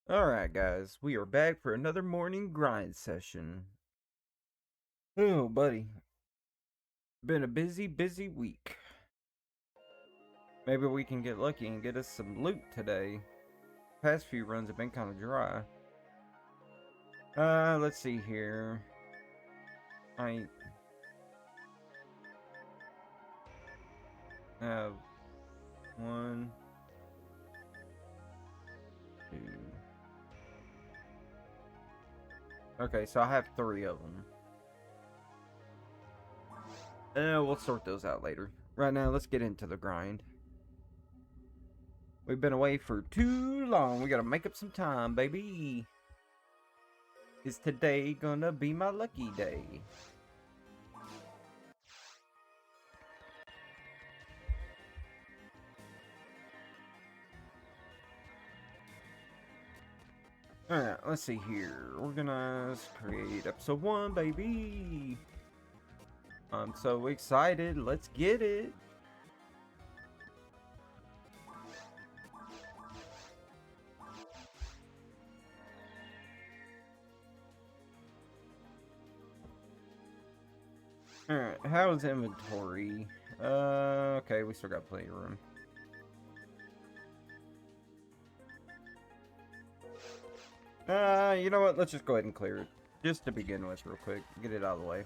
Alright, guys, we are back for another morning grind session. Oh, buddy. Been a busy week. Maybe we can get lucky and get us some loot today. Past few runs have been kind of dry. Let's see here. I have one, two. Okay, so I have 3 of them. We'll sort those out later. Right now, let's get into the grind. We've been away for too long. We gotta make up some time, baby. Is today gonna be my lucky day? Alright, let's see here. Organize, create episode 1, baby. I'm so excited. Let's get it. Alright, how's inventory? Okay, we still got plenty of room. You know what? Let's just go ahead and clear it. Just to begin with, real quick. Get it out of the way.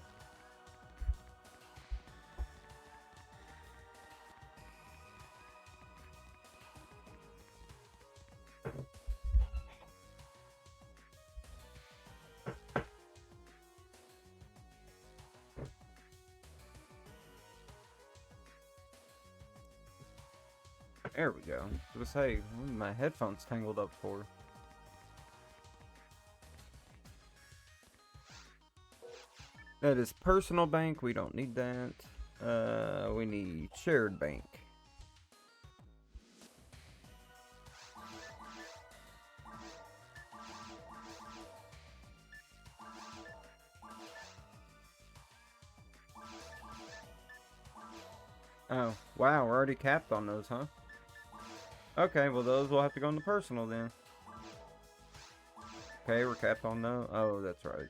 There we go. I was gonna say, what are my headphones tangled up for? That is personal bank. We don't need that. We need shared bank. Oh, wow, we're already capped on those, huh? Okay, well those will have to go in the personal then. Okay, we're capped on those. Oh, that's right.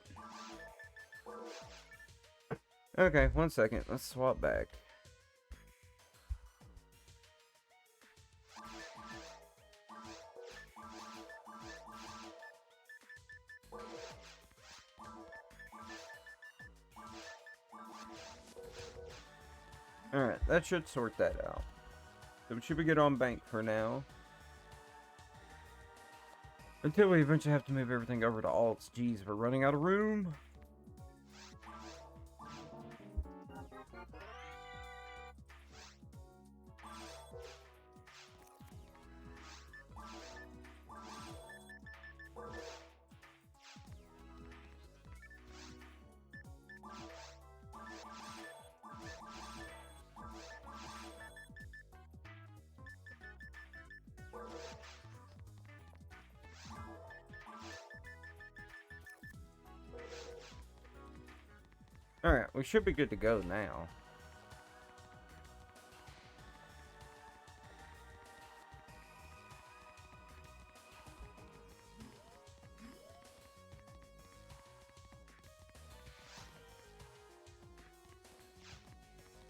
Okay, 1 second. Let's swap back. Alright, that should sort that out. So we should be good on bank for now. Until we eventually have to move everything over to alts. Jeez, we're running out of room. Alright, we should be good to go now.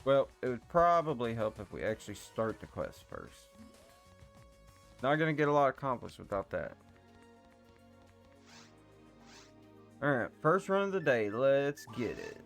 Well, it would probably help if we actually start the quest first. Not gonna get a lot accomplished without that. Alright, first run of the day. Let's get it.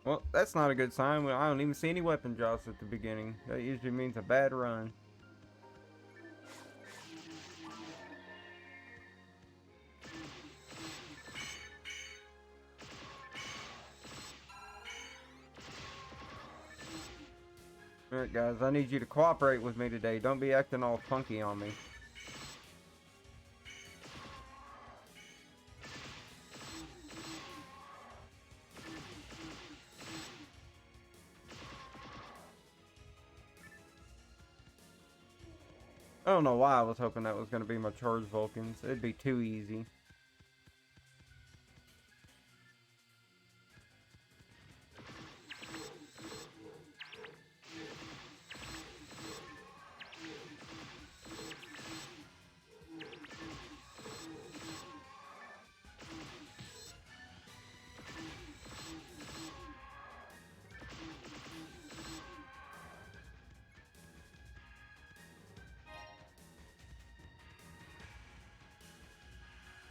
Well, that's not a good sign. I don't even see any weapon drops at the beginning. That usually means a bad run. Alright guys, I need you to cooperate with me today. Don't be acting all funky on me. I don't know why I was hoping that was going to be my charged Vulcans. It'd be too easy.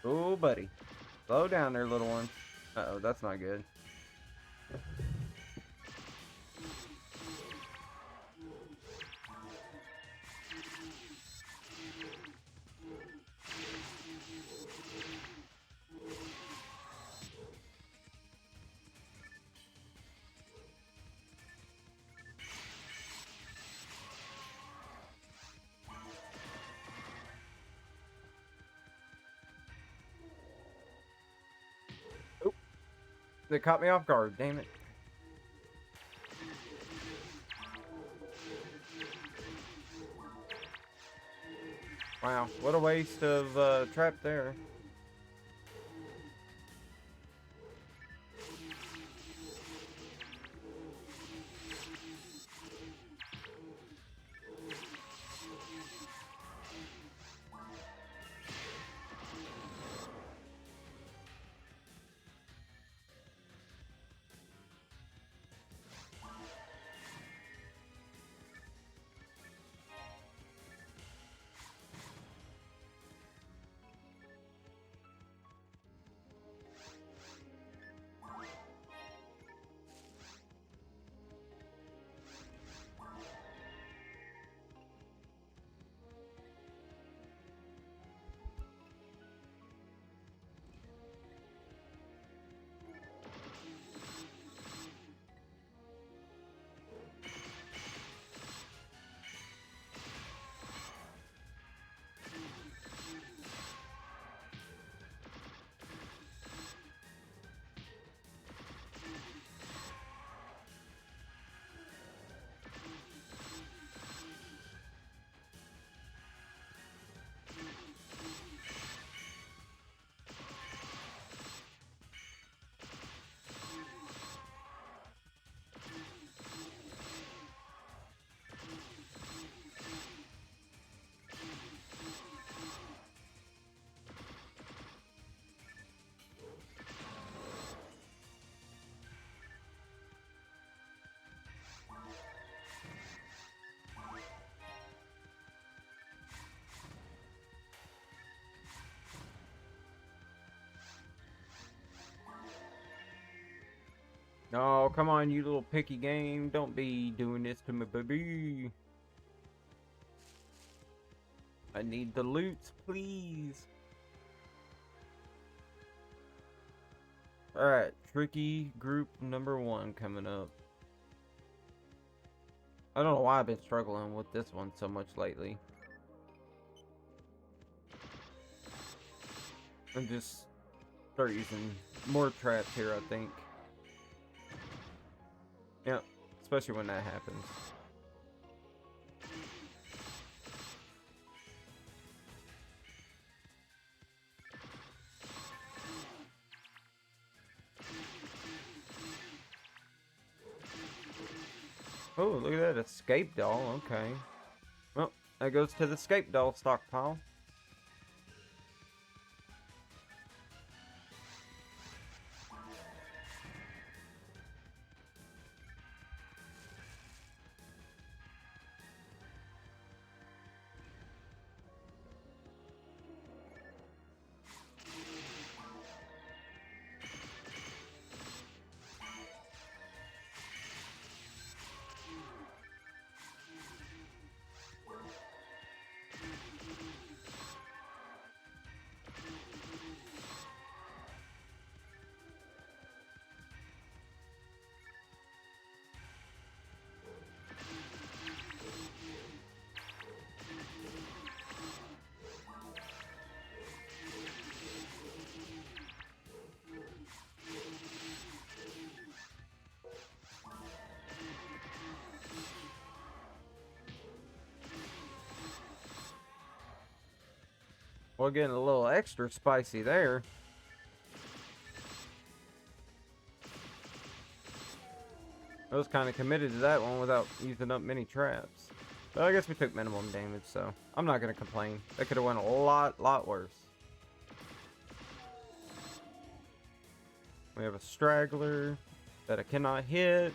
Oh, buddy. Slow down there, little one. Uh-oh, that's not good. Oop. They caught me off guard, damn it. Wow, what a waste of trap there. Oh, come on, you little picky game. Don't be doing this to me, baby. I need the loots, please. Alright, tricky group number 1 coming up. I don't know why I've been struggling with this one so much lately. I'm just start using more traps here, I think. Yeah, especially when that happens. Oh, look at that, escape doll, okay. Well, that goes to the escape doll stockpile. We're getting a little extra spicy there. I was kind of committed to that one without using up many traps. But I guess we took minimum damage, so I'm not going to complain. That could have went a lot worse. We have a straggler that I cannot hit.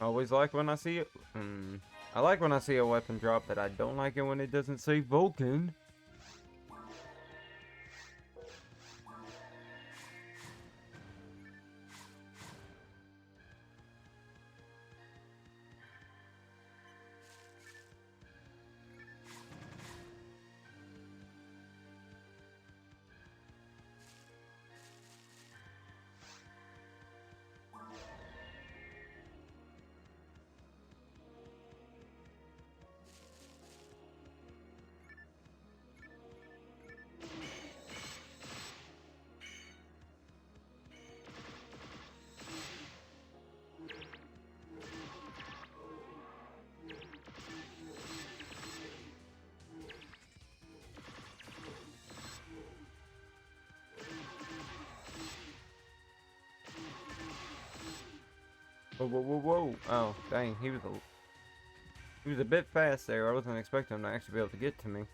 I always like when I see it. I like when I see a weapon drop, but I don't like it when it doesn't say Vulcan. Whoa. Oh, dang. He was a bit fast there. I wasn't expecting him to actually be able to get to me.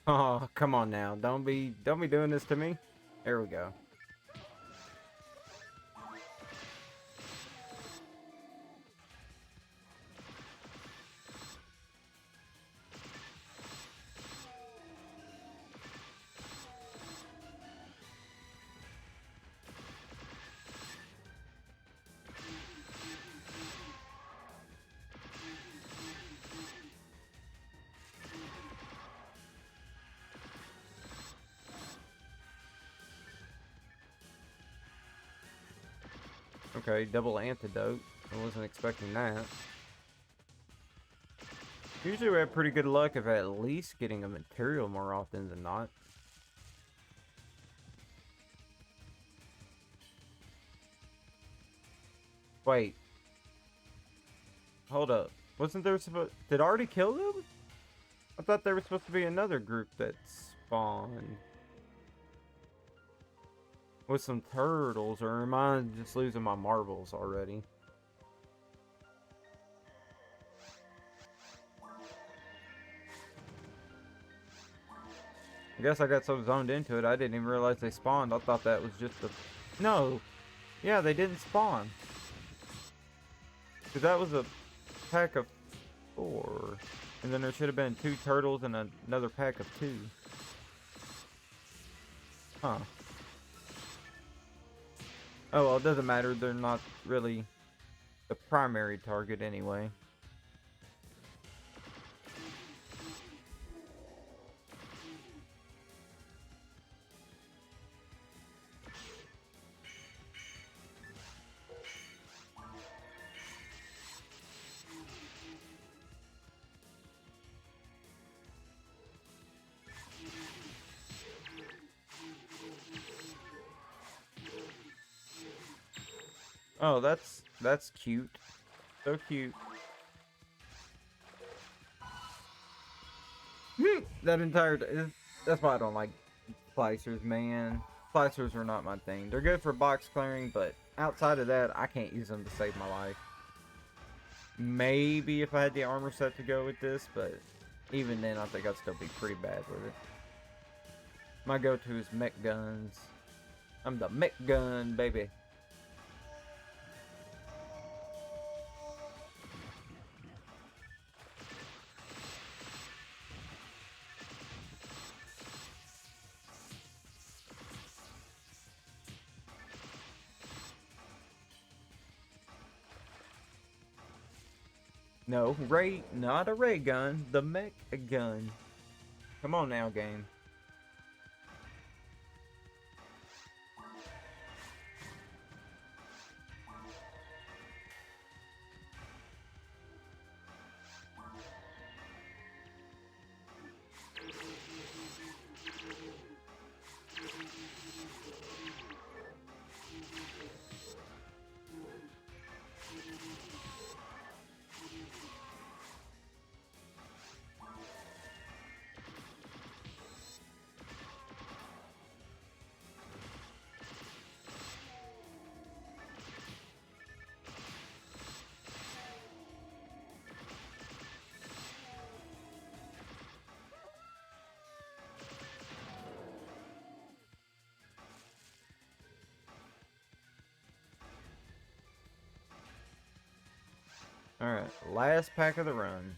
Oh, come on now. Don't be doing this to me. There we go. Okay, double antidote. I wasn't expecting that. Usually we have pretty good luck of at least getting a material more often than not. Wait. Hold up. Wasn't there supposed... Did I already kill them? I thought there was supposed to be another group that spawned. With some turtles, or am I just losing my marbles already? I guess I got so zoned into it, I didn't even realize they spawned. I thought that was just a... No! Yeah, they didn't spawn. Because that was a pack of 4. And then there should have been 2 turtles and another pack of 2. Huh. Oh, well, it doesn't matter. They're not really the primary target anyway. Oh, that's cute. So cute. That entire... That's why I don't like splicers, man. Splicers are not my thing. They're good for box clearing, but outside of that, I can't use them to save my life. Maybe if I had the armor set to go with this, but even then, I think I'd still be pretty bad with it. My go-to is mech guns. I'm the mech gun, baby. No, ray, not a ray gun, the mech gun. Come on now, game. Alright, last pack of the run.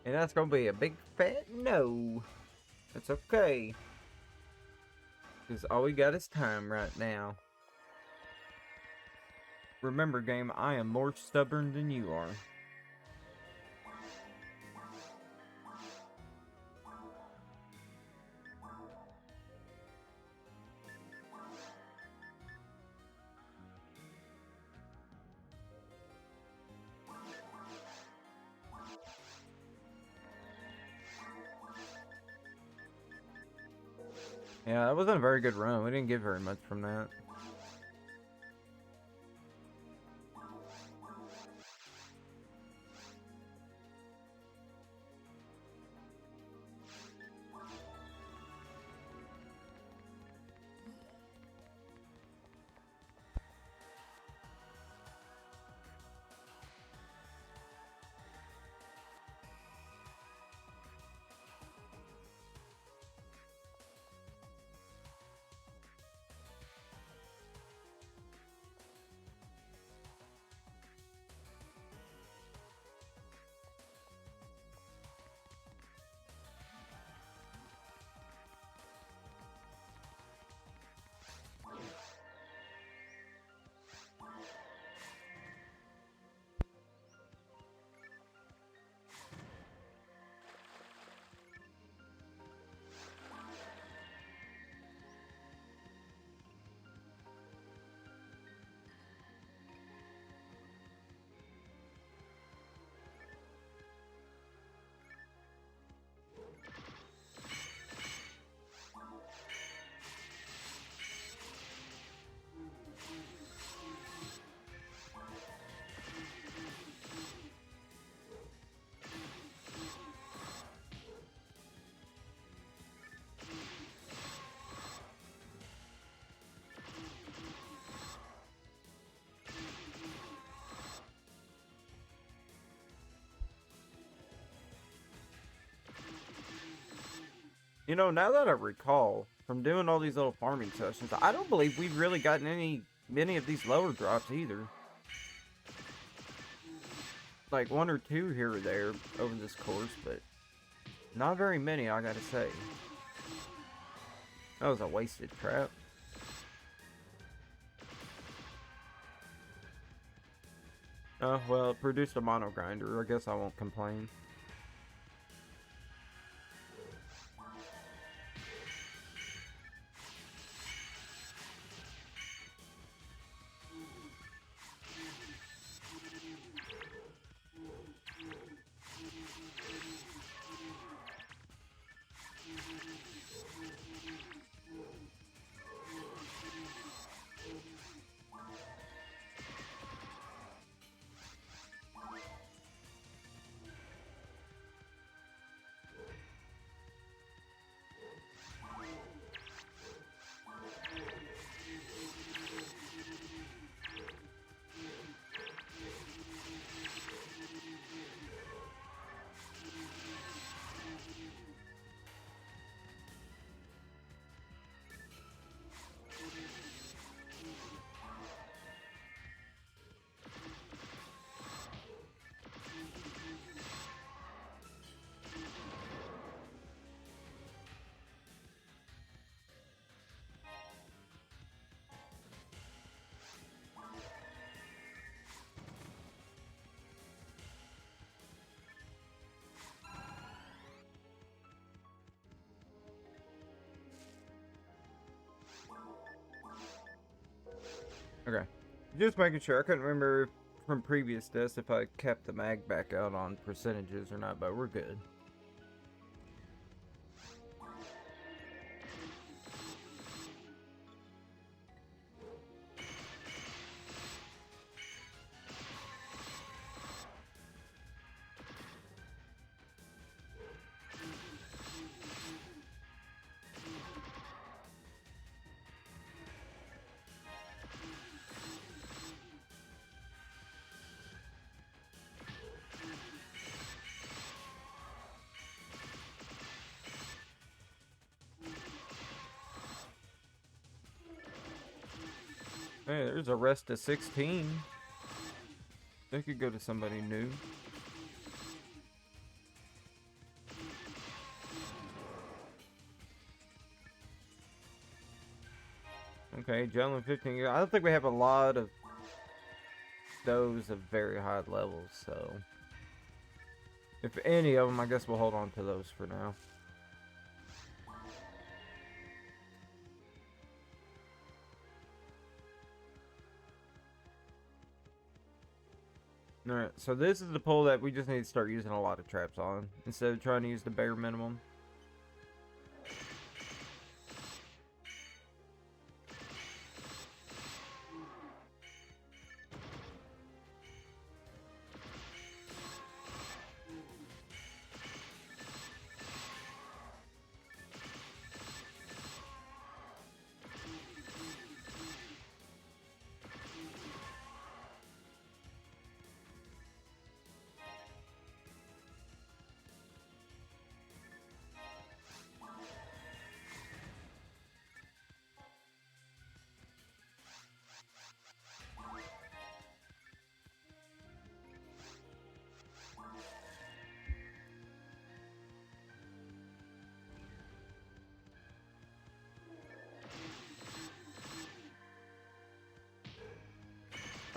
And that's gonna be a big fat no. That's okay. Because all we got is time right now. Remember, game, I am more stubborn than you are. Yeah, that wasn't a very good run. We didn't get very much from that. You know, now that I recall, from doing all these little farming sessions, I don't believe we've really gotten many of these lower drops either. Like one or two here or there over this course, but not very many, I gotta say. That was a wasted crap. Well, it produced a mono grinder. I guess I won't complain. Okay. Just making sure. I couldn't remember from previous tests if I kept the mag back out on percentages or not, but we're good. Hey, there's a rest of 16. They could go to somebody new. Okay, gentleman 15. I don't think we have a lot of those of very high levels, so if any of them, I guess we'll hold on to those for now. Alright, so this is the pull that we just need to start using a lot of traps on, instead of trying to use the bare minimum.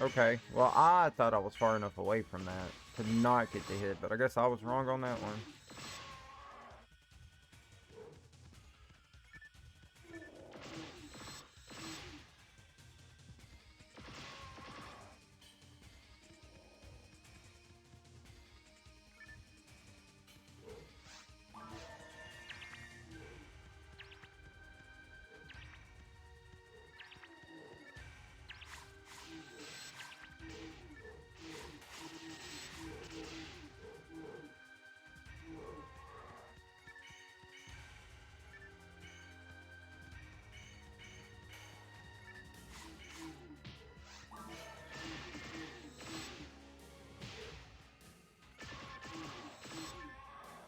Okay, well, I thought I was far enough away from that to not get the hit, but I guess I was wrong on that one.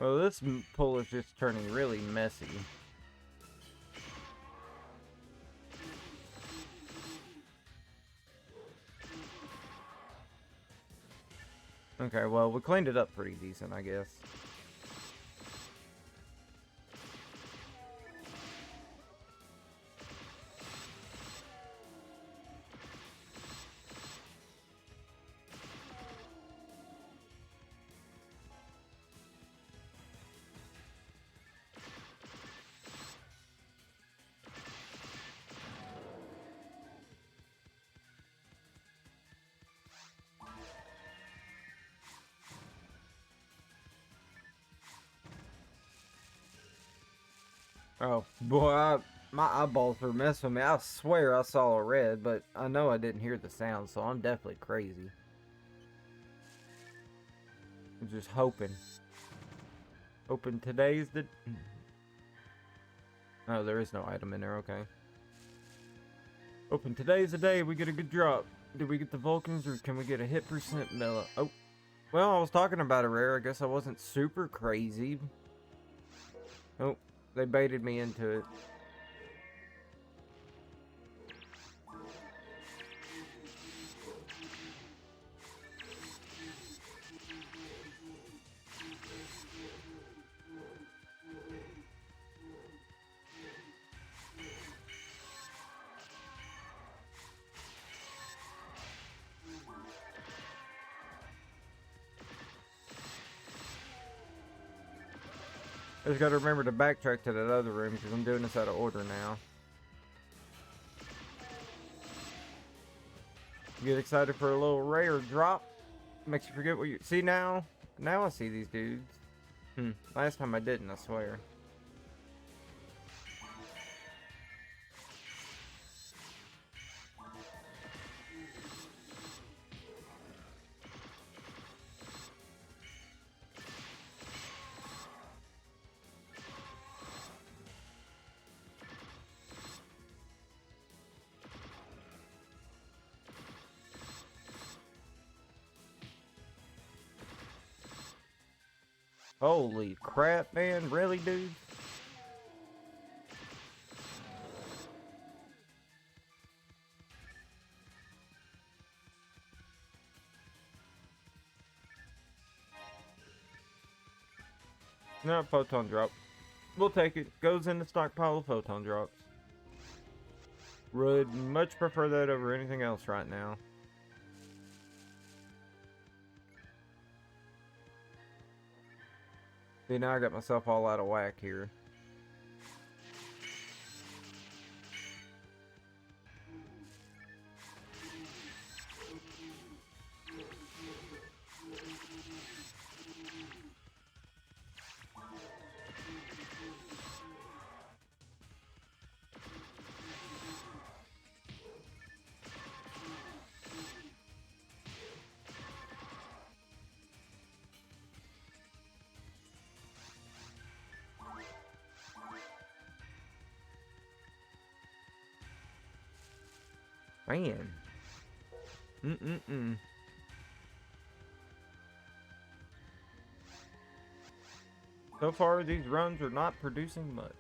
Well, this pull is just turning really messy. Okay, well, we cleaned it up pretty decent, I guess. Oh, boy, my eyeballs were messing with me. I swear I saw a red, but I know I didn't hear the sound, so I'm definitely crazy. I'm just hoping. Hoping today's the... Oh, there is no item in there, okay. Hoping today's the day we get a good drop. Did we get the Vulcans, or can we get a hit percent Milla? Oh, well, I was talking about a rare. I guess I wasn't super crazy. Oh, they baited me into it. I just gotta remember to backtrack to that other room because I'm doing this out of order now. Get excited for a little rare drop. Makes you forget what you see now. Now I see these dudes. Last time I didn't, I swear. Holy crap, man. Really, dude? No, photon drop. We'll take it. Goes in the stockpile of photon drops. Would much prefer that over anything else right now. See, now I got myself all out of whack here. Man. So far, these runs are not producing much.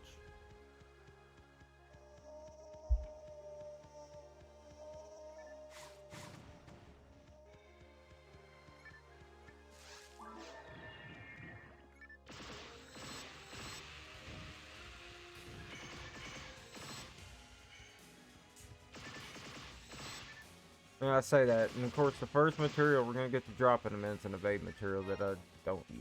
And I say that, and of course the first material we're going to get to drop in a minute is an evade material that I don't use.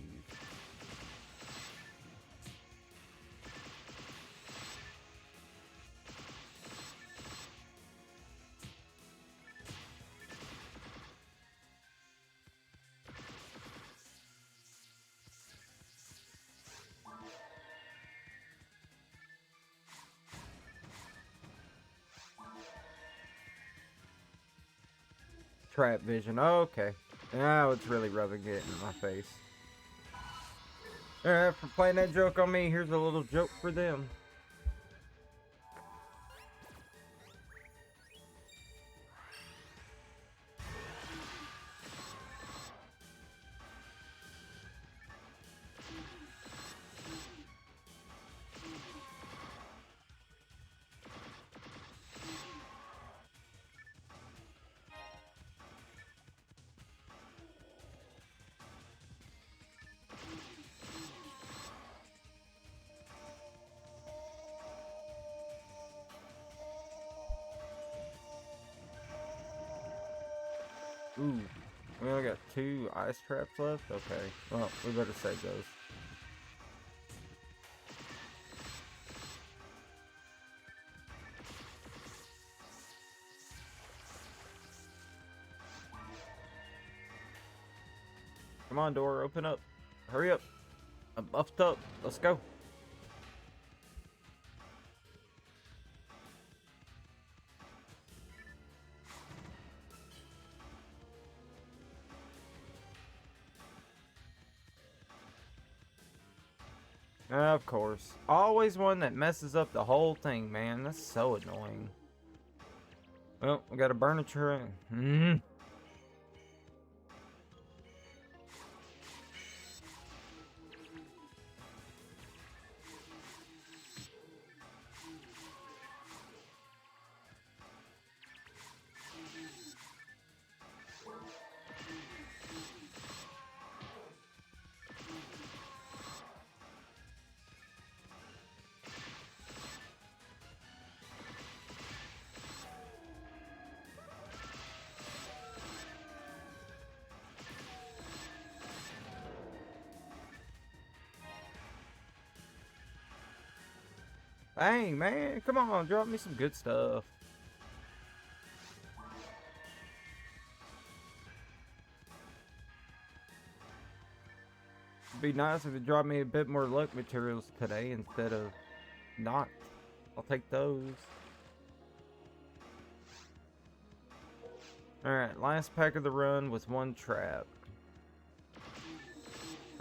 Trap vision, okay. Now it's really rubbing it in my face. Alright, for playing that joke on me, here's a little joke for them. Ooh, we only got 2 ice traps left? Okay, well, we better save those. Come on, door, open up. Hurry up. I'm buffed up. Let's go. Of course. Always one that messes up the whole thing, man. That's so annoying. Well, we got a burner train. Dang, man. Come on, drop me some good stuff. be nice if it dropped me a bit more luck materials today instead of not. I'll take those. Alright, last pack of the run with one trap.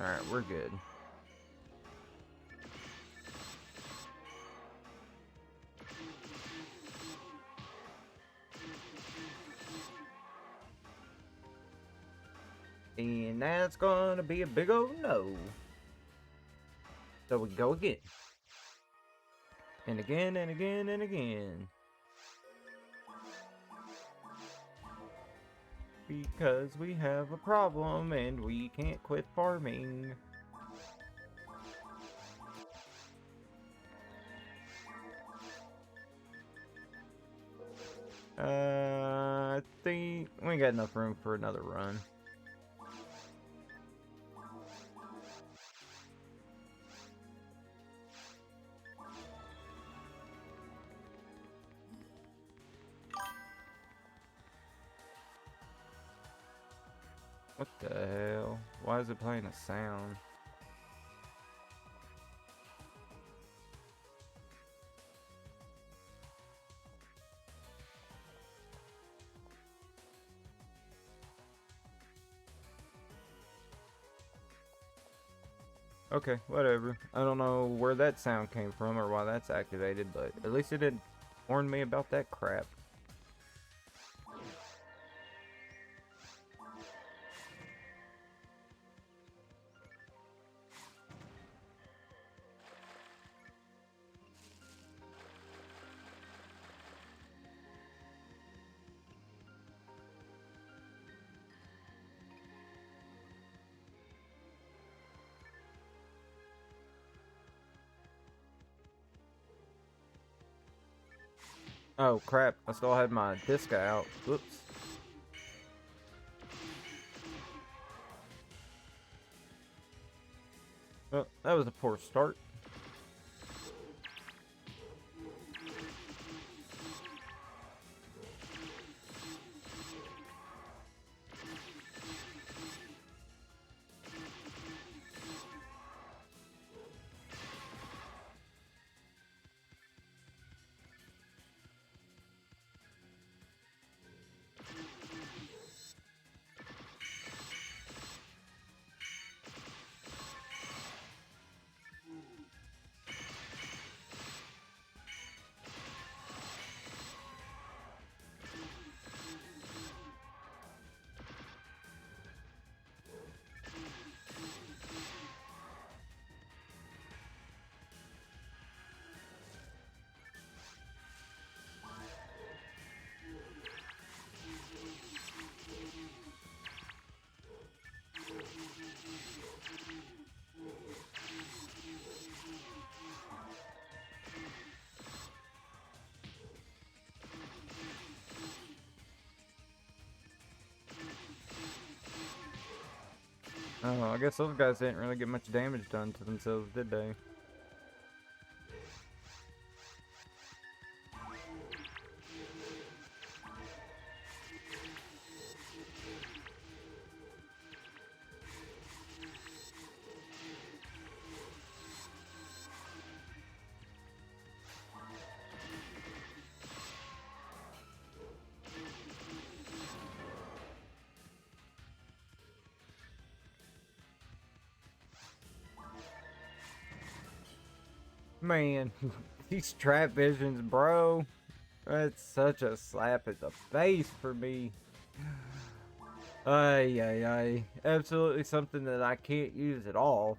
Alright, we're good. And that's gonna be a big old no. So we go again. And again, and again, and again. Because we have a problem and we can't quit farming. I think we got enough room for another run. What the hell? Why is it playing a sound? Okay, whatever. I don't know where that sound came from or why that's activated, but at least it didn't warn me about that crap. Oh crap, I still had my disc out. Whoops. Well, that was a poor start. Oh, I guess those guys didn't really get much damage done to themselves, did they? Man, these trap visions, bro. That's such a slap at the face for me. Ay, ay, ay. Absolutely something that I can't use at all.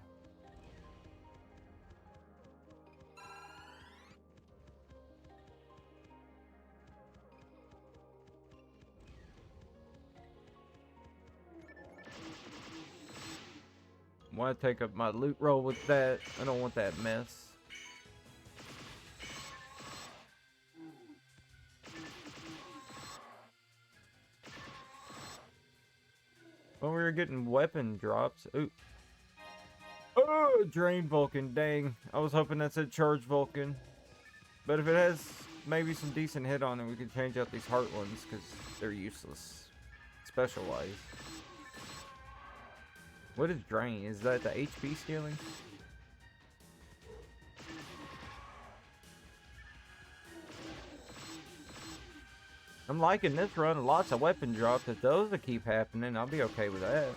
Want to take up my loot roll with that. I don't want that mess. Well, we were getting weapon drops. Ooh. Oh, Drain Vulcan. Dang. I was hoping that said Charge Vulcan. But if it has maybe some decent hit on it, we can change out these heart ones because they're useless. Special-wise. What is drain? Is that the HP stealing? I'm liking this run. Lots of weapon drops. If those will keep happening, I'll be okay with that.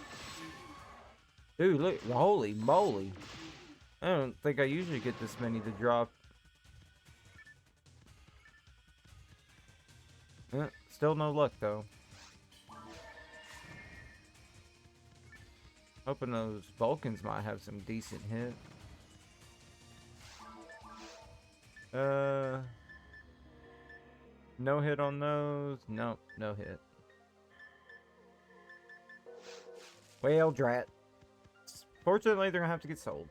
Dude, look. Holy moly. I don't think I usually get this many to drop. Still no luck, though. Hoping those Vulcans might have some decent hit. No hit on those. Nope, no hit. Well, drat. Fortunately, they're gonna have to get sold.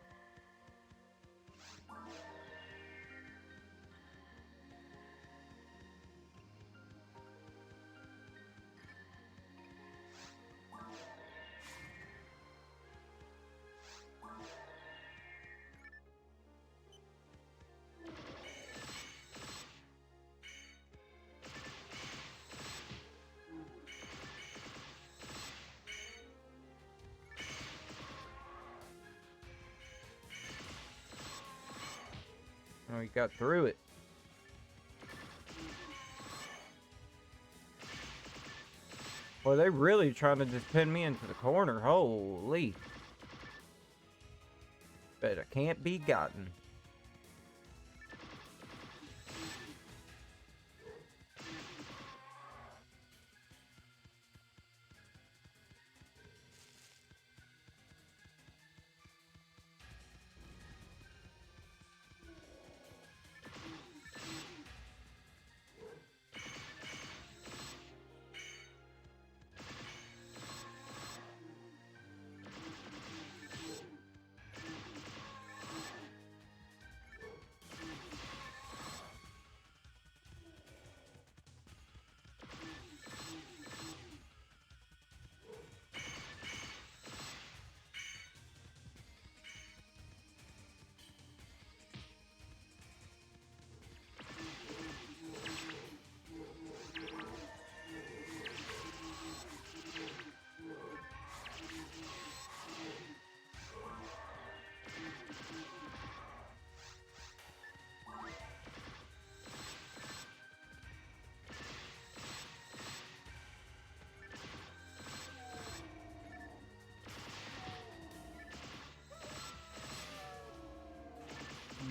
Oh, he got through it. Boy, they really trying to just pin me into the corner. Holy. But I can't be gotten.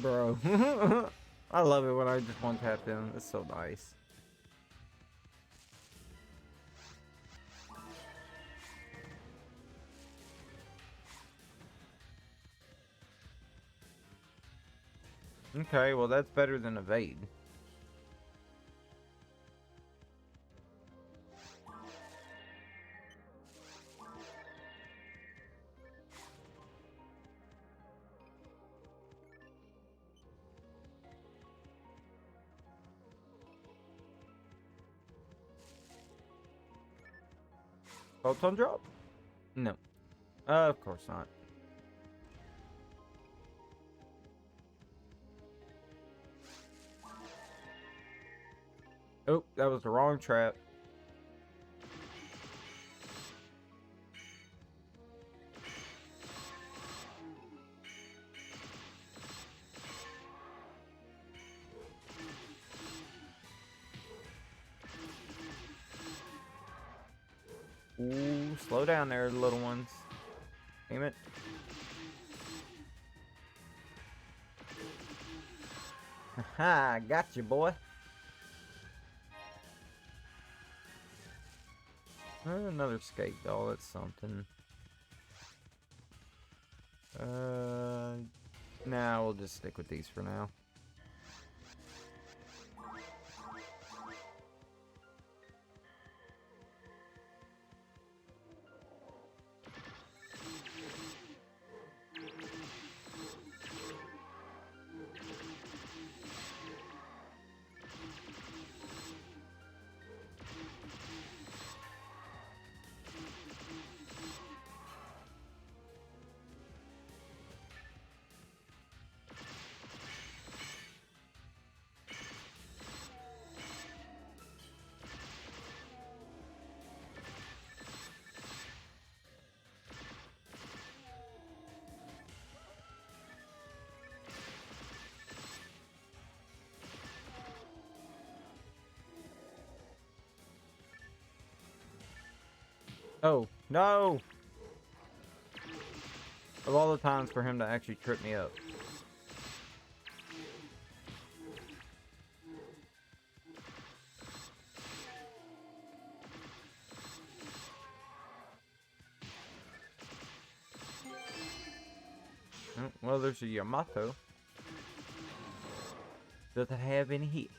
Bro. I love it when I just one tap them. It's so nice. Okay, well that's better than evade. Photon drop? No. Of course not. Oh, that was the wrong trap. Ooh, slow down there, little ones. Damn it. Haha, got you, boy. Another skate doll, that's something. Nah, we'll just stick with these for now. Oh, no! Of all the times for him to actually trip me up. Oh, well, there's a Yamato. Doesn't have any hit.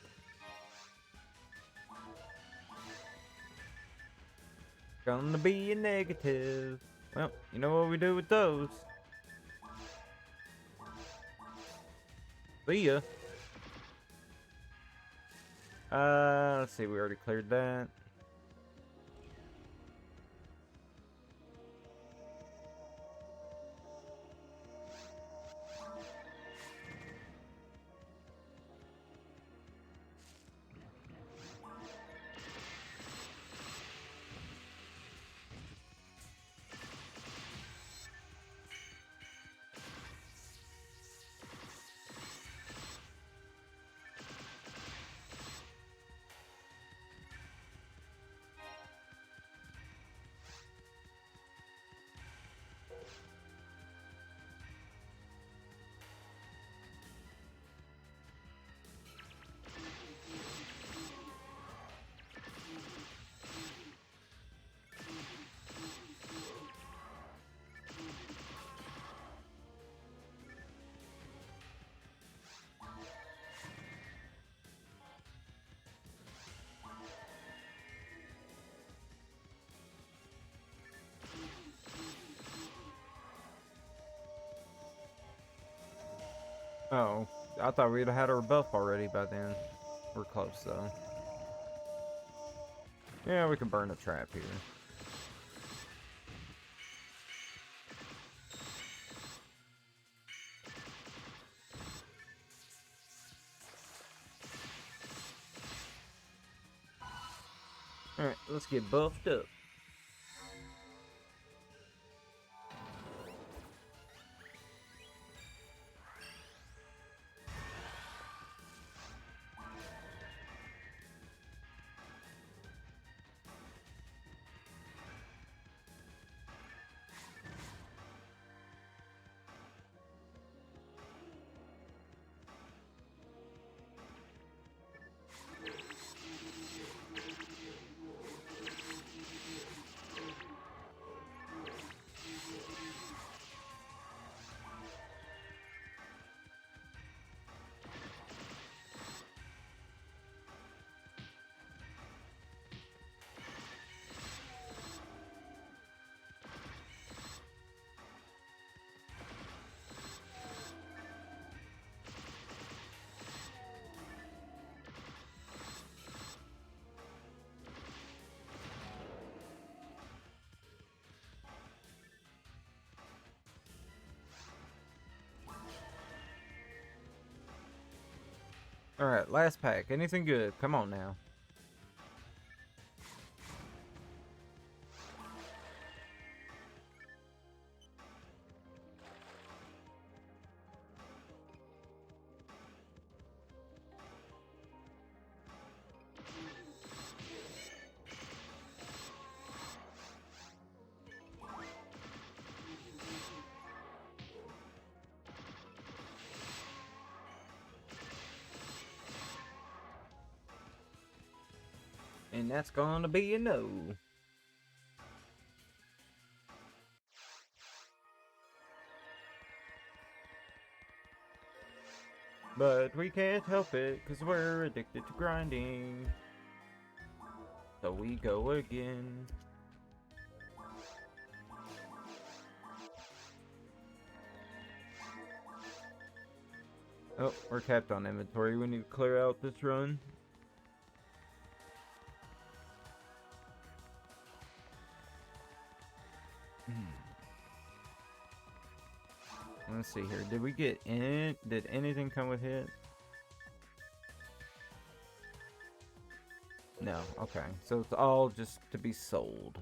Gonna be a negative. Well, you know what we do with those. See ya. Let's see, we already cleared that. Oh, I thought we'd have had our buff already by then. We're close, though. Yeah, we can burn a trap here. Alright, let's get buffed up. Alright, last pack. Anything good? Come on now. And that's gonna be a no. But we can't help it, cause we're addicted to grinding. So we go again. Oh, we're capped on inventory. We need to clear out this run. Let's see here. Did we get in? Did anything come with it? No. Okay. So it's all just to be sold.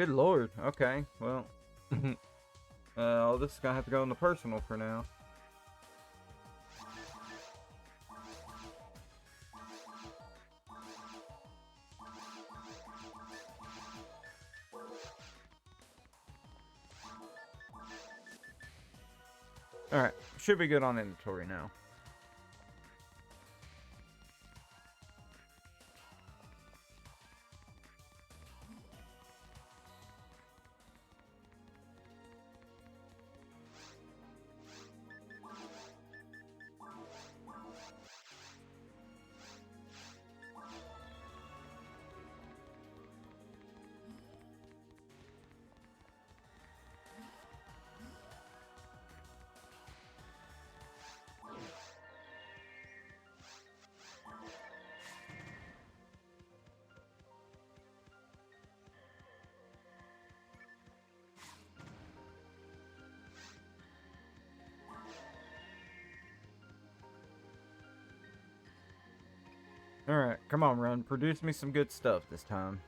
Good lord. Okay, well. All this is gonna have to go in the personal for now. Alright, should be good on inventory now. Alright, come on, run. Produce me some good stuff this time.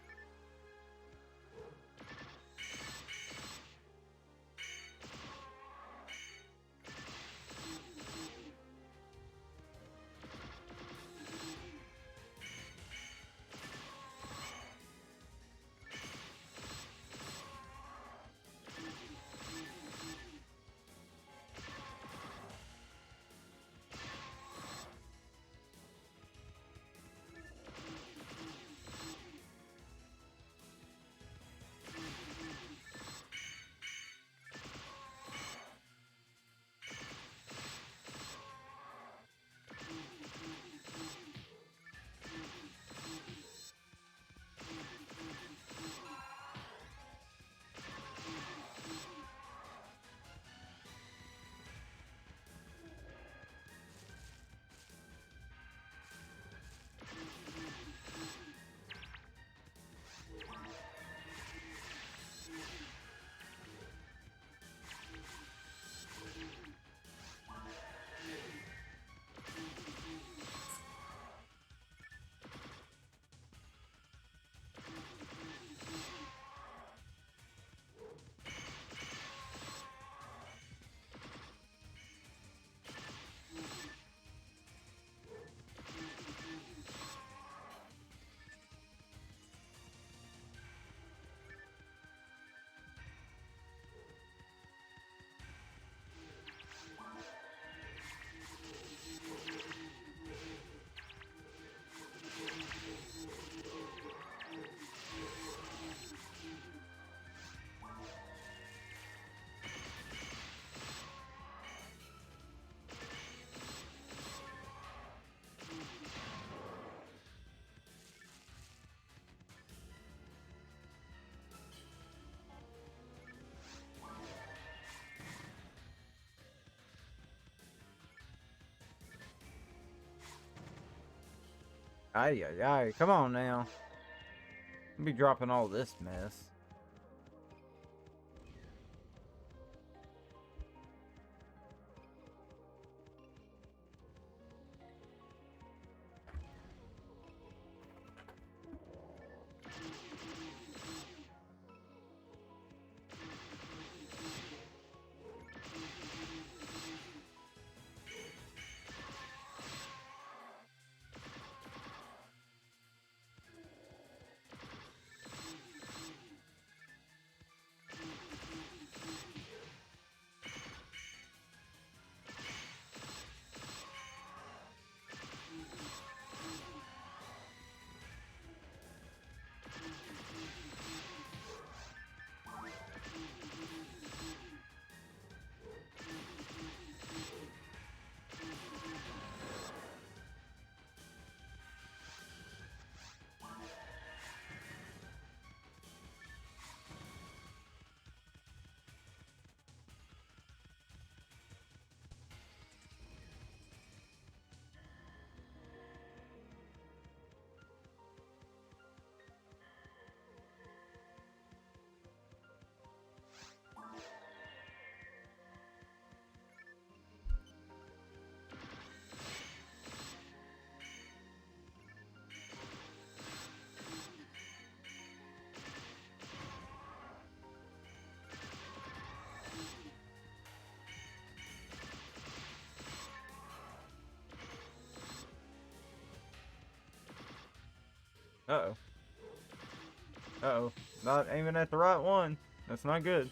Ay, ay, ay. Come on now. I'll be dropping all this mess. Uh-oh. Uh-oh. Not aiming at the right one. That's not good.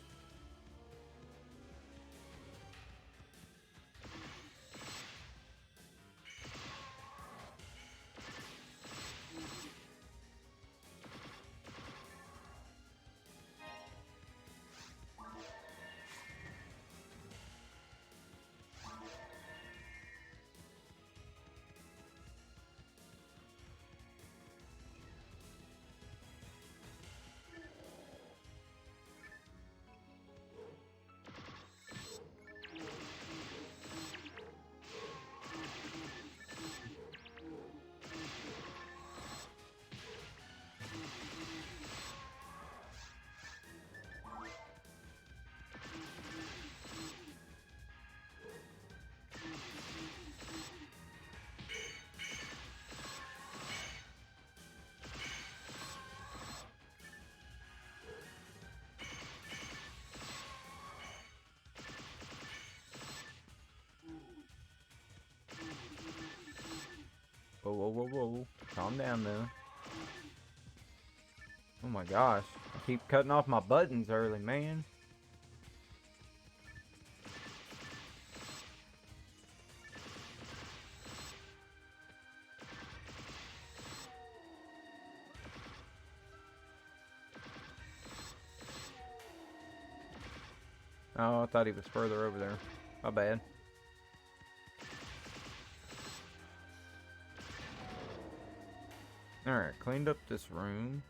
Whoa, whoa, whoa, whoa. Calm down now. Oh my gosh. I keep cutting off my buttons early, man. Oh, I thought he was further over there. My bad. Alright, cleaned up this room.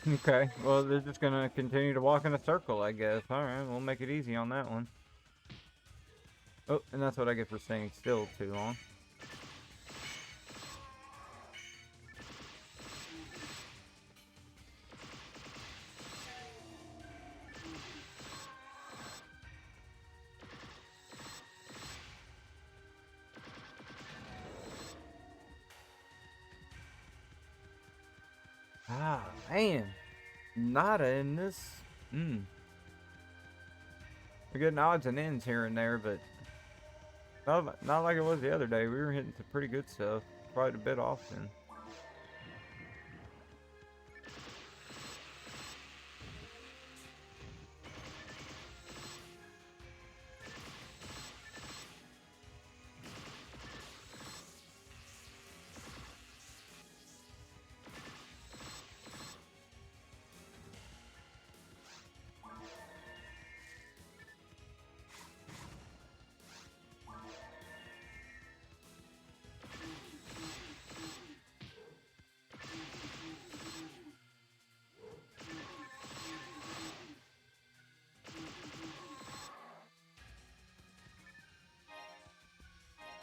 Okay, well, they're just gonna continue to walk in a circle, I guess. Alright, we'll make it easy on that one. Oh, and that's what I get for staying still too long. Ah, man. Nada in this. We're getting odds and ends here and there, but not like it was the other day. We were hitting some pretty good stuff quite a bit often.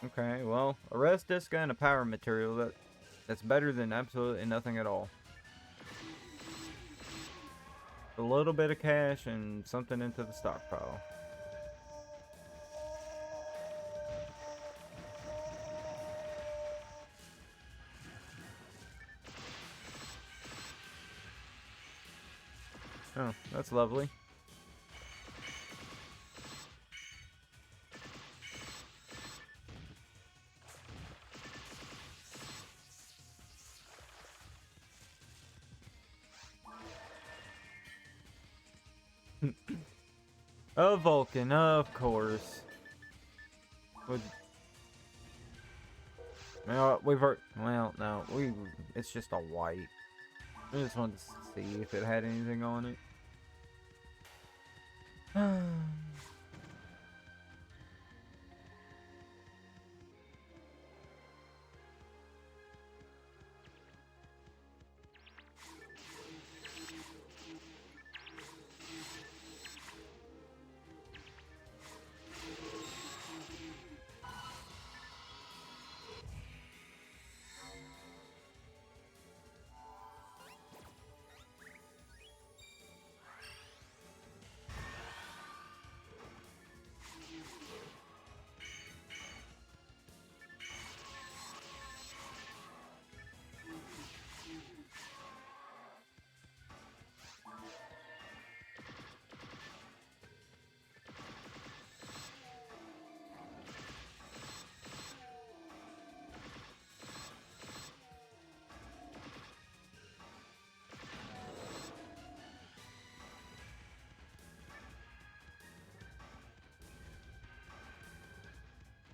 Okay, well, a rest disc and a power material, that's better than absolutely nothing at all. A little bit of cash and something into the stockpile. Oh, that's lovely. A Vulcan, of course. With, well, no, it's just a white. I just wanted to see if it had anything on it.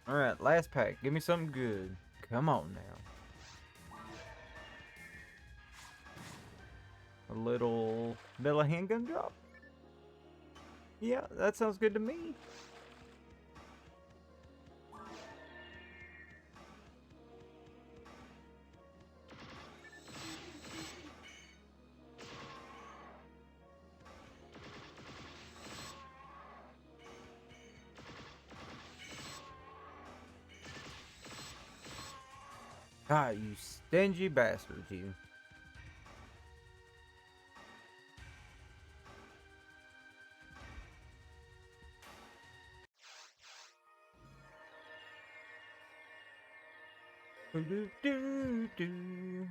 Alright, last pack. Give me something good. Come on now. A little Milla handgun drop? Yeah, that sounds good to me. Ah, you stingy bastards, you.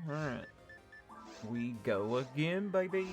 Alright. We go again, baby.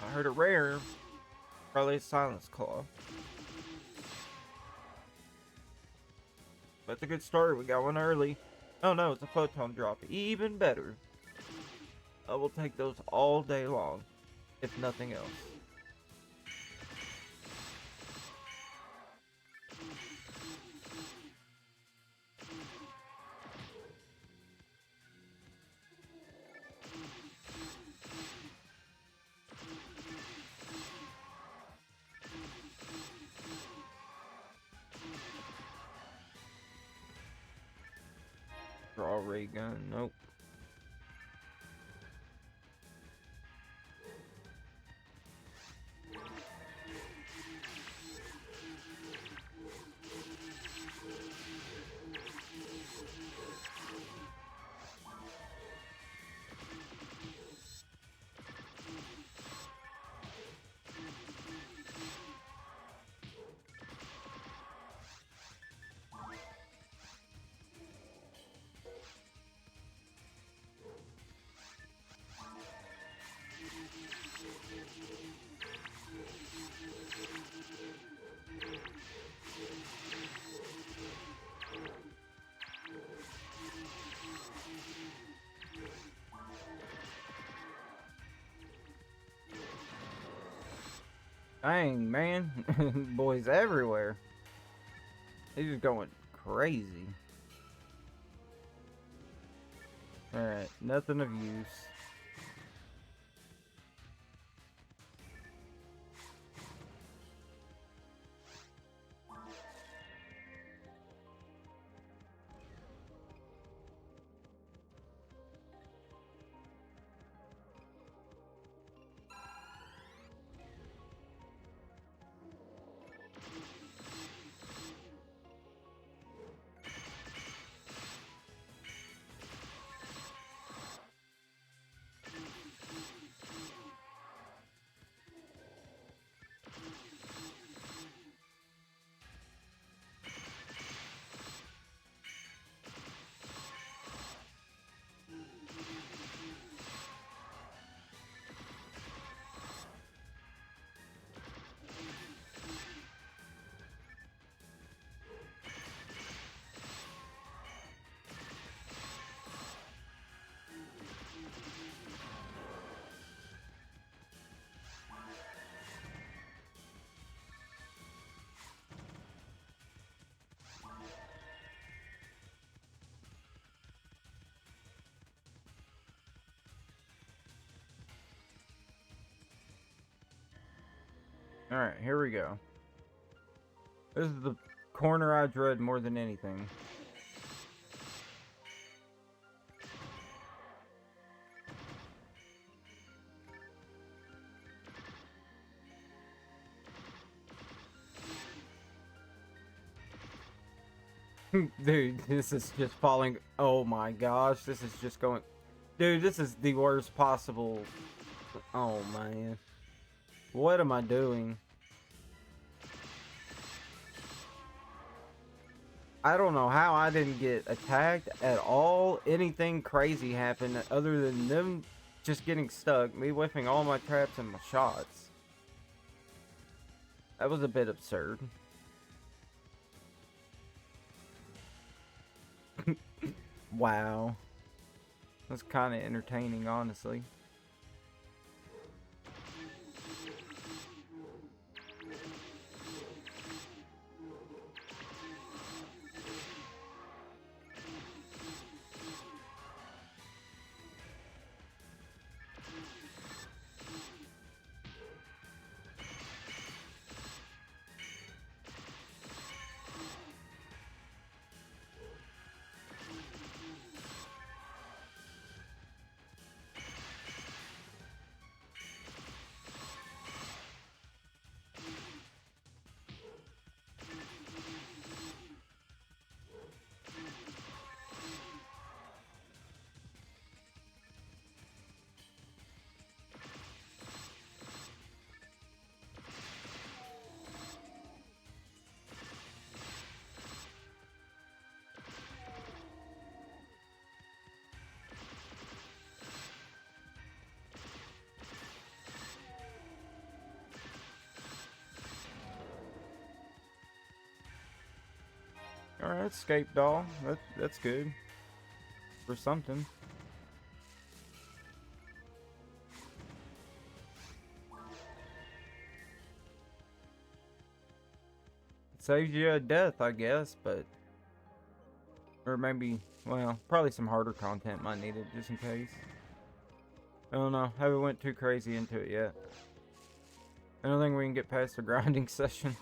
I heard a rare. Probably a silence claw. That's a good start. We got one early. Oh no, it's a photon drop. Even better. I will take those all day long, if nothing else. Draw ray gun. Nope. Dang, man. Boys everywhere. He's just going crazy. Alright, nothing of use. Alright, here we go. This is the corner I dread more than anything. Dude, this is just falling. Oh my gosh, this is just going. Dude, this is the worst possible. Oh man. What am I doing? I don't know how I didn't get attacked at all. Anything crazy happened other than them just getting stuck, me whiffing all my traps and my shots. That was a bit absurd. Wow. That's kind of entertaining, honestly. Alright, escape doll. That's good. For something. It saves you a death, I guess, but... Or maybe, well, probably some harder content might need it, just in case. I don't know. Haven't went too crazy into it yet. I don't think we can get past the grinding session.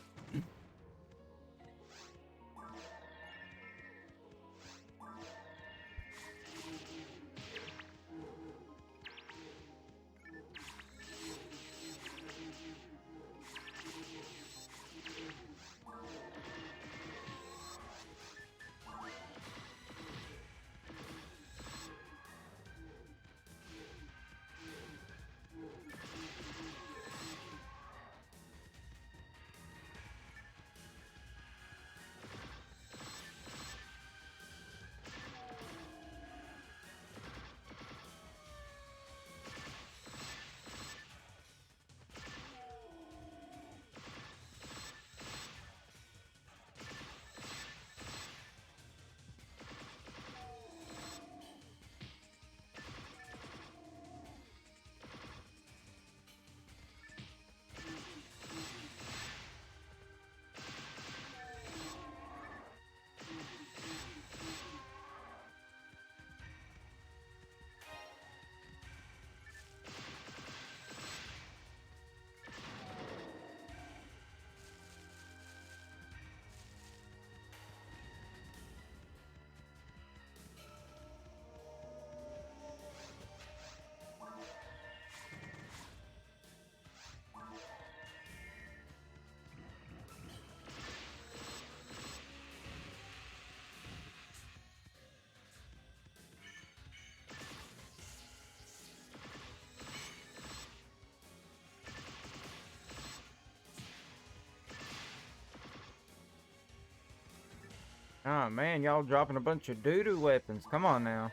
Oh man, y'all dropping a bunch of doo-doo weapons. Come on now.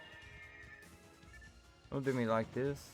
Don't do me like this.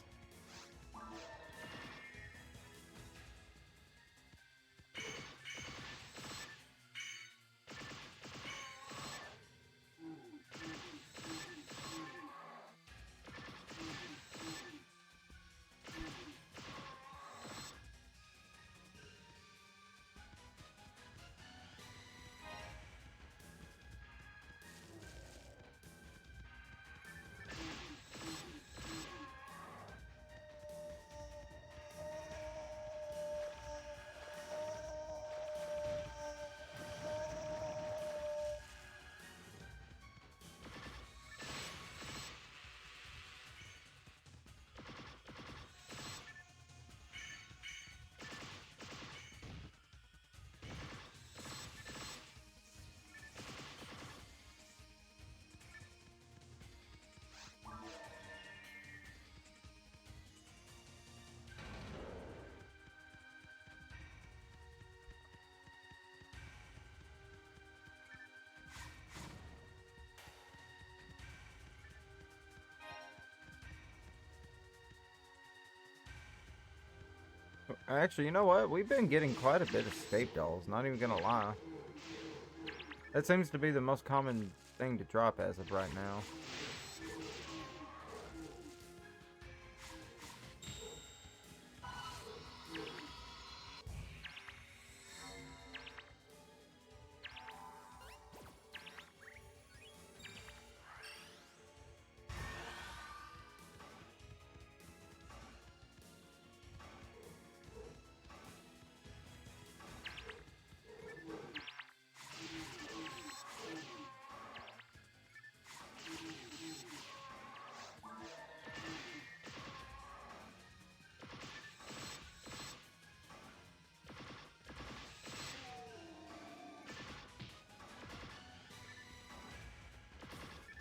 Actually, you know what? We've been getting quite a bit of escape dolls, not even gonna lie. That seems to be the most common thing to drop as of right now.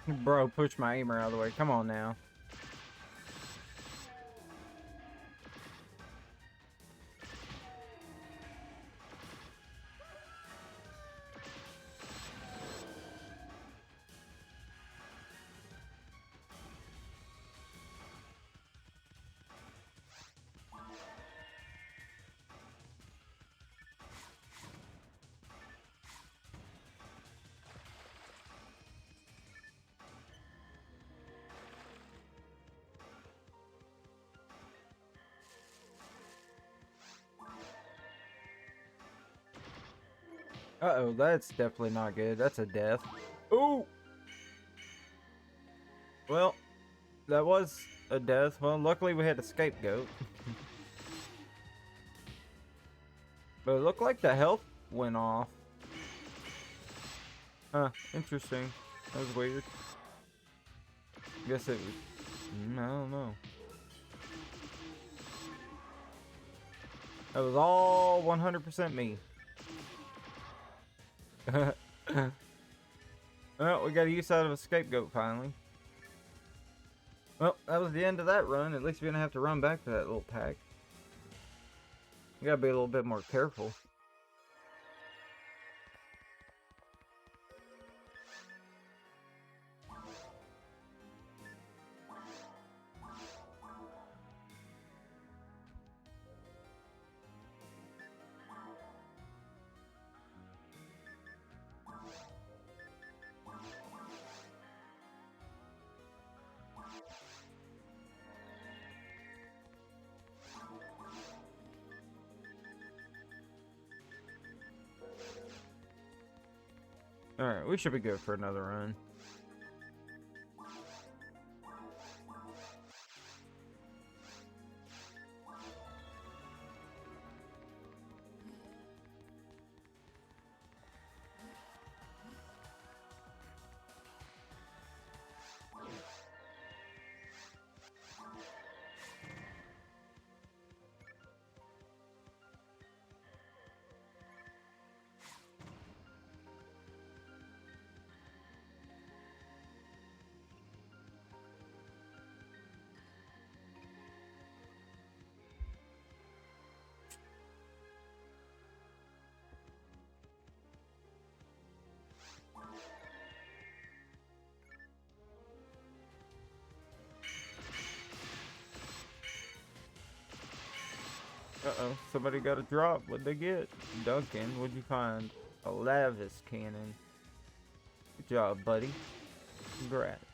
Bro, push my aimer out of the way. Come on now. Uh-oh, that's definitely not good. That's a death. Ooh! Well, that was a death. Well, luckily we had a scapegoat. But it looked like the health went off. Huh, interesting. That was weird. Guess it was... I don't know. That was all 100% me. Well, we got a use out of a scapegoat finally. Well, that was the end of that run. At least we didn't have to run back to that little pack. You gotta be a little bit more careful. Alright, we should be good for another run. Uh-oh, somebody got a drop. What'd they get? Duncan, what'd you find? A Lavis cannon. Good job, buddy. Congrats.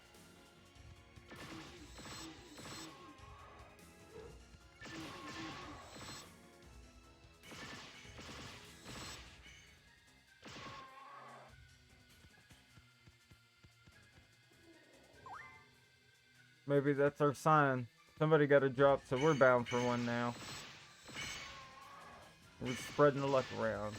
Maybe that's our sign. Somebody got a drop, so we're bound for one now. We're spreading the luck around.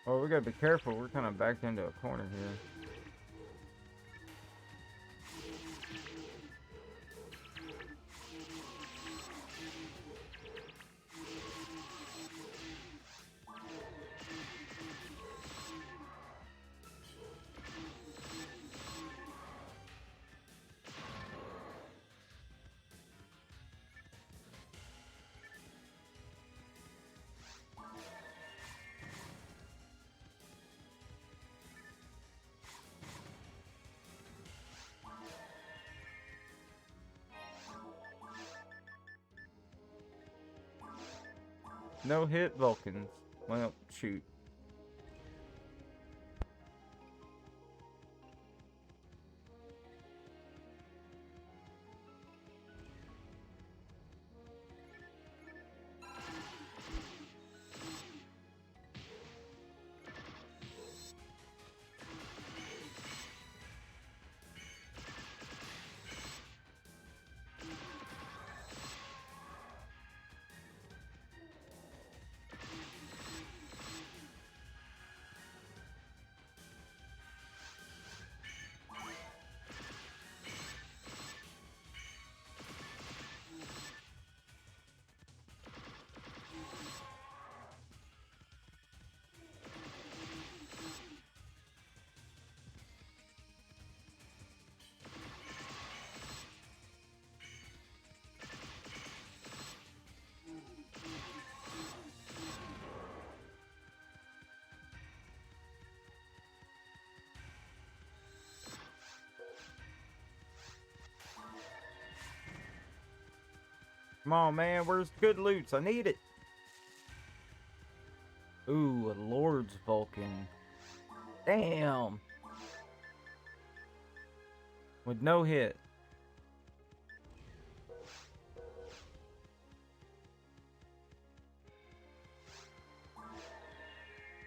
Oh, we gotta be careful. We're kind of backed into a corner here. No hit Vulcans. Well, shoot. Come on, man. Where's good loots? I need it. Ooh, a Lord's Vulcan. Damn. With no hit.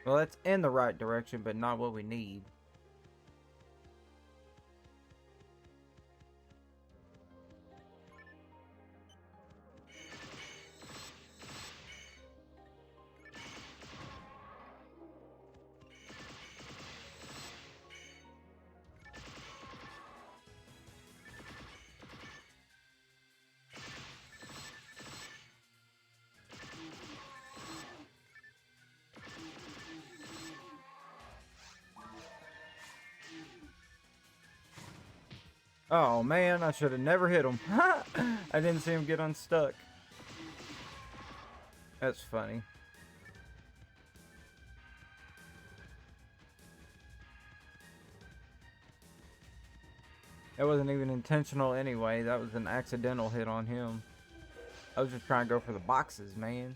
Well, that's in the right direction, but not what we need. Oh man, I should have never hit him. I didn't see him get unstuck. That's funny. That wasn't even intentional anyway. That was an accidental hit on him. I was just trying to go for the boxes, man.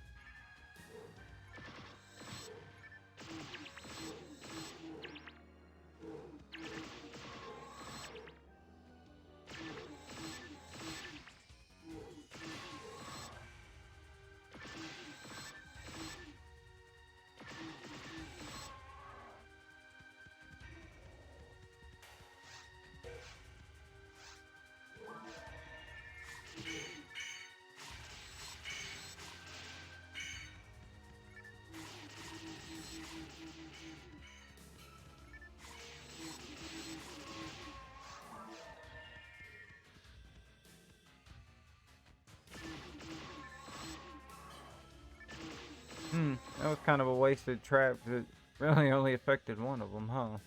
That was kind of a wasted trap that really only affected one of them, huh?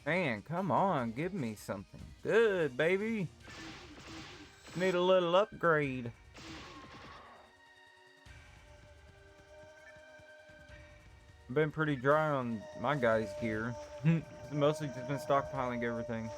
Man, come on, give me something good, baby. Need a little upgrade. I've been pretty dry on my guys' gear. Mostly just been stockpiling everything.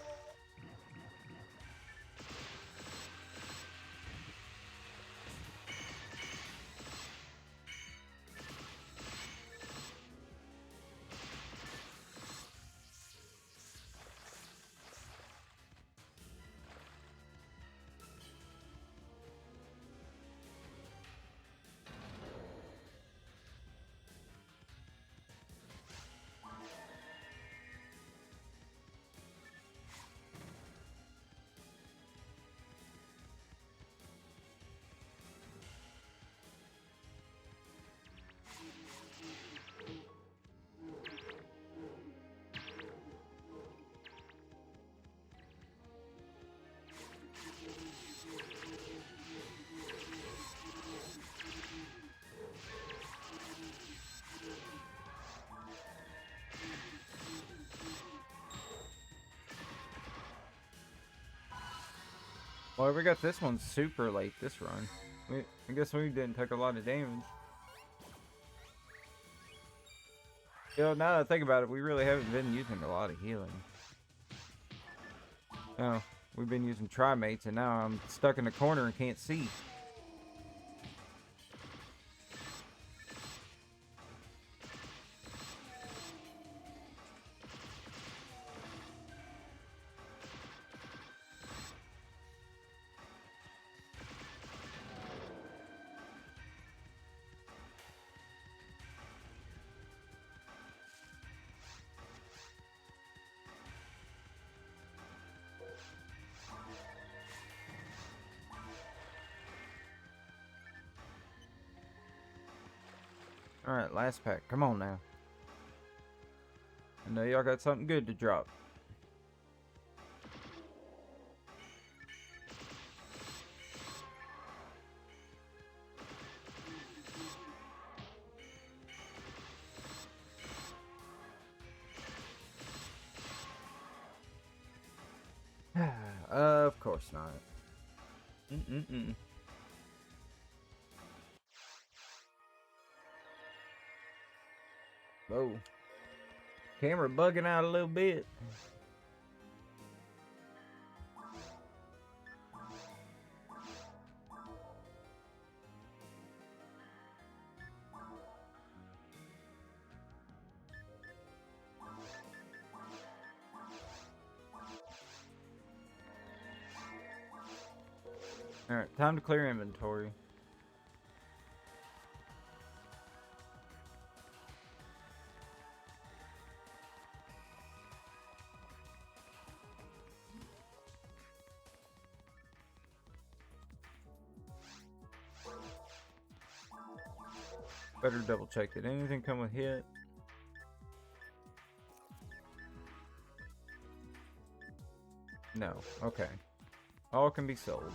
Well, we got this one super late this run. I guess we didn't take a lot of damage. You know, now that I think about it, we really haven't been using a lot of healing. No, we've been using trimates, and now I'm stuck in the corner and can't see. Alright, last pack. Come on now. I know y'all got something good to drop. Of course not. Whoa. Camera bugging out a little bit. Alright, time to clear inventory. Better double check. Did anything come with hit? No. Okay. All can be sold.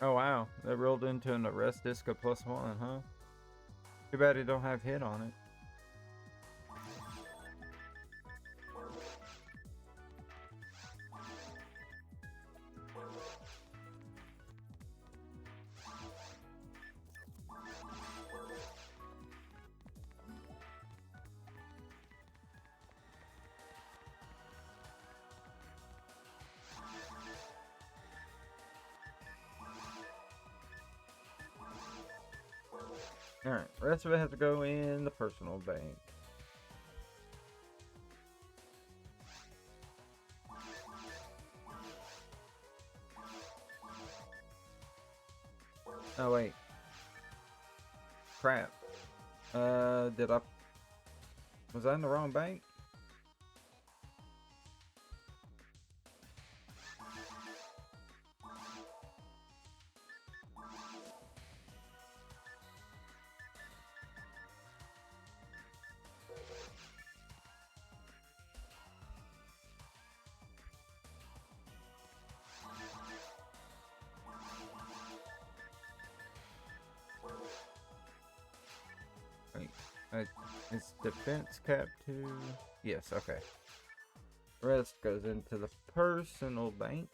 Oh wow, that rolled into an arrest disco +1, huh? Too bad it don't have hit on it. Alright, rest of it has to go in the personal bank. Oh wait. Crap. Was I in the wrong bank? Wait, is defense cap 2? Yes, okay. Rest goes into the personal bank.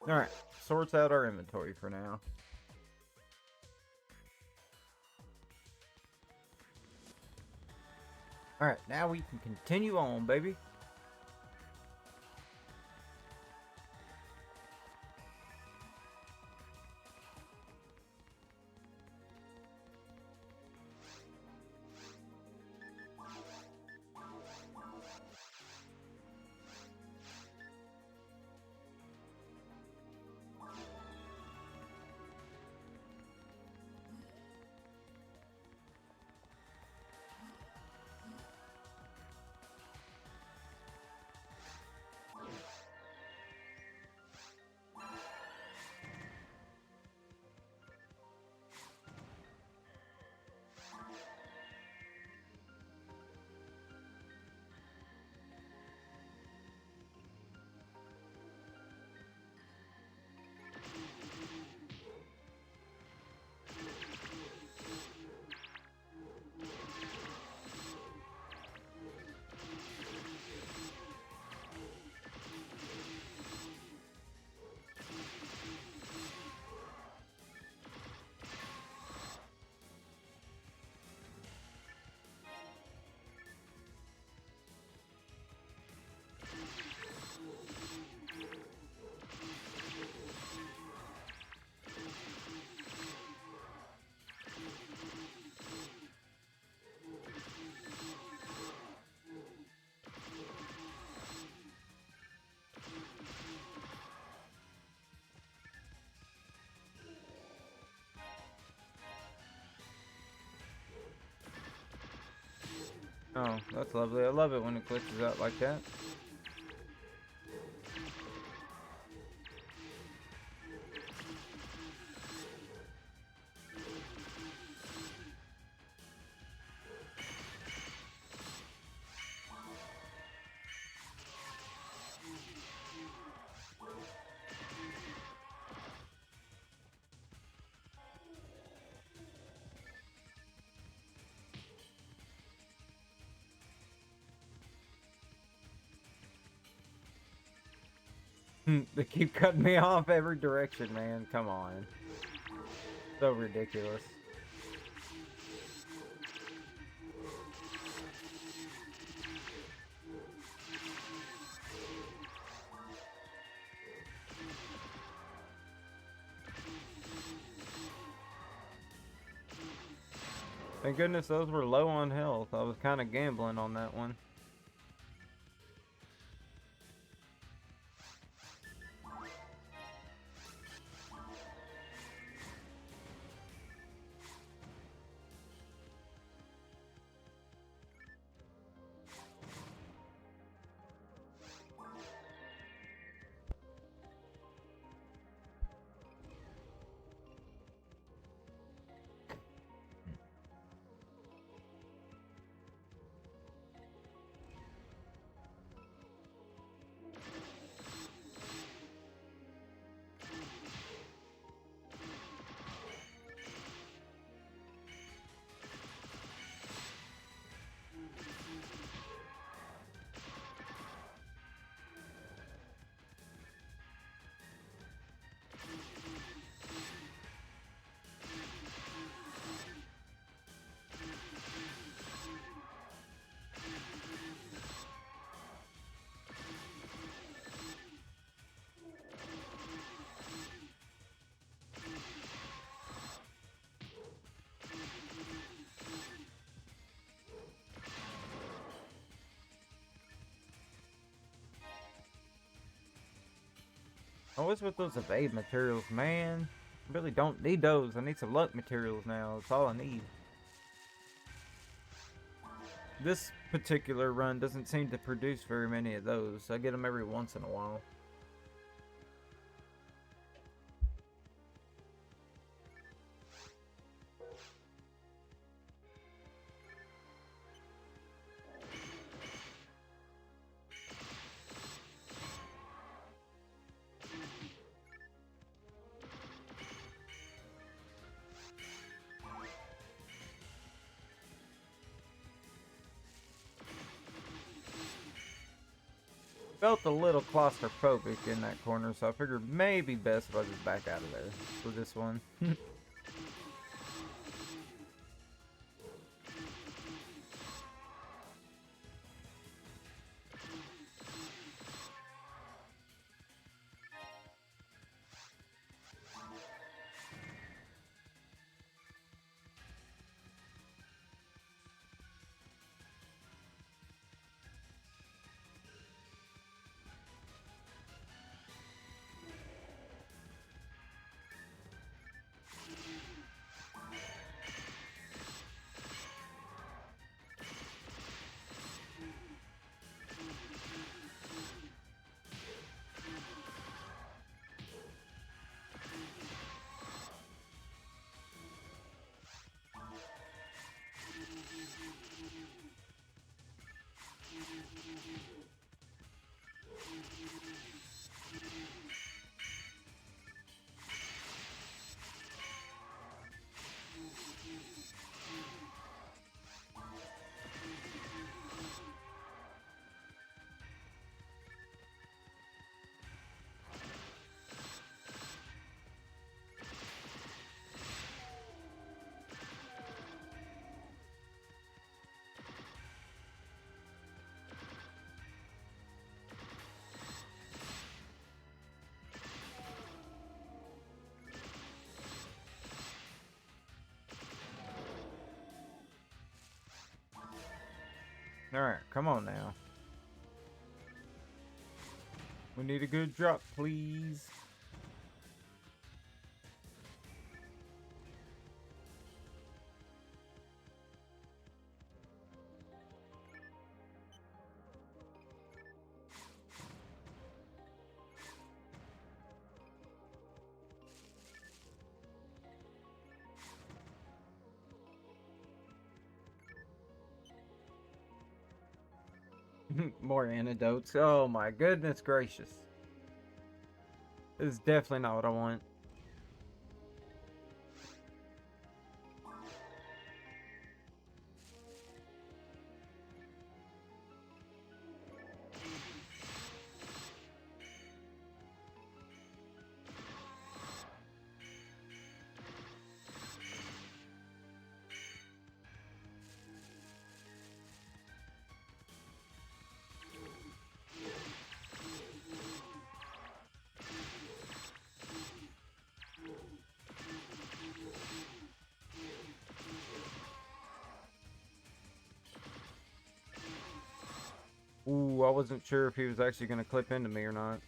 Alright, sorts out our inventory for now. Alright, now we can continue on, baby. That's lovely. I love it when it glitches out like that. They keep cutting me off every direction, man. Come on. So ridiculous. Thank goodness those were low on health. I was kind of gambling on that one. What's with those evade materials, man? I really don't need those. I need some luck materials now. That's all I need. This particular run doesn't seem to produce very many of those. I get them every once in a while. Felt a little claustrophobic in that corner, so I figured maybe best if I just back out of there for this one. Alright, come on now. We need a good drop, please. More antidotes. Oh my goodness gracious. This is definitely not what I want. Ooh, I wasn't sure if he was actually going to clip into me or not.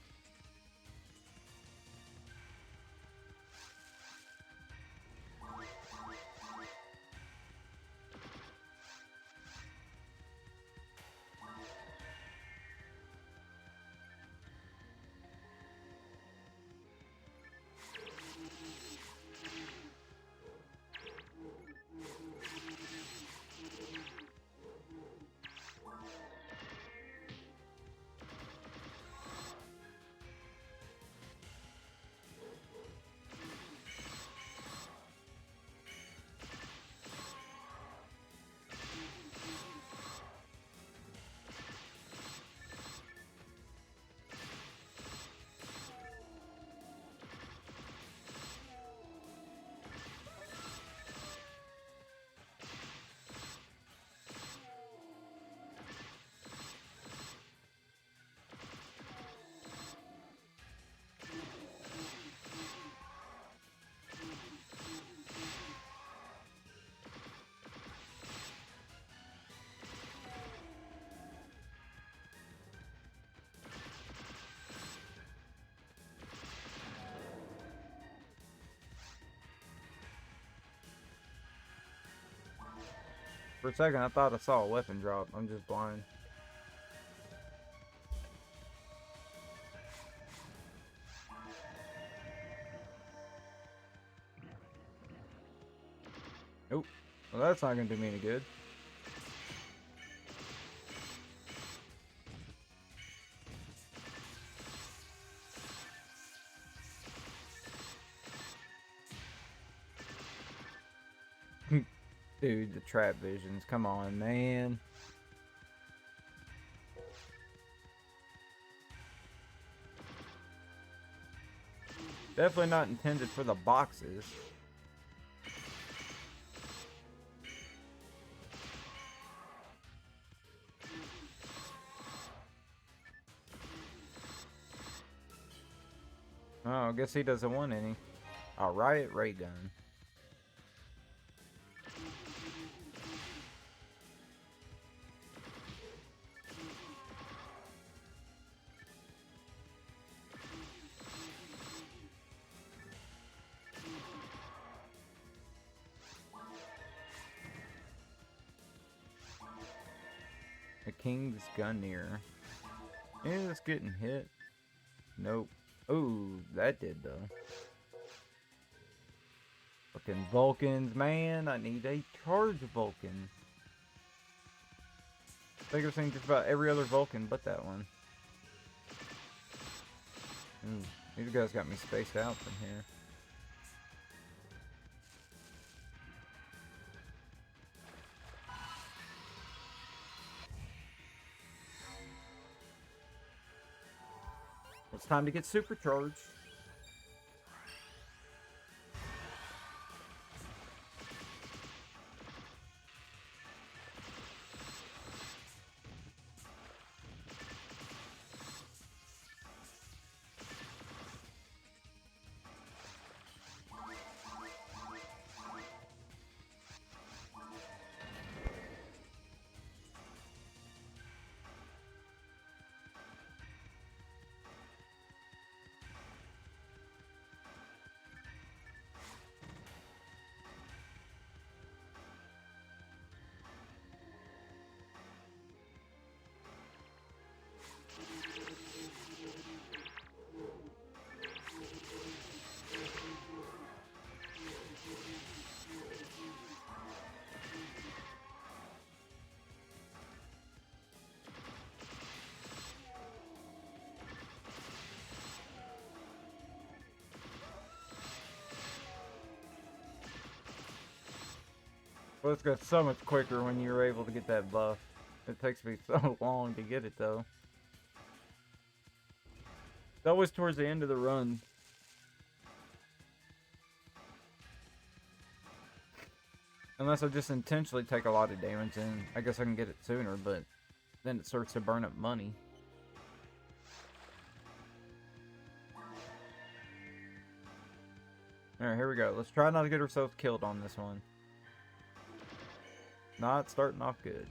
For a second, I thought I saw a weapon drop. I'm just blind. Nope. Well, that's not going to do me any good. Dude, the trap visions. Come on, man. Definitely not intended for the boxes. Oh, I guess he doesn't want any. A riot ray gun. The King's Gunneer. Is this getting hit? Nope. Ooh, that did though. Fucking Vulcans, man. I need a charge Vulcan. I think I've seen just about every other Vulcan but that one. Ooh, these guys got me spaced out from here. It's time to get supercharged. Well, it's got so much quicker when you're able to get that buff. It takes me so long to get it, though. It's always towards the end of the run. Unless I just intentionally take a lot of damage, and I guess I can get it sooner, but then it starts to burn up money. Alright, here we go. Let's try not to get ourselves killed on this one. Not starting off good.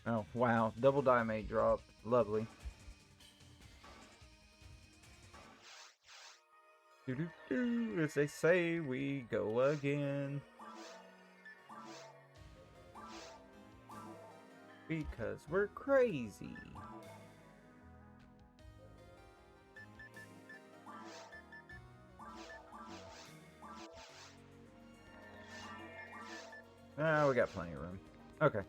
Oh, wow. Double damage drop. Lovely. Doo-doo-doo. As they say, we go again. Because we're crazy. Ah, we got plenty of room. Okay.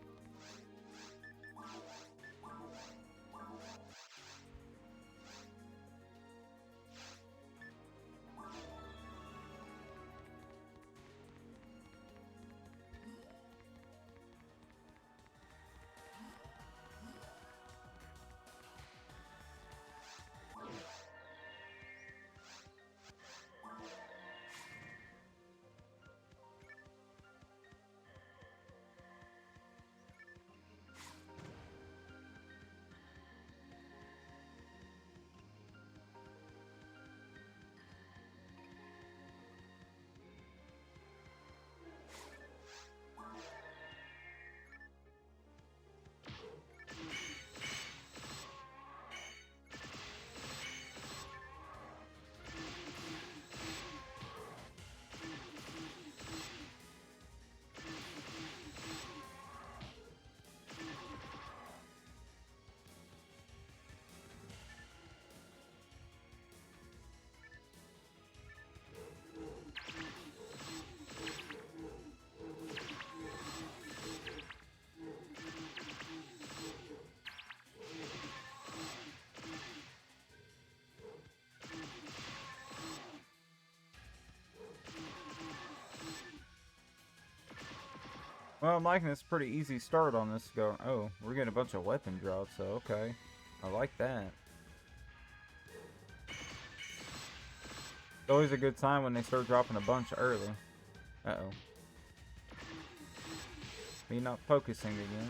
Well, I'm liking this pretty easy start on this go. Oh, we're getting a bunch of weapon drops, so okay. I like that. It's always a good sign when they start dropping a bunch early. Uh-oh. Me not focusing again.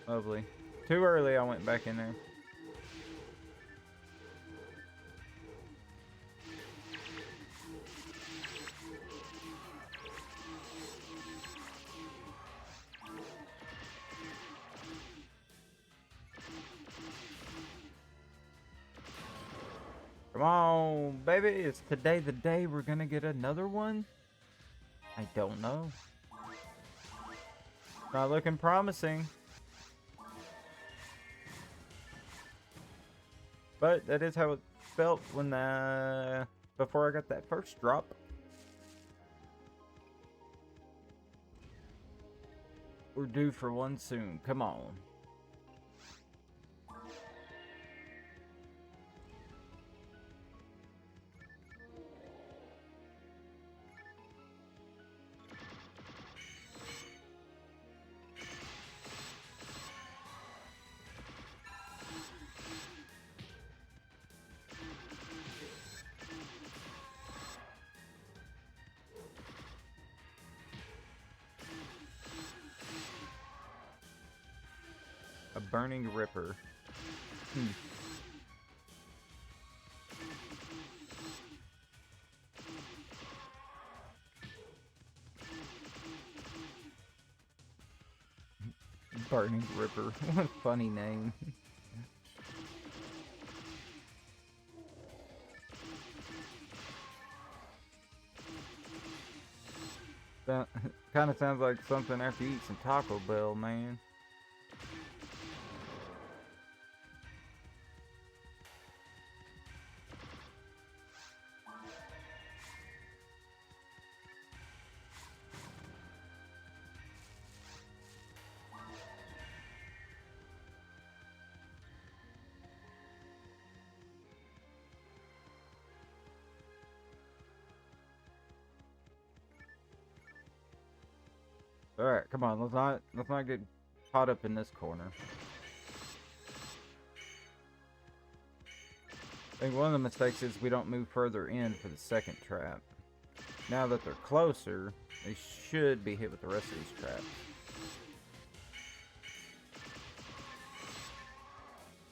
Lovely. Too early, I went back in there. Come on, baby. Is today the day we're gonna get another one? I don't know. Not looking promising. But that is how it felt when before I got that first drop. We're due for one soon. Come on. A burning ripper. Burning Ripper. What a funny name. That kind of sounds like something after you eat some Taco Bell, man. All right, come on. Let's not get caught up in this corner. I think one of the mistakes is we don't move further in for the second trap. Now that they're closer, they should be hit with the rest of these traps.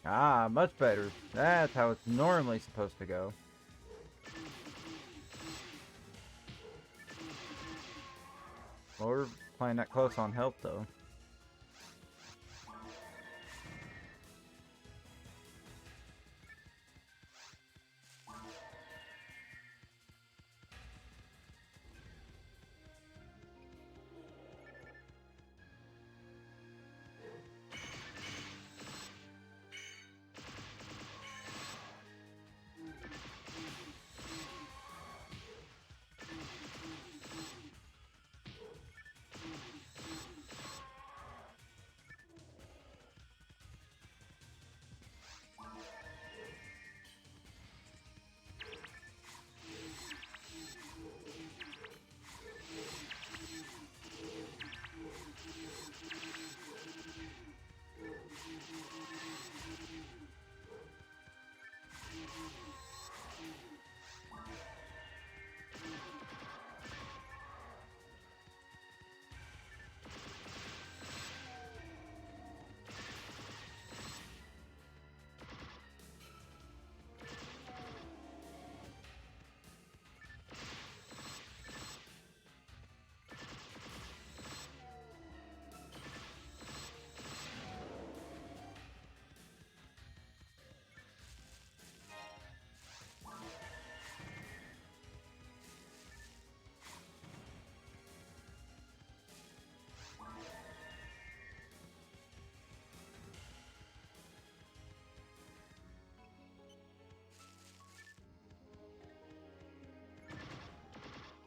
Ah, much better. That's how it's normally supposed to go. Well, we're playing that close on health, though.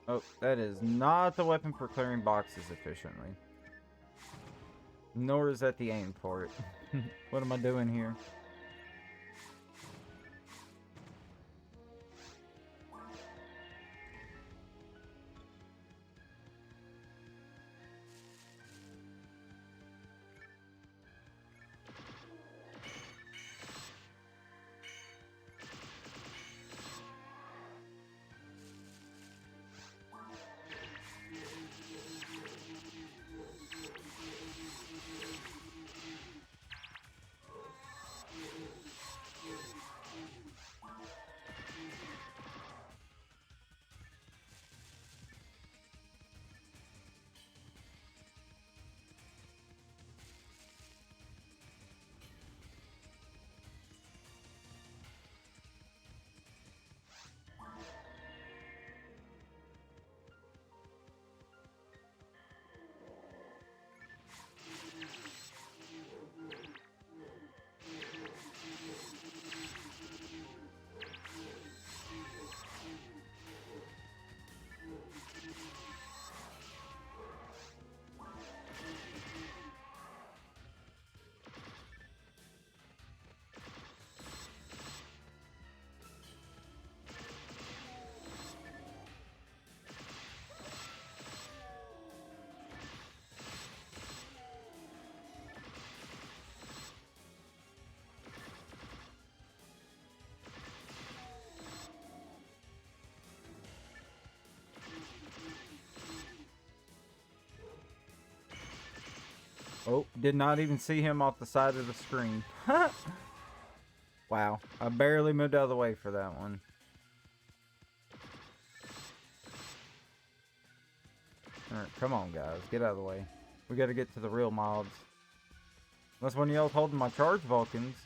Oh, that is not the weapon for clearing boxes efficiently. Nor is that the aim for it. What am I doing here? Oh, did not even see him off the side of the screen. Wow, I barely moved out of the way for that one. Alright, come on guys, get out of the way. We gotta get to the real mobs. Unless one of y'all's holding my charge Vulcans.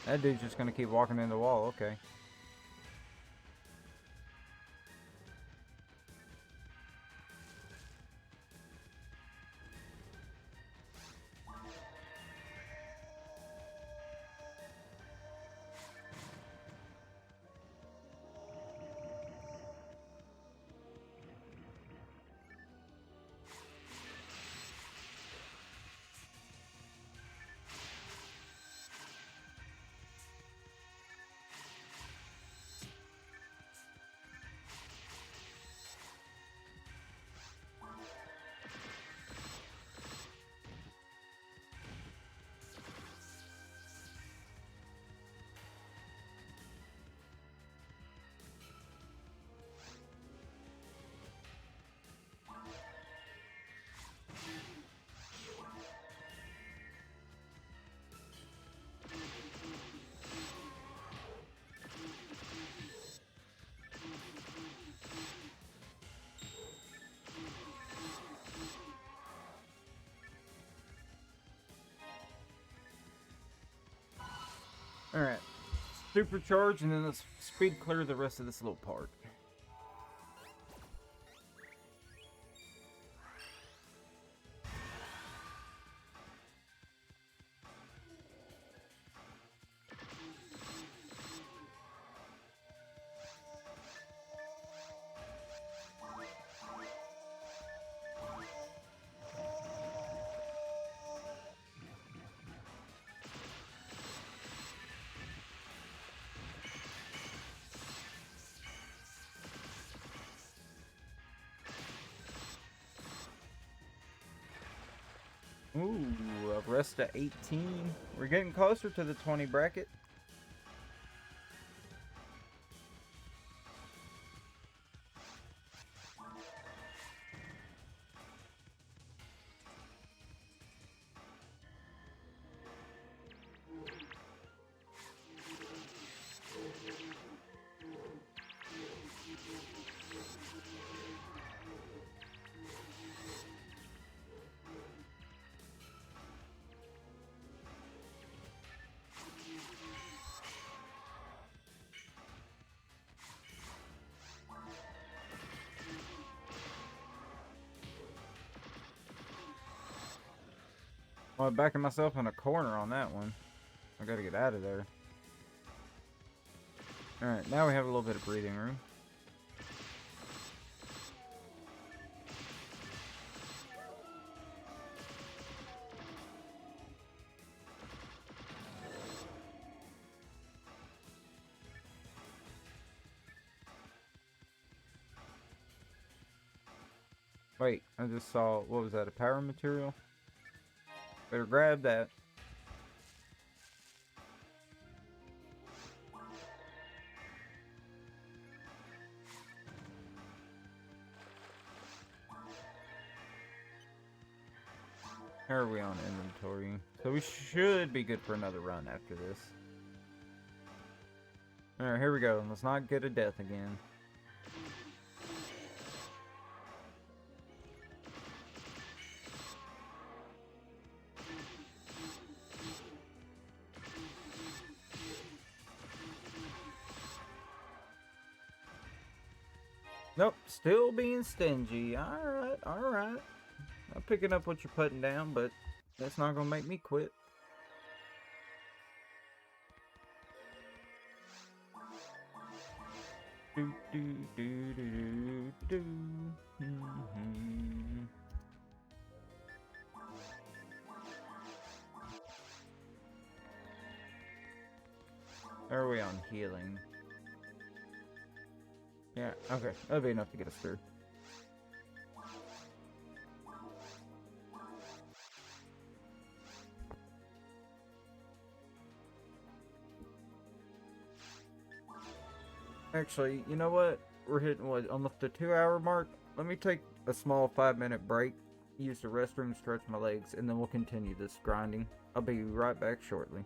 That dude's just gonna keep walking into the wall, okay. Alright. Supercharge, and then let's speed clear the rest of this little part. Ooh, a rest of 18. We're getting closer to the 20 bracket. Well, I'm backing myself in a corner on that one. I gotta get out of there. Alright, now we have a little bit of breathing room. Wait, I just saw, what was that, a power material? Better grab that. How are we on inventory? So we should be good for another run after this. Alright, here we go. Let's not get a death again. Nope, still being stingy. Alright, alright. I'm picking up what you're putting down, but that's not gonna make me quit. Do do do do do do. Are we on healing? Yeah, okay. That'll be enough to get us through. Actually, you know what? We're hitting, what, almost the 2-hour mark? Let me take a small 5-minute break, use the restroom, stretch my legs, and then we'll continue this grinding. I'll be right back shortly.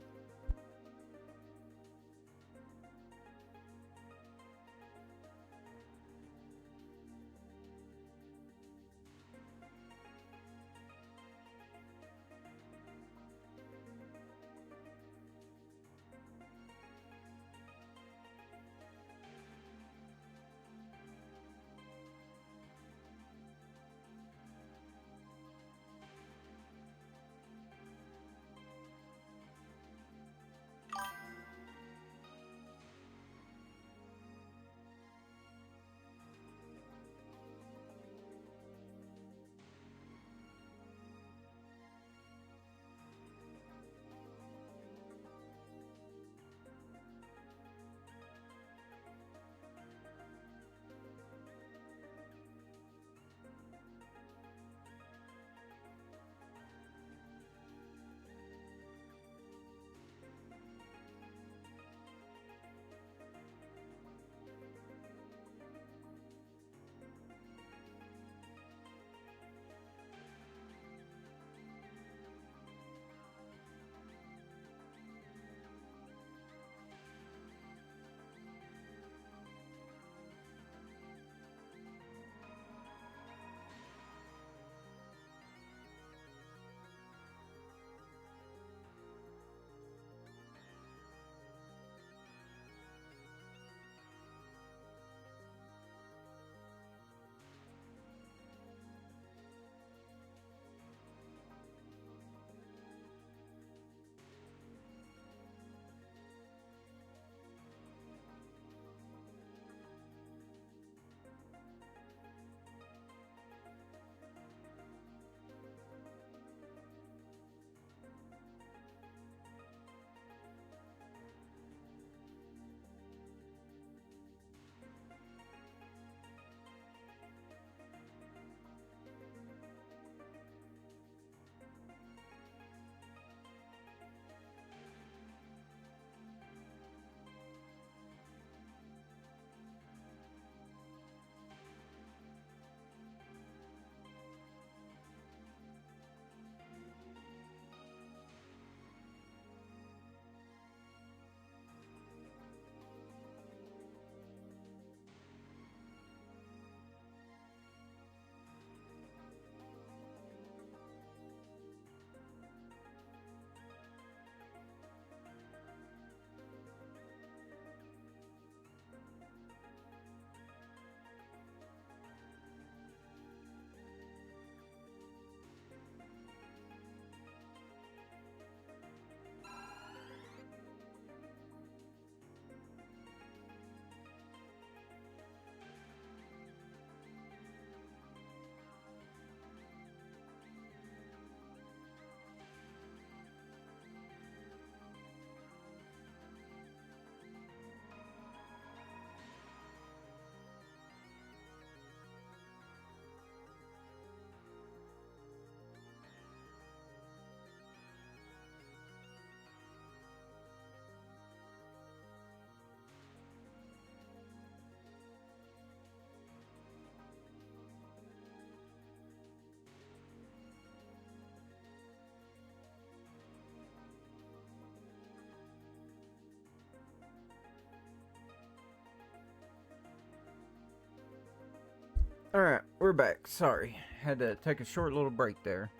Alright, we're back. Sorry. Had to take a short little break there.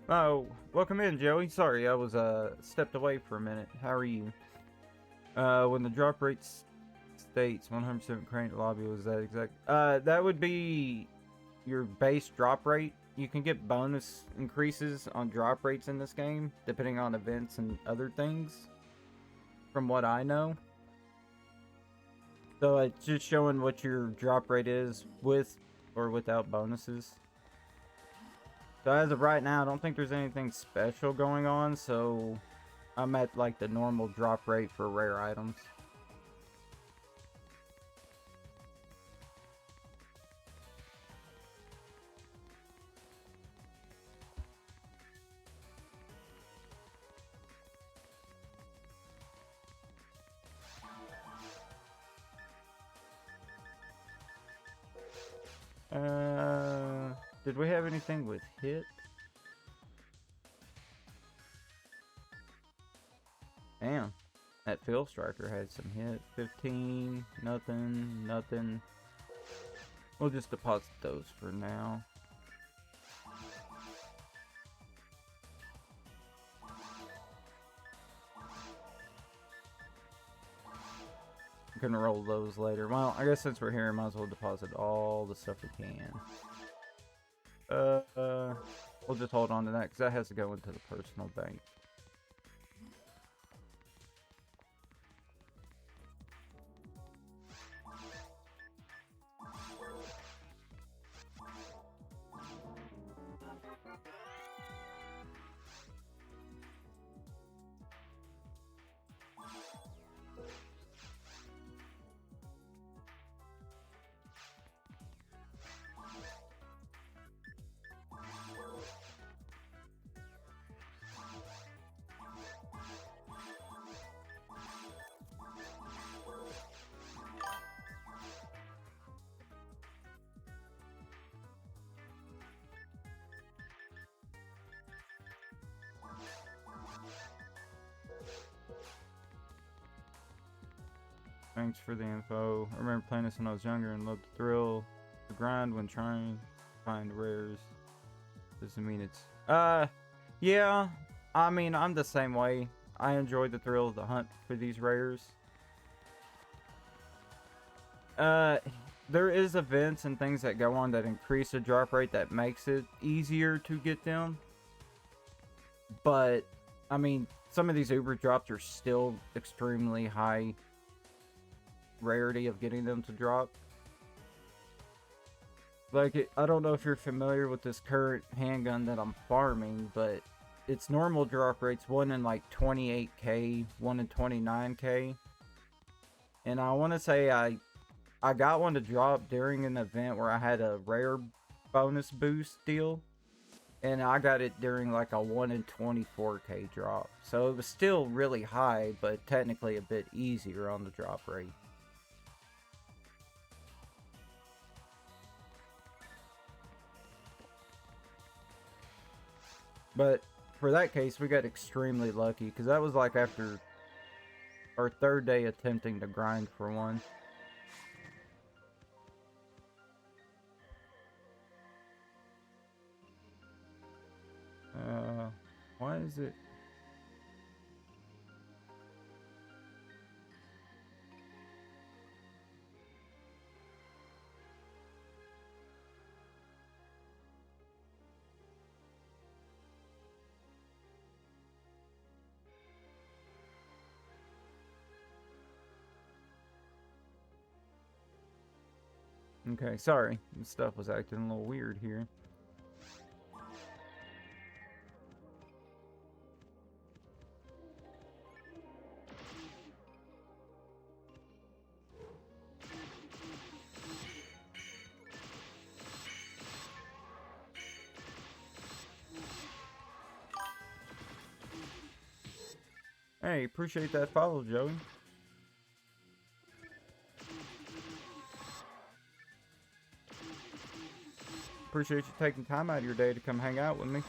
Oh, welcome in, Joey. Sorry, I was stepped away for a minute. How are you? When the drop rate states 100% current lobby, was that exact? That would be your base drop rate. You can get bonus increases on drop rates in this game, depending on events and other things, from what I know. So it's just showing what your drop rate is with or without bonuses. So as of right now, I don't think there's anything special going on, so I'm at like the normal drop rate for rare items. Did we have anything with hit? Damn, that field striker had some hit. 15, nothing, nothing. We'll just deposit those for now. I'm gonna roll those later. Well, I guess since we're here, might as well deposit all the stuff we can. We'll just hold on to that because that has to go into the personal bank. Thanks for the info. I remember playing this when I was younger and loved the thrill, the grind when trying to find rares. Doesn't mean it's... yeah. I mean, I'm the same way. I enjoy the thrill of the hunt for these rares. There is events and things that go on that increase the drop rate that makes it easier to get them. But, I mean, some of these Uber drops are still extremely high rarity of getting them to drop. Like, I don't know if you're familiar with this current handgun that I'm farming, but its normal drop rate's 1 in like 28k, 1 in 29k. And I want to say I got one to drop during an event where I had a rare bonus boost deal. And I got it during like a 1 in 24k drop. So it was still really high, but technically a bit easier on the drop rate. But for that case, we got extremely lucky, because that was like after our 3rd day attempting to grind for one. Why is it? Okay, sorry. This stuff was acting a little weird here. Hey, appreciate that follow, Joey. Appreciate you taking time out of your day to come hang out with me.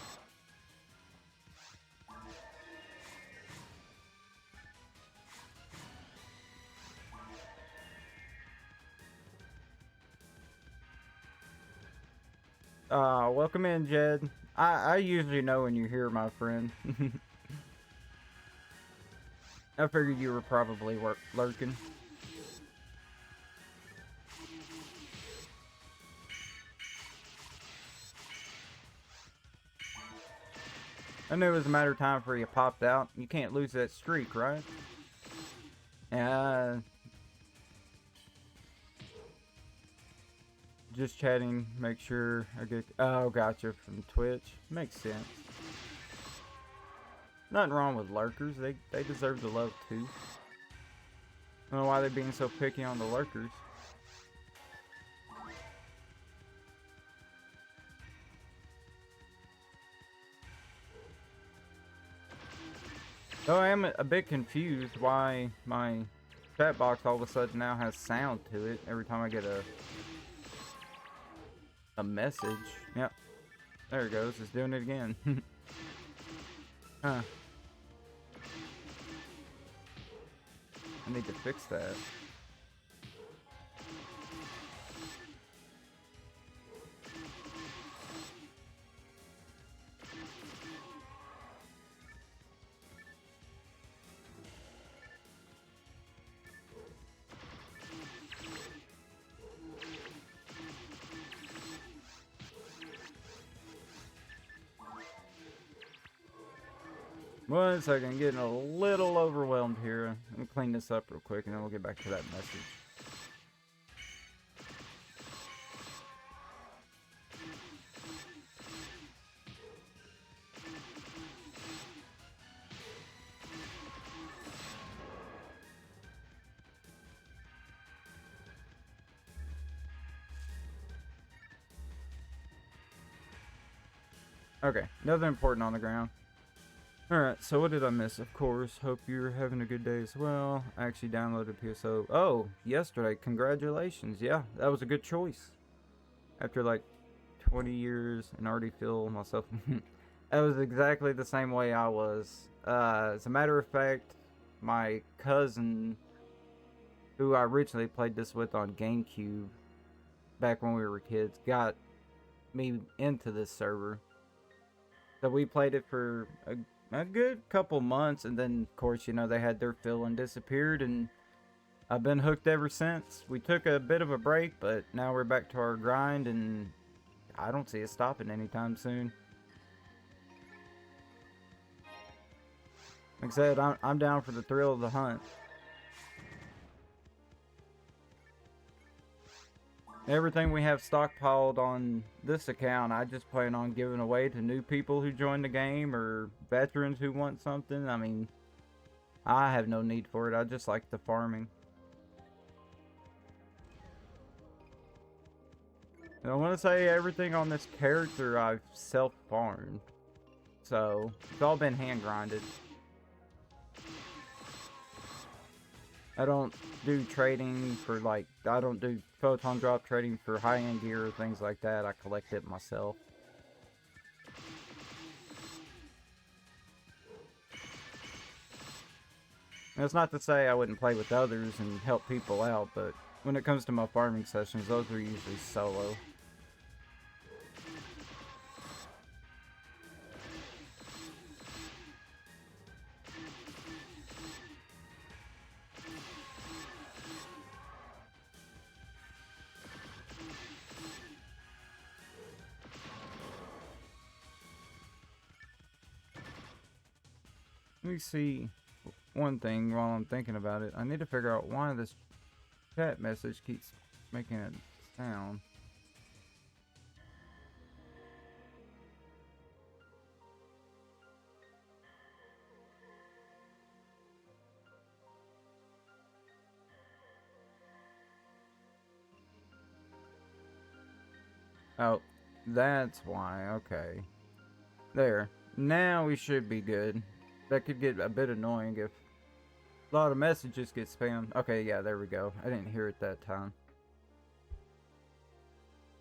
Welcome in, Jed. I usually know when you're here, my friend. I figured you were probably lurking. I knew it was a matter of time before you popped out. You can't lose that streak, right? Yeah. Just chatting, make sure I get. Oh, gotcha, from Twitch. Makes sense. Nothing wrong with lurkers. They deserve the love too. I don't know why they're being so picky on the lurkers. Though I am a bit confused why my chat box all of a sudden now has sound to it every time I get a message. Yep. There it goes. It's doing it again. Huh. I need to fix that. One second, I'm getting a little overwhelmed here. Let me clean this up real quick and then we'll get back to that message. Okay, nothing important on the ground. Alright, so what did I miss? Of course, hope you're having a good day as well. I actually downloaded PSOBB. Oh, yesterday. Congratulations. Yeah, that was a good choice. After like 20 years and already feel myself. That was exactly the same way I was. As a matter of fact, my cousin, who I originally played this with on GameCube back when we were kids, got me into this server. So we played it for a good couple months, and then of course, you know, they had their fill and disappeared, and I've been hooked ever since. We took a bit of a break, but now we're back to our grind, and I don't see it stopping anytime soon. Like I said, I'm down for the thrill of the hunt. Everything we have stockpiled on this account, I just plan on giving away to new people who join the game or veterans who want something. I mean, I have no need for it. I just like the farming. And I want to say everything on this character I've self-farmed. So, it's all been hand-grinded. I don't do trading for, like, I don't do photon drop trading for high-end gear or things like that. I collect it myself. And it's not to say I wouldn't play with others and help people out, but when it comes to my farming sessions, those are usually solo. Let me see one thing while I'm thinking about it. I need to figure out why this chat message keeps making a sound. Oh, that's why. Okay. There. Now we should be good. That could get a bit annoying if a lot of messages get spammed. Okay, yeah, there we go. I didn't hear it that time.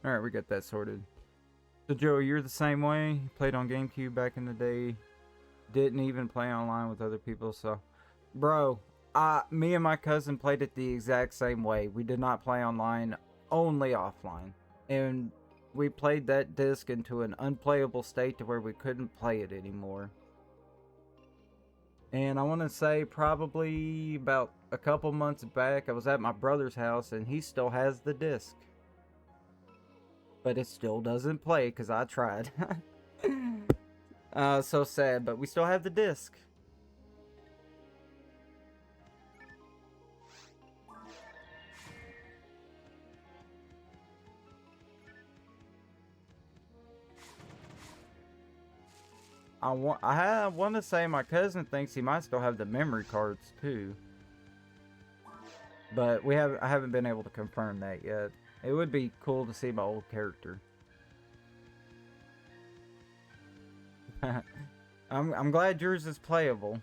Alright, we got that sorted. So, Joe, you're the same way? You played on GameCube back in the day. Didn't even play online with other people, so... Bro, me and my cousin played it the exact same way. We did not play online, only offline. And we played that disc into an unplayable state to where we couldn't play it anymore. And I want to say probably about a couple months back, I was at my brother's house and he still has the disc. But it still doesn't play because I tried. So sad, but we still have the disc. I want to say my cousin thinks he might still have the memory cards too. But I haven't been able to confirm that yet. It would be cool to see my old character. I'm glad yours is playable.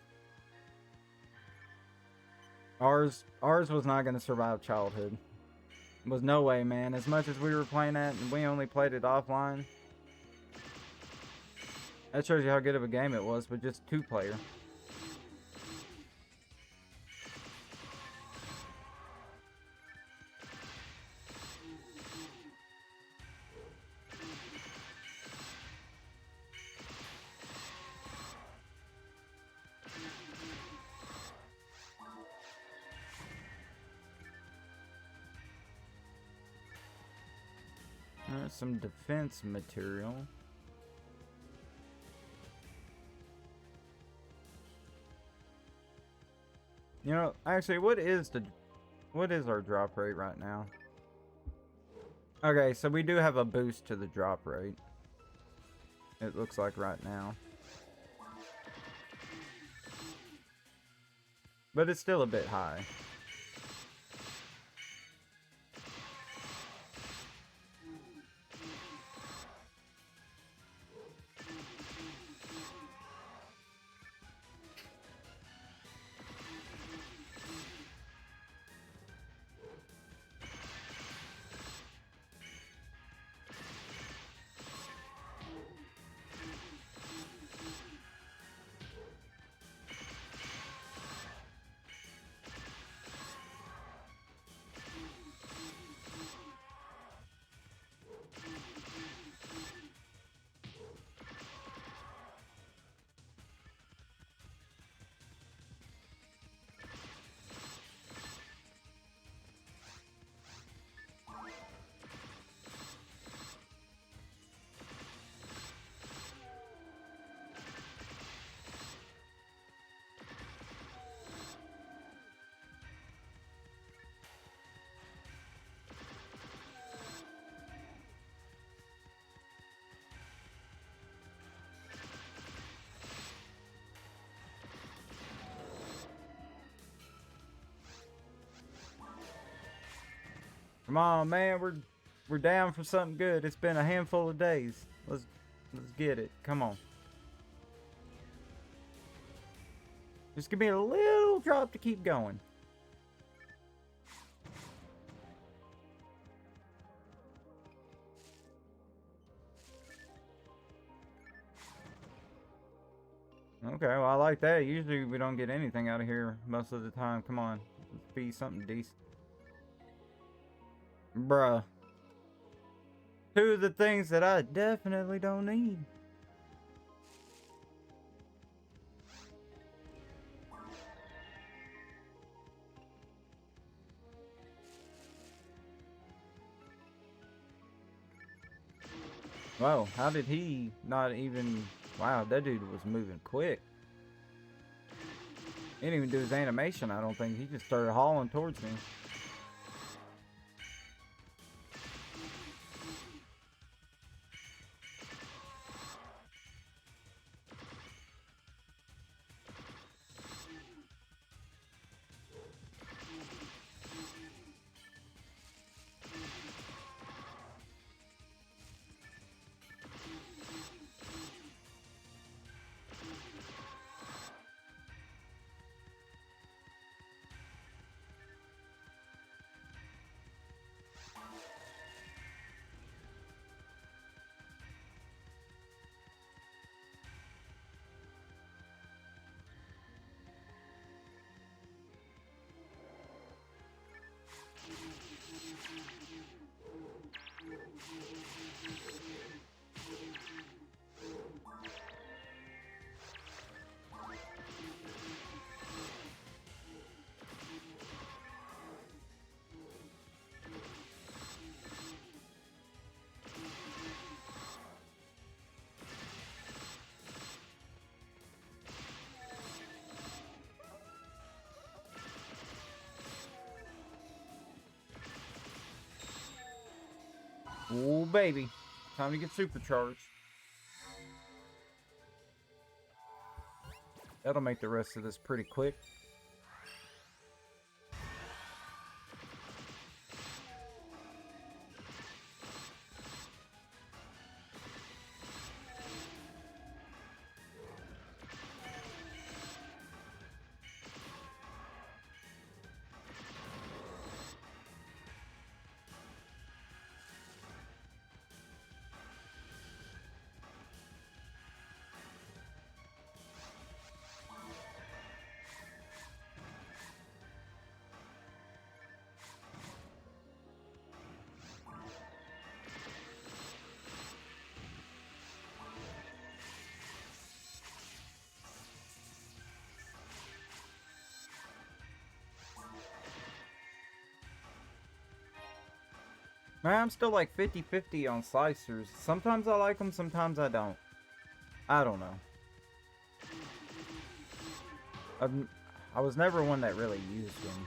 Ours was not going to survive childhood. Was no way, man. As much as we were playing that and we only played it offline. That shows you how good of a game it was with just 2-player. Some defense material. You know, actually, what is our drop rate right now? Okay, so we do have a boost to the drop rate. It looks like right now. But it's still a bit high. Come on, man, we're down for something good. It's been a handful of days. Let's get it. Come on. Just give me a little drop to keep going. Okay, well, I like that. Usually we don't get anything out of here most of the time. Come on. Let's be something decent. Bruh. 2 of the things that I definitely don't need. Whoa, how did he not even... Wow, that dude was moving quick. He didn't even do his animation, I don't think. He just started hauling towards me. Ooh, baby. Time to get supercharged. That'll make the rest of this pretty quick. Man, I'm still like 50-50 on slicers. Sometimes I like them, sometimes I don't. I don't know. I was never one that really used them.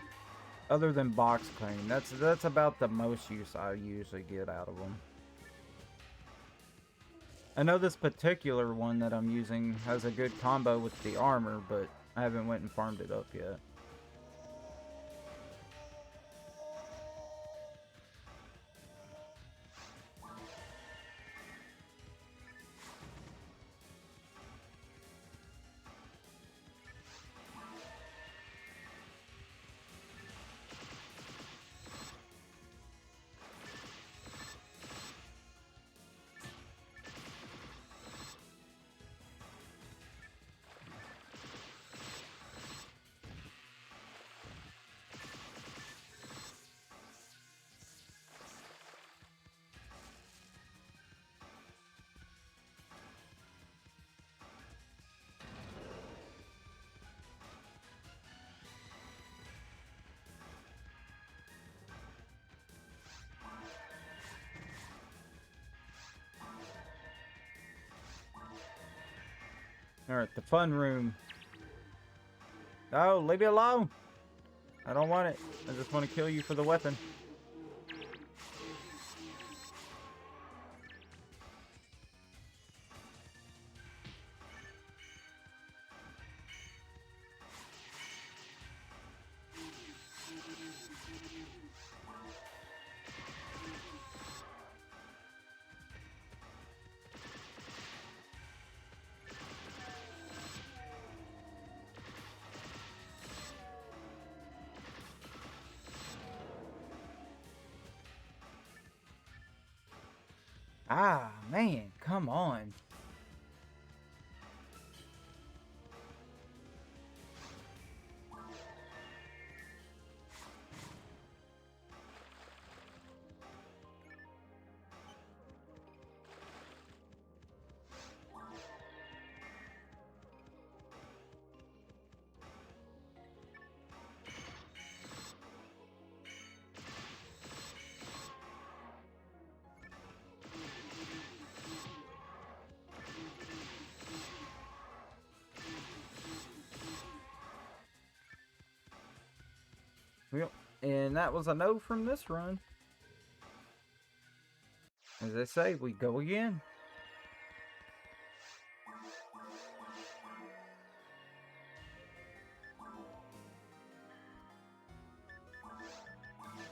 Other than box cleaning. That's about the most use I usually get out of them. I know this particular one that I'm using has a good combo with the armor, but I haven't went and farmed it up yet. Alright, the fun room. No, leave me alone! I don't want it. I just want to kill you for the weapon. Ah, man, come on. Well, and that was a no from this run. As I say, we go again.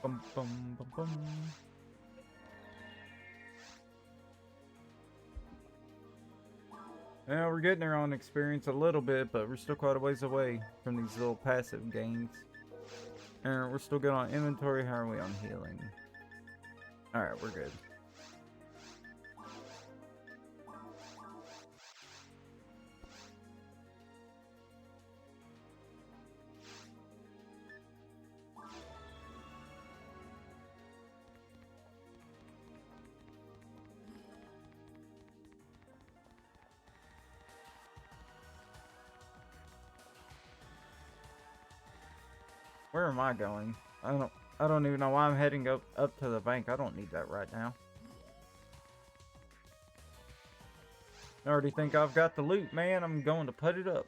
Bum, bum, bum, bum. Well, we're getting there on experience a little bit, but we're still quite a ways away from these little passive gains. And we're still good on inventory. How are we on healing? Alright, we're good. Where am I going? I don't even know why I'm heading up to the bank. I don't need that right now. I already think I've got the loot, man. I'm going to put it up.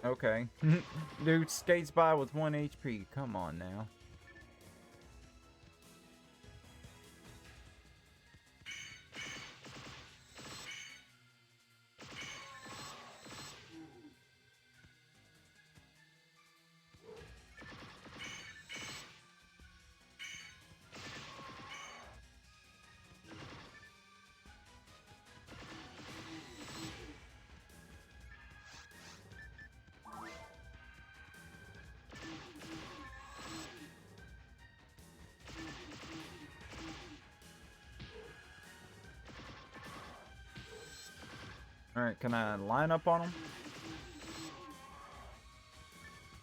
Okay. Dude skates by with 1 HP. Come on now. Alright, can I line up on him?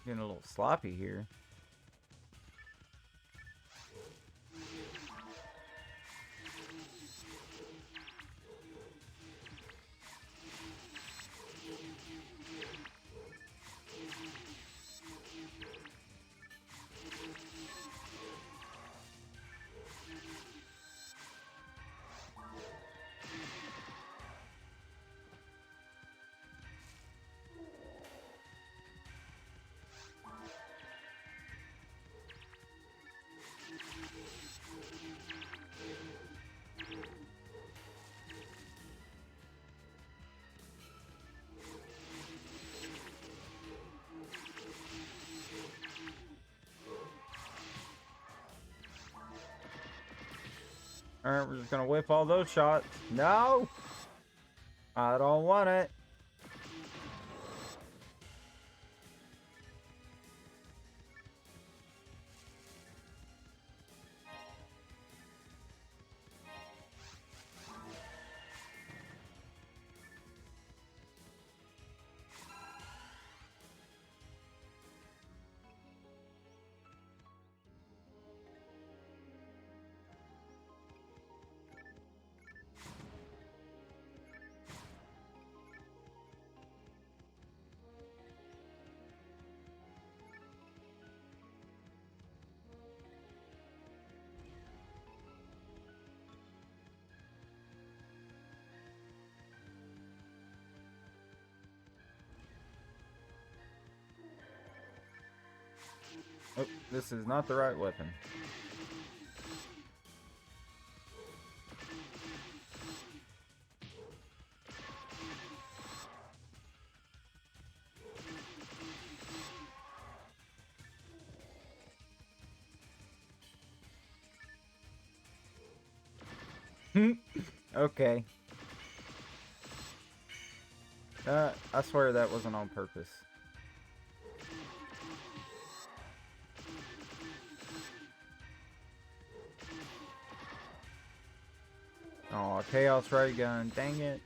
Getting a little sloppy here. Alright, we're just gonna whip all those shots. No! I don't want it. Oh, this is not the right weapon. Okay. I swear that wasn't on purpose. Oh, Chaos Ray Gun. Dang it.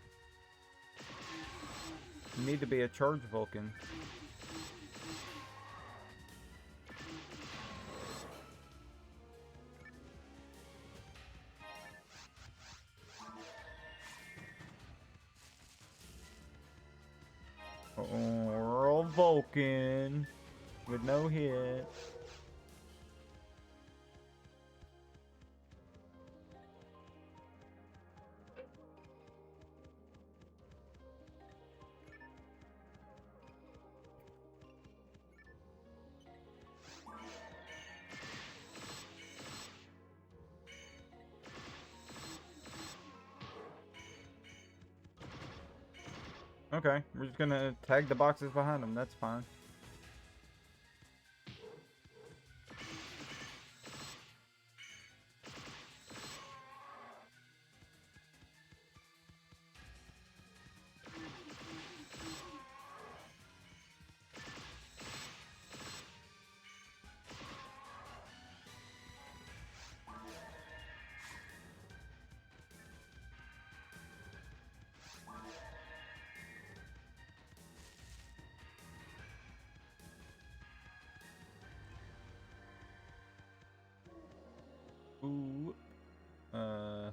You need to be a charged Vulcan. Or a Vulcan with no hit. Okay, we're just gonna tag the boxes behind them. That's fine. Ooh. I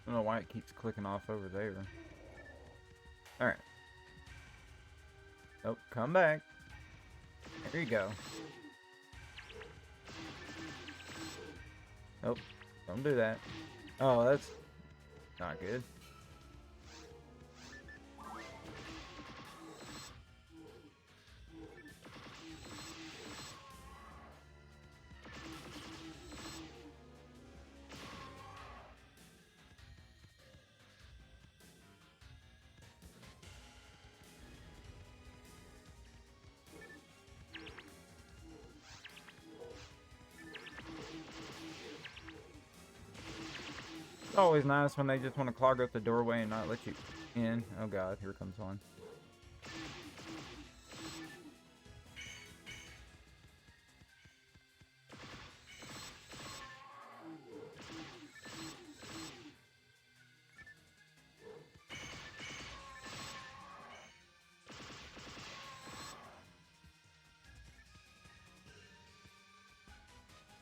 don't know why it keeps clicking off over there. Alright. Oh, come back. There you go. Nope. Don't do that. Oh, that's not good. It's always nice when they just want to clog up the doorway and not let you in. Oh god, here comes one.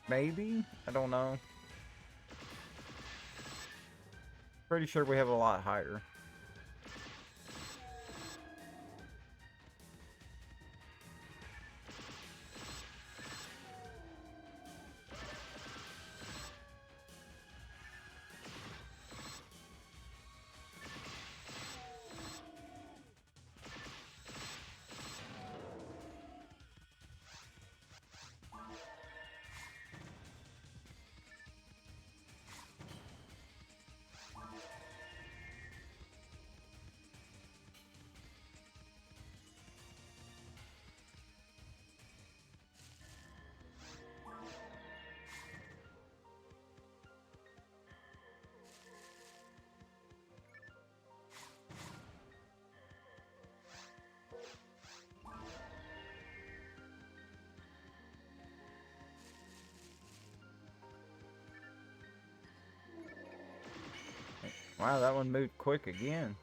Maybe? I don't know. Pretty sure we have a lot higher. Wow, that one moved quick again.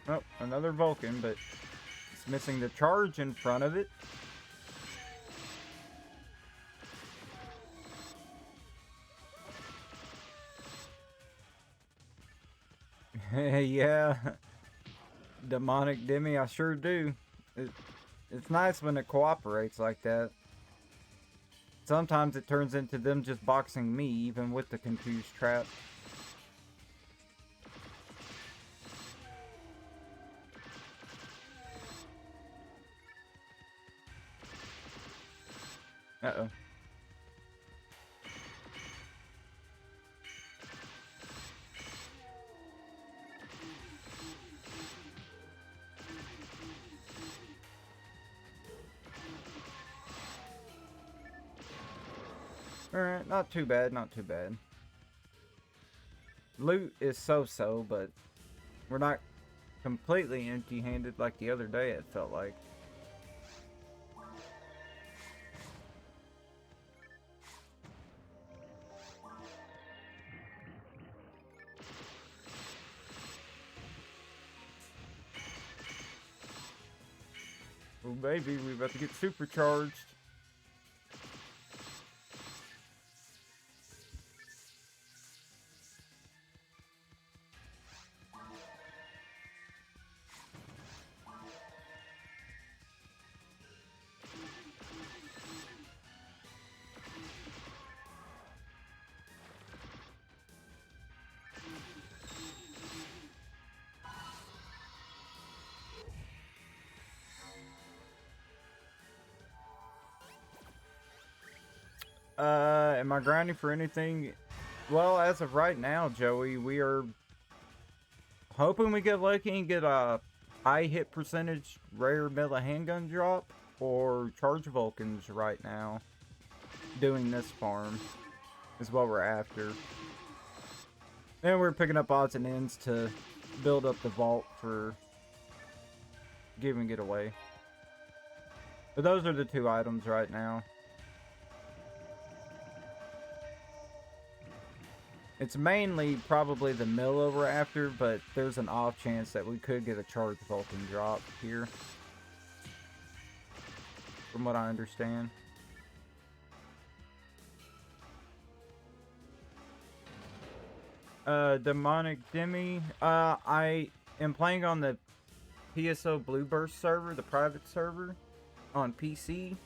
Oh, another Vulcan, but it's missing the charge in front of it. Yeah. Demonic Demi, I sure do. It's nice when it cooperates like that. Sometimes it turns into them just boxing me, even with the confused trap. Uh-oh. Alright, not too bad, not too bad. Loot is so-so, but we're not completely empty-handed like the other day, it felt like. Oh baby, we're about to get supercharged. Am I grinding for anything? Well, as of right now, Joey, we are hoping we get lucky and get a high hit percentage rare Milla handgun drop, or charge Vulcans right now. Doing this farm is what we're after. And we're picking up odds and ends to build up the vault for giving it away. But those are the two items right now. It's mainly probably the Milla we're after, but there's an off chance that we could get a charged Vulcan drop here. From what I understand. Demonic Demi. I am playing on the PSO Blueburst server, the private server, on PC.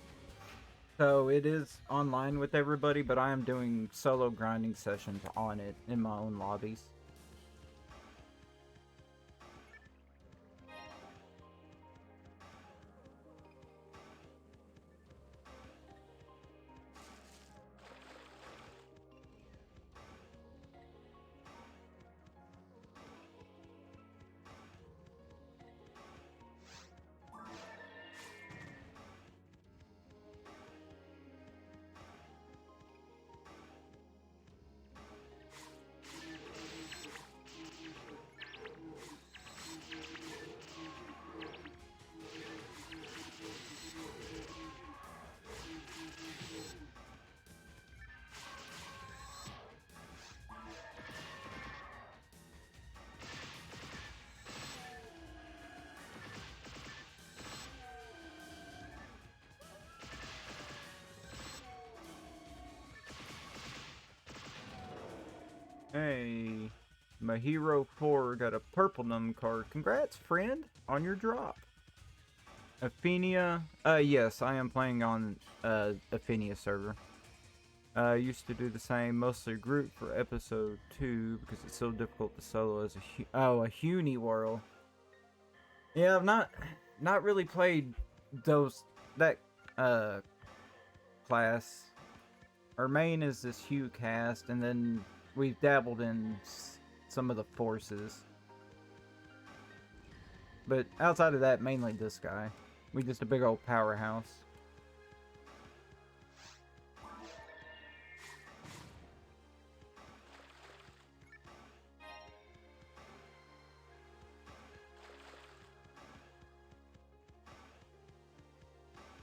So it is online with everybody, but I am doing solo grinding sessions on it in my own lobbies. Hey, my hero 4 got a purple num card. Congrats, friend, on your drop. Ephinea. Yes, I am playing on Ephinea server. Used to do the same, mostly group for episode 2 because it's so difficult to solo as a Huni Whirl. Yeah, I've not really played that class. Our main is this Hue cast, and then we've dabbled in some of the forces. But outside of that, mainly this guy. We just a big old powerhouse.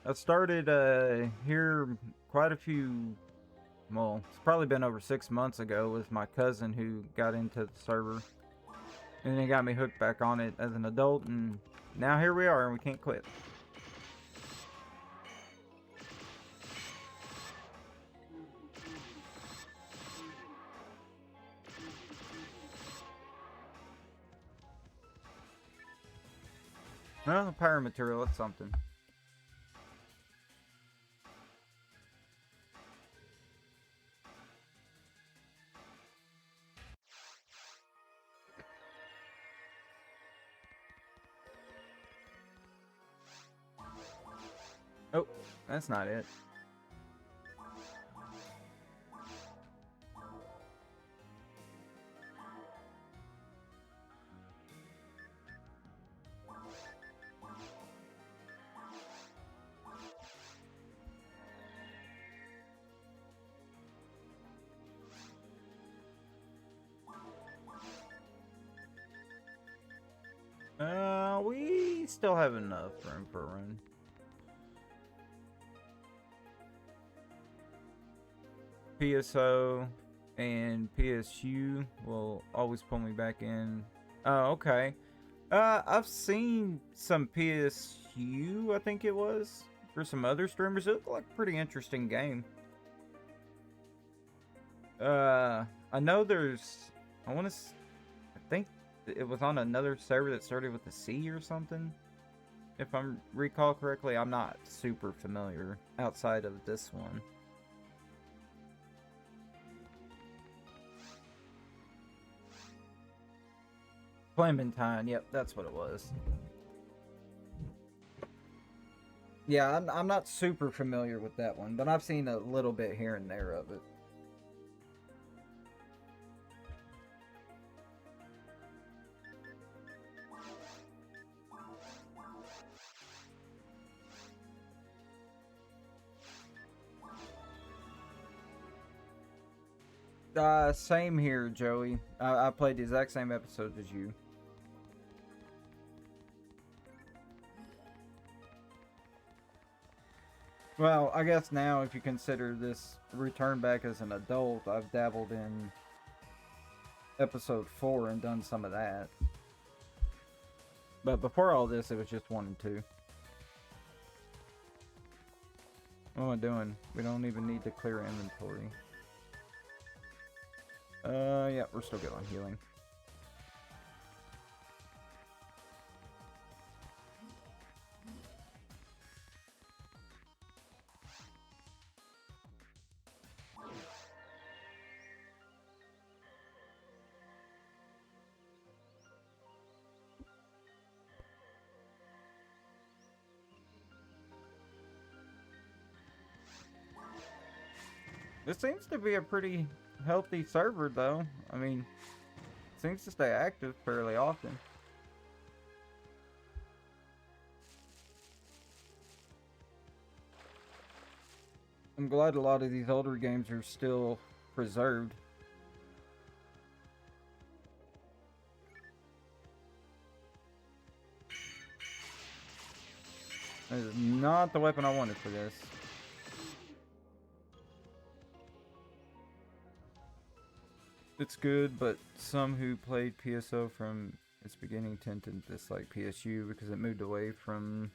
I started here quite a few, well, it's probably been over 6 months ago with my cousin who got into the server. And then got me hooked back on it as an adult, and now here we are and we can't quit. Well, power material, that's something. Oh, that's not it. We still have enough room for a run. PSO and PSU will always pull me back in. Oh, okay. I've seen some PSU, I think it was, for some other streamers. It looked like a pretty interesting game. I know there's, I think it was on another server that started with a C or something. If I recall correctly, I'm not super familiar outside of this one. Clementine, yep, that's what it was. Yeah, I'm not super familiar with that one, but I've seen a little bit here and there of it. Same here, Joey. I played the exact same episode as you. Well, I guess now, if you consider this return back as an adult, I've dabbled in episode 4 and done some of that. But before all this, it was just 1 and 2. What am I doing? We don't even need to clear inventory. Yeah, we're still good on healing. This seems to be a pretty healthy server, though. I mean, it seems to stay active fairly often. I'm glad a lot of these older games are still preserved. That is not the weapon I wanted for this. It's good, but some who played PSO from its beginning tend to dislike PSU because it moved away from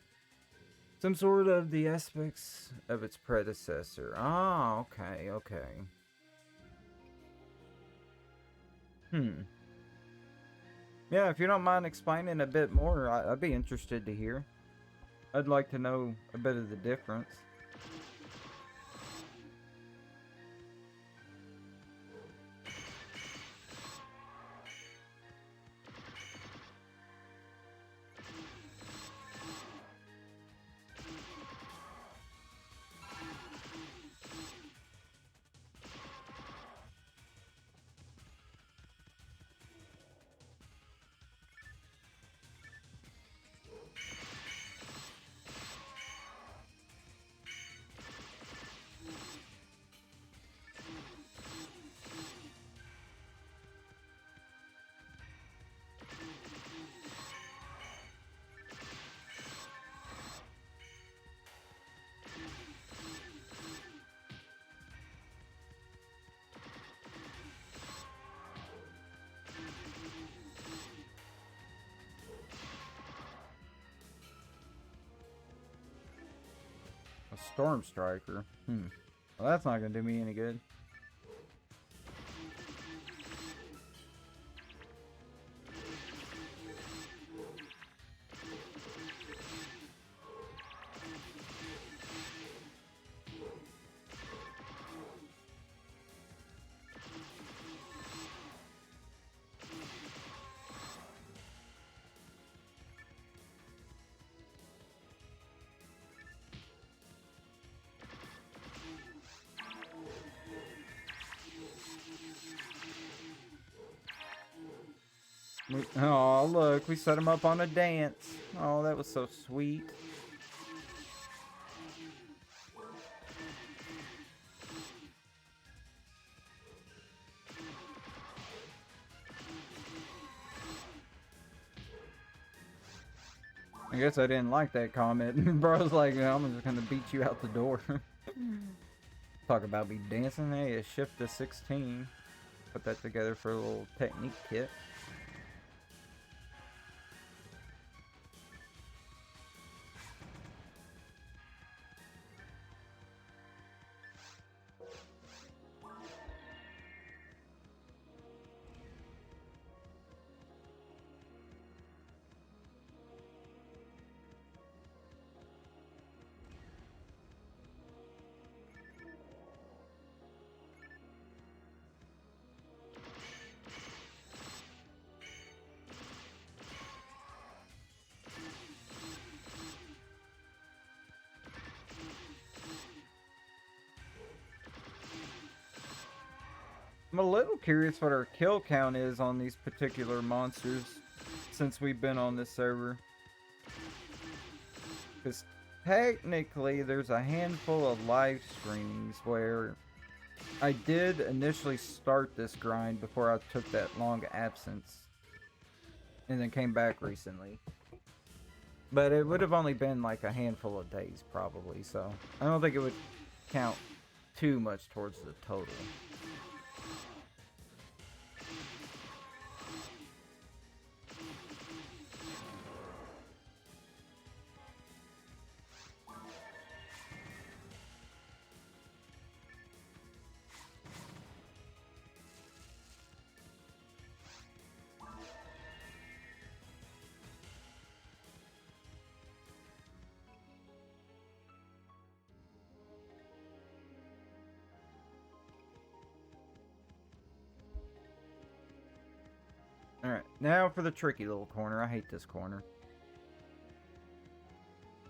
some sort of the aspects of its predecessor. Ah, okay, okay. Yeah, if you don't mind explaining a bit more, I'd be interested to hear. I'd like to know a bit of the difference. A Storm Striker. Well, that's not going to do me any good. Oh, look, we set him up on a dance. Oh, that was so sweet. I guess I didn't like that comment. Bro's like, I'm just gonna beat you out the door. Talk about me dancing. Hey, a shift to 16. Put that together for a little technique kit. I'm a little curious what our kill count is on these particular monsters since we've been on this server. Because technically there's a handful of live streams where I did initially start this grind before I took that long absence. And then came back recently. But it would have only been like a handful of days probably, so I don't think it would count too much towards the total. Alright, now for the tricky little corner. I hate this corner.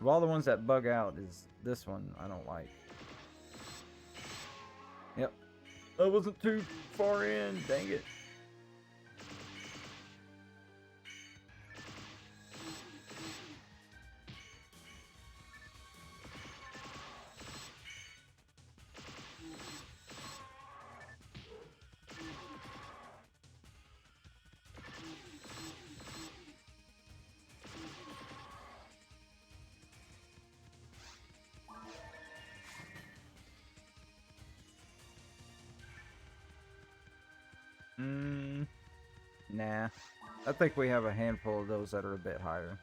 Of all the ones that bug out, is this one I don't like. Yep. I wasn't too far in, dang it. Nah. I think we have a handful of those that are a bit higher.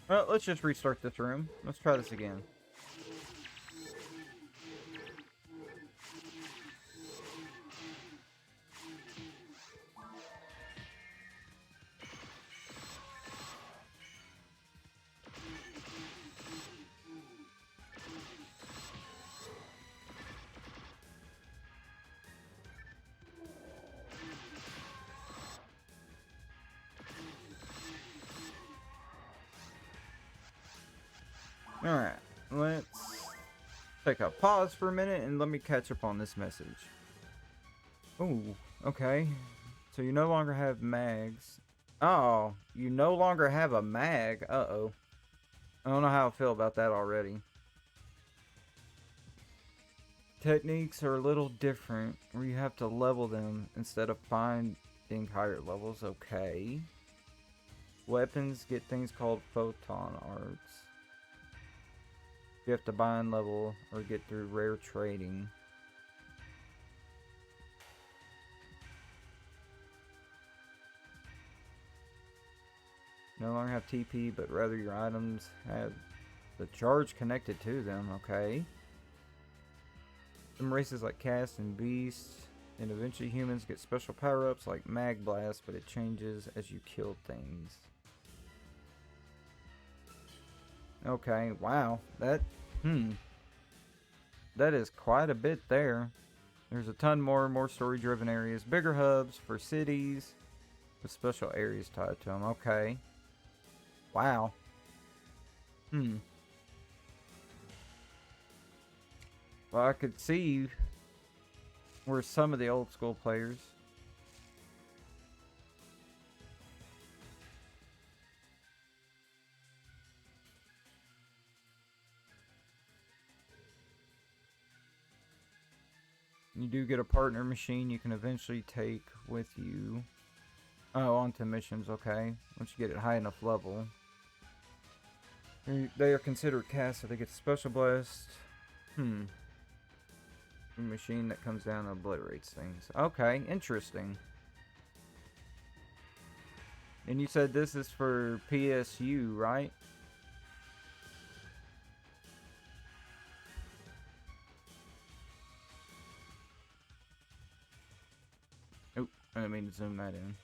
Well, let's just restart this room. Let's try this again. Alright, let's take a pause for a minute and let me catch up on this message. Ooh, okay. So you no longer have mags. Oh, you no longer have a mag. Uh-oh. I don't know how I feel about that already. Techniques are a little different, where you have to level them instead of finding higher levels. Okay. Weapons get things called photon arts. You have to buy and level or get through rare trading. No longer have TP, but rather your items have the charge connected to them. Okay. Some races like Cast and Beast, and eventually humans get special power-ups like Mag Blast, but it changes as you kill things. Okay, wow. That is quite a bit there. There's a ton more story-driven areas. Bigger hubs for cities with special areas tied to them. Okay. Wow. Well, I could see where some of the old school players you do get a partner machine you can eventually take with you. Oh, onto missions, okay. Once you get it high enough level. They are considered cast, so they get special blast. A machine that comes down and obliterates things. Okay, interesting. And you said this is for PSU, right? Oh, I didn't mean to zoom that in.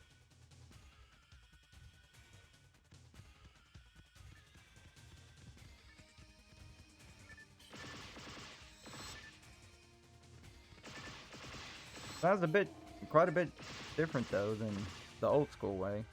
That was quite a bit different though than the old school way.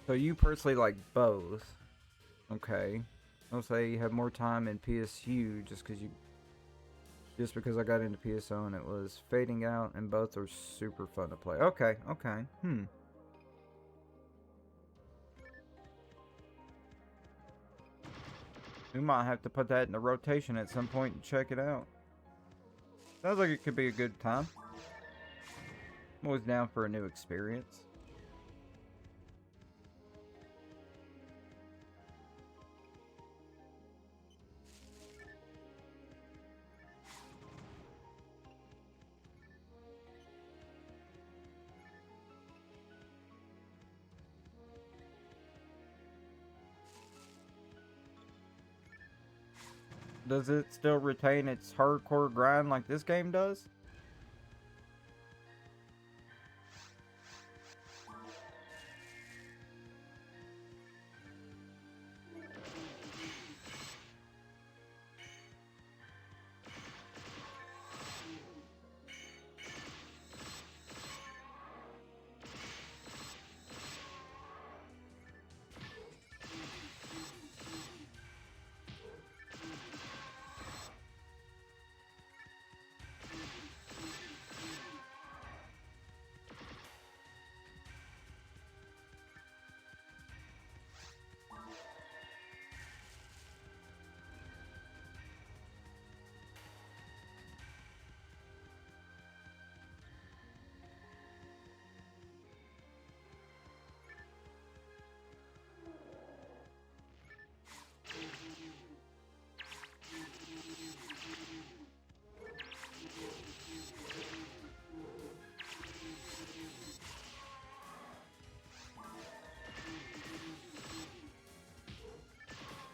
So you personally like both. Okay. I'll say you have more time in PSU just because I got into PSO and it was fading out, and both are super fun to play. Okay, okay. We might have to put that in the rotation at some point and check it out. Sounds like it could be a good time. I'm always down for a new experience. Does it still retain its hardcore grind like this game does?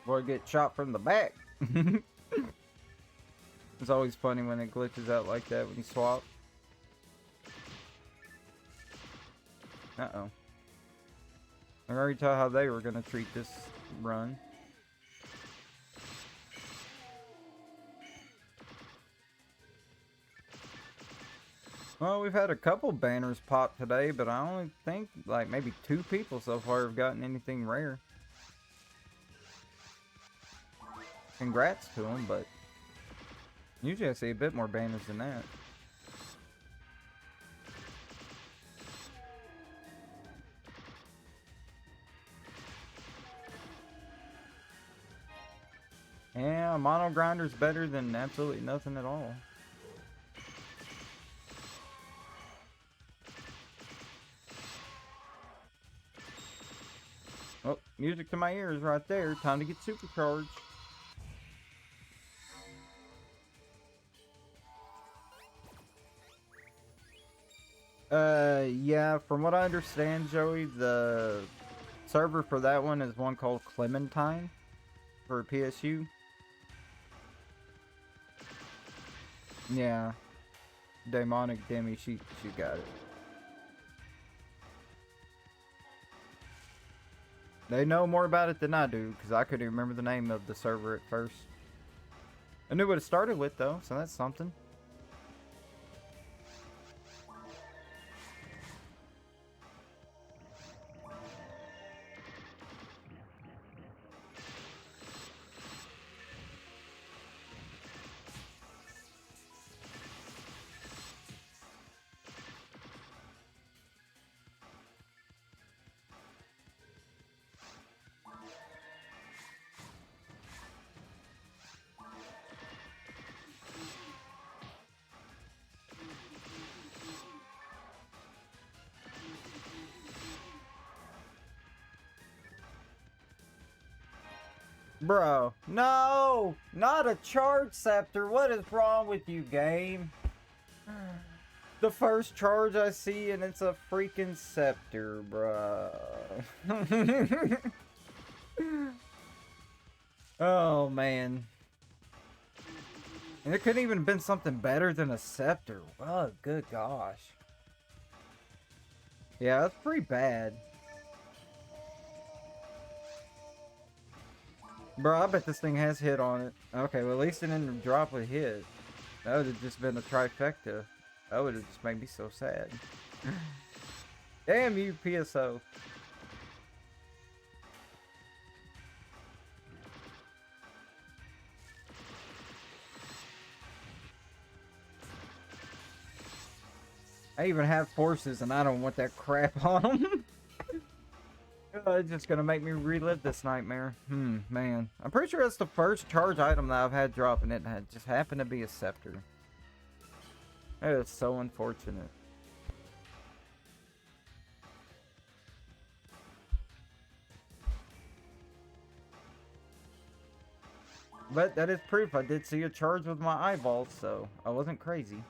Boy, get shot from the back. It's always funny when it glitches out like that when you swap. Uh-oh. I can already tell how they were going to treat this run. Well, we've had a couple banners pop today, but I only think like maybe 2 people so far have gotten anything rare. Congrats to them, but usually I see a bit more banners than that. Yeah, mono grinder's better than absolutely nothing at all. Oh, music to my ears right there. Time to get supercharged. Yeah, from what I understand, Joey, the server for that one is one called Clementine for PSU. Yeah. Demonic Demi, she got it. They know more about it than I do, because I couldn't remember the name of the server at first. I knew what it started with, though, so that's something. Bro, no! Not a charge scepter! What is wrong with you, game? The first charge I see and it's a freaking scepter, bro. Oh, man. And it couldn't even have been something better than a scepter. Oh, good gosh. Yeah, that's pretty bad. Bro, I bet this thing has hit on it. Okay, well, at least it didn't drop a hit. That would have just been a trifecta. That would have just made me so sad. Damn you, PSO. I even have forces and I don't want that crap on them. It's just gonna make me relive this nightmare. Man. I'm pretty sure that's the first charge item that I've had dropping it, and it just happened to be a scepter. That is so unfortunate. But that is proof I did see a charge with my eyeballs, so I wasn't crazy.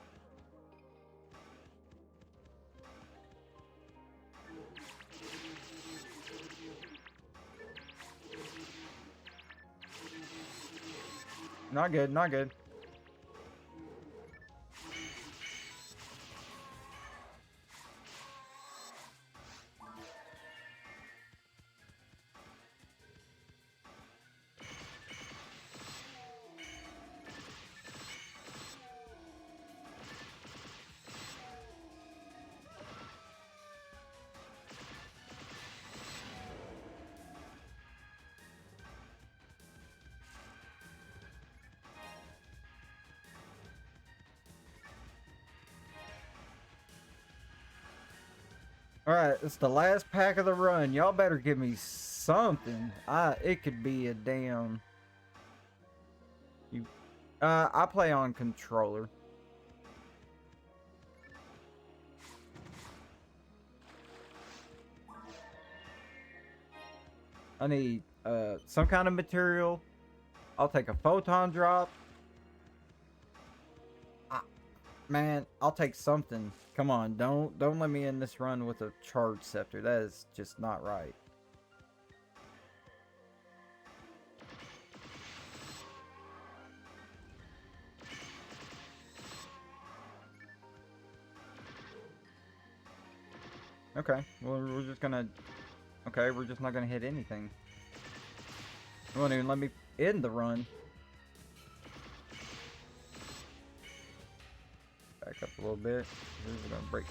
Not good, not good. Alright, it's the last pack of the run. Y'all better give me something. It could be a damn... I play on controller. I need some kind of material. I'll take a photon drop. Man, I'll take something. Come on, don't let me end this run with a charge scepter. That is just not right. Okay, well, we're just gonna... Okay, we're just not gonna hit anything. It won't even let me end the run. Back up a little bit. We're gonna break.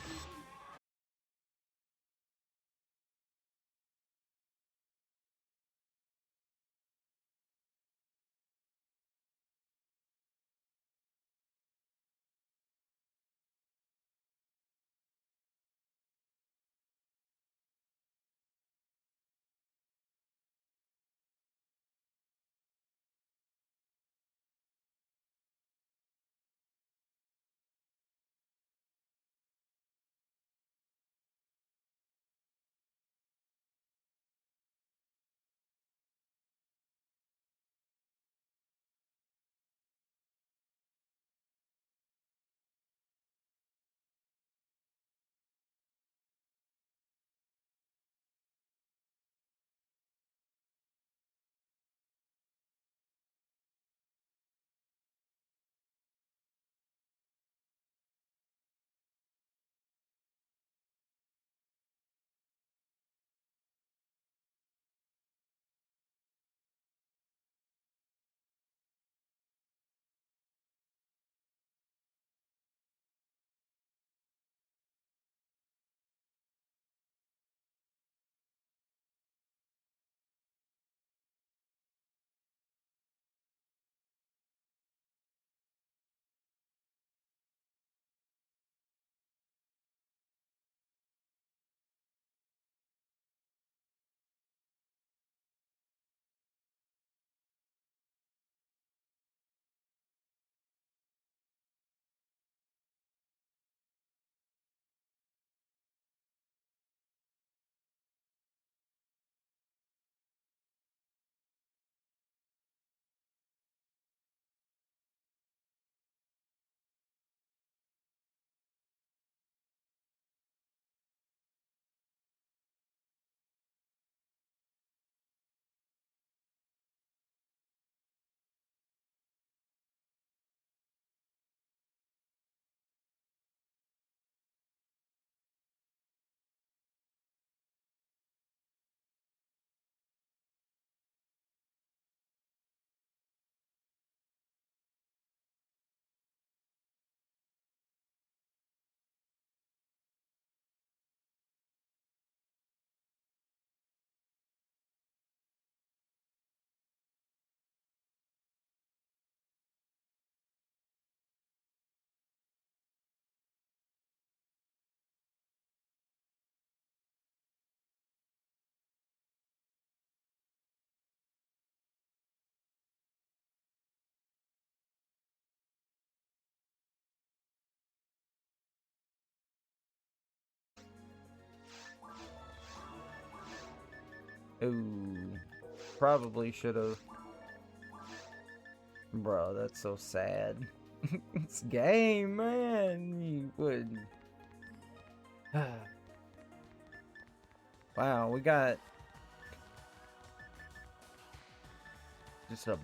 Ooh. Probably should have. Bro, that's so sad. It's game, man. You wouldn't. Wow, we got just a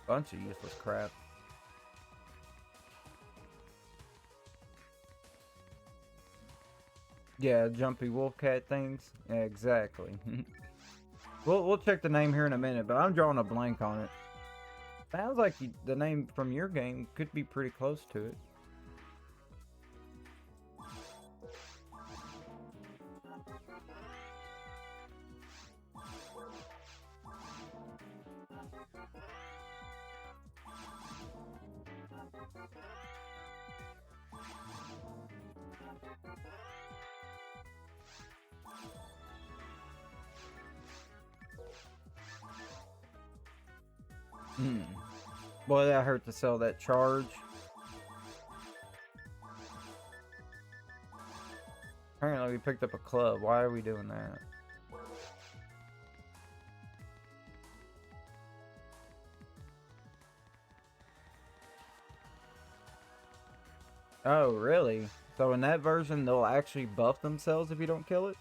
bunch of useless crap. Yeah, jumpy wolf cat things. Yeah, exactly. We'll check the name here in a minute, but I'm drawing a blank on it. Sounds like the name from your game could be pretty close to it. Boy, that hurt to sell that charge. Apparently we picked up a club. Why are we doing that? Oh, really? So in that version, they'll actually buff themselves if you don't kill it?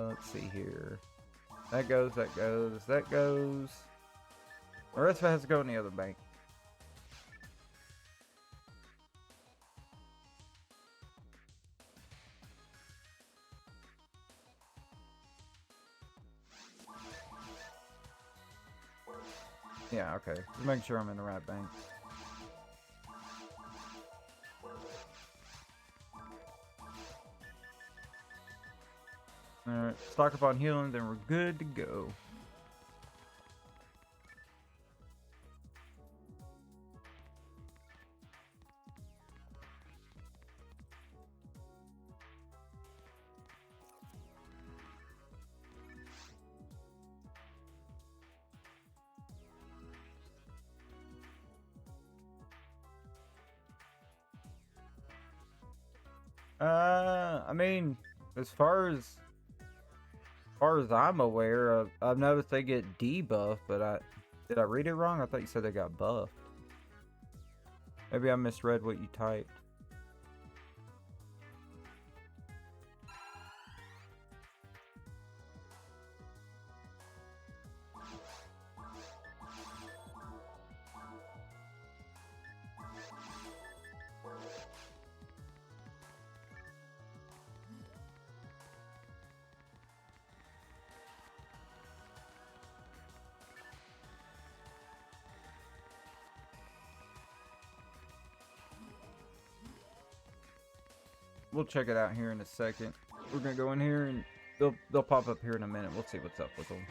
Let's see here. That goes, that goes, that goes. The rest of it has to go in the other bank. Yeah, okay. Just make sure I'm in the right bank. Alright, stock up on healing, then we're good to go. I mean, as far as I'm aware, I've noticed they get debuffed, but did I read it wrong? I thought you said they got buffed. Maybe I misread what you typed. We'll check it out here in a second. We're gonna go in here and they'll pop up here in a minute. We'll see what's up with them.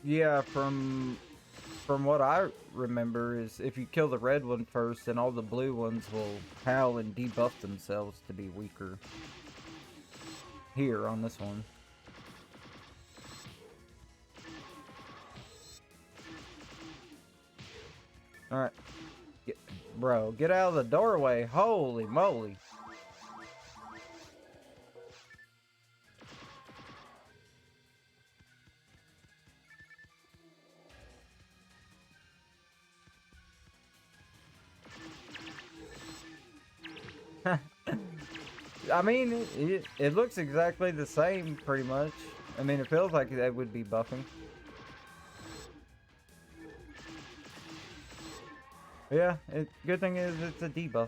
Yeah, from what I remember is if you kill the red one first, then all the blue ones will howl and debuff themselves to be weaker. Here on this one. Alright. Bro, get out of the doorway. Holy moly. I mean, it looks exactly the same, pretty much. I mean, it feels like they would be buffing. Yeah, good thing is it's a debuff.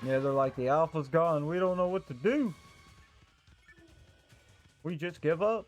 Yeah, they're like, the alpha's gone. We don't know what to do. We just give up.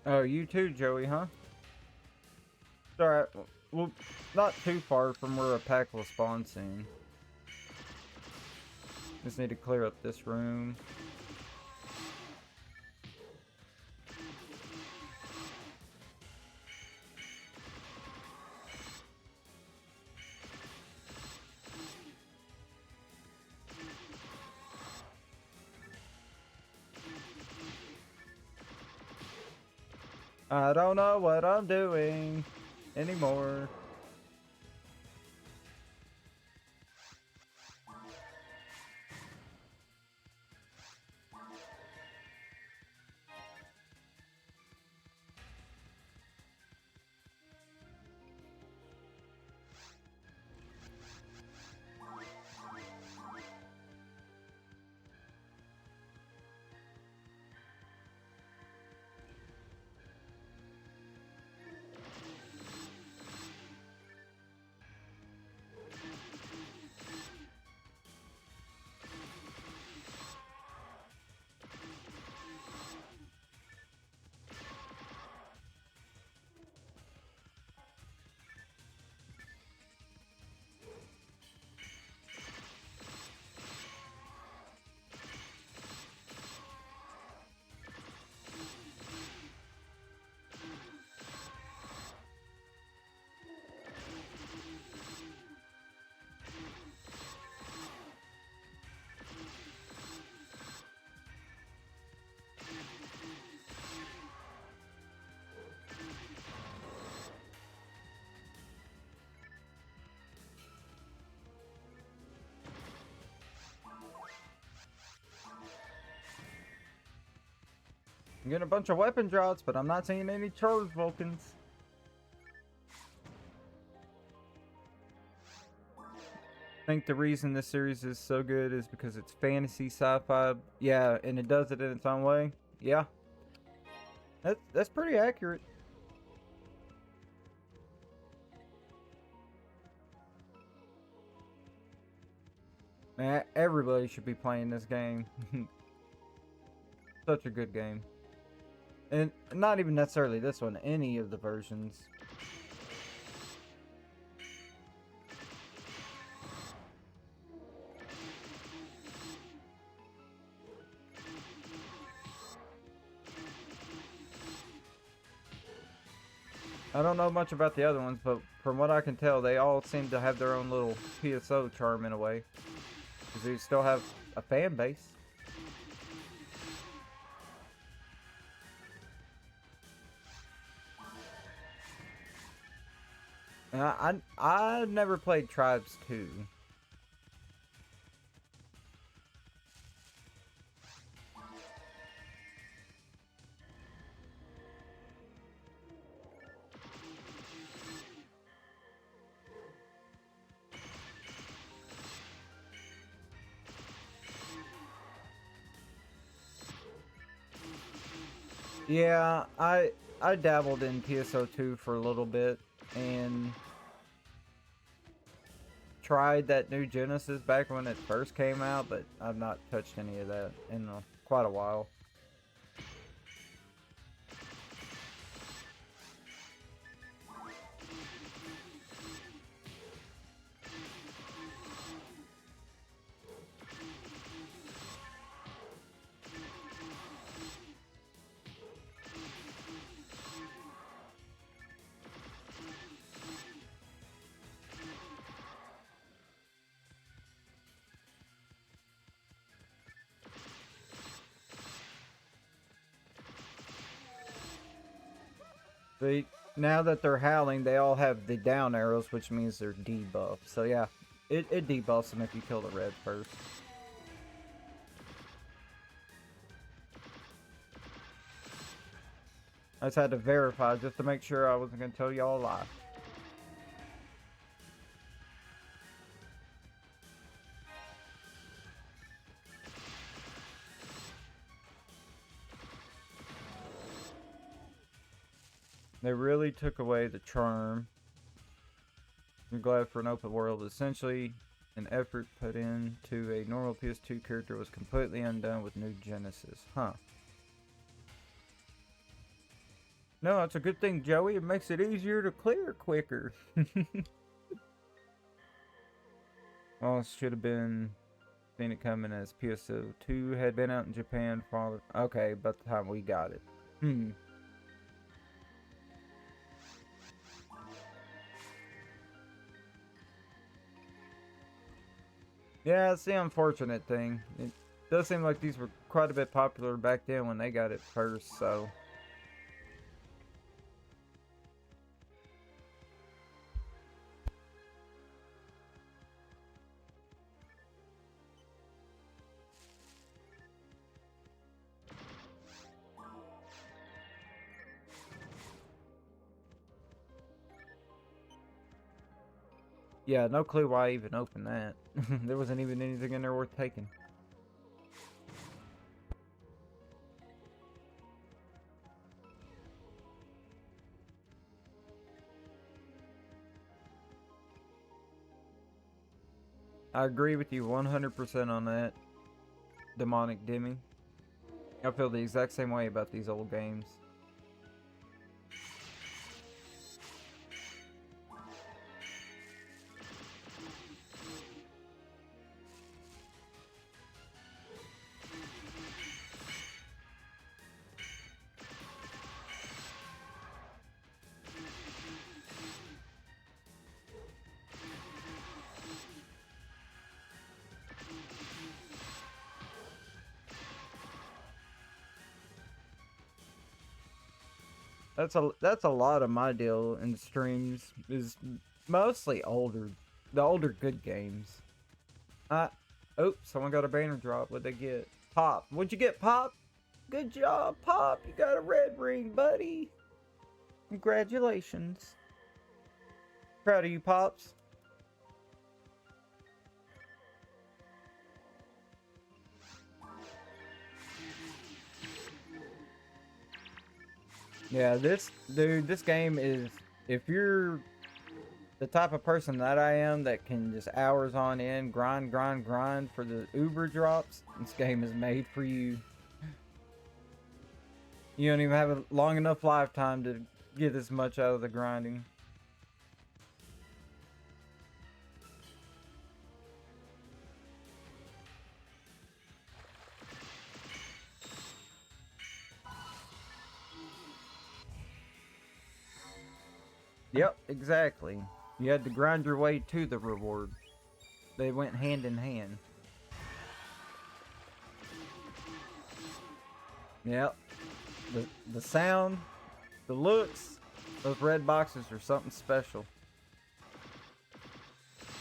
Oh, you too, Joey, huh? It's alright. Well, not too far from where a pack will spawn soon. Just need to clear up this room. I don't know what I'm doing anymore. I'm getting a bunch of weapon drops, but I'm not seeing any charged Vulcans. I think the reason this series is so good is because it's fantasy, sci-fi. Yeah, and it does it in its own way. Yeah. That's pretty accurate. Man, everybody should be playing this game. Such a good game. And not even necessarily this one, any of the versions. I don't know much about the other ones, but from what I can tell, they all seem to have their own little PSO charm in a way. Because they still have a fan base. And I never played Tribes 2. Yeah, I dabbled in PSO2 for a little bit and tried that new Genesis back when it first came out, but I've not touched any of that in quite a while. See, now that they're howling, they all have the down arrows, which means they're debuffed. So yeah, it debuffs them if you kill the red first. I just had to verify just to make sure I wasn't going to tell y'all a lie. They really took away the charm. I'm glad for an open world. Essentially, an effort put into a normal PS2 character was completely undone with new Genesis. Huh. No, it's a good thing, Joey. It makes it easier to clear quicker. Oh, it should have been seen it coming as PSO2 had been out in Japan for... Okay, about the time we got it. Yeah, it's the unfortunate thing. It does seem like these were quite a bit popular back then when they got it first, so... Yeah, no clue why I even opened that. There wasn't even anything in there worth taking. I agree with you 100% on that, Demonic Demi. I feel the exact same way about these old games. That's a lot of my deal in streams is mostly the older good games. Oh, someone got a banner drop. What'd they get? Pop. What'd you get, Pop? Good job, Pop. You got a red ring, buddy. Congratulations. Proud of you, Pops. Yeah, this game is, if you're the type of person that I am that can just hours on end grind for the Uber drops, this game is made for you. You don't even have a long enough lifetime to get as much out of the grinding. Yep, exactly. You had to grind your way to the reward. They went hand in hand. Yep. The sound, the looks, those red boxes are something special.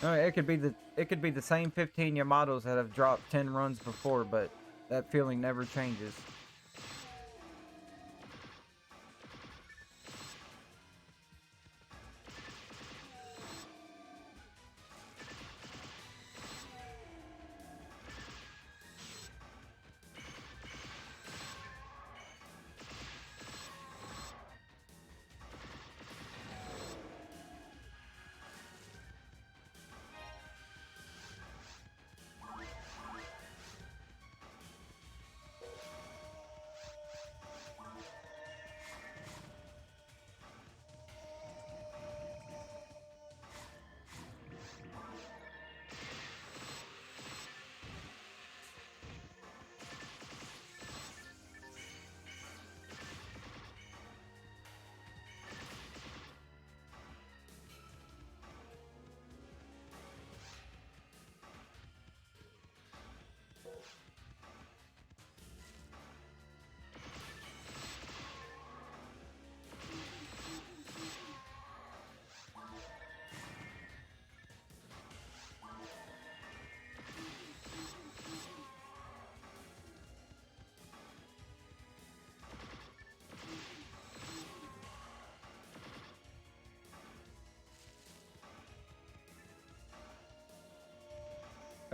I mean, it could be the same 15 Yamatos that have dropped 10 runs before, but that feeling never changes.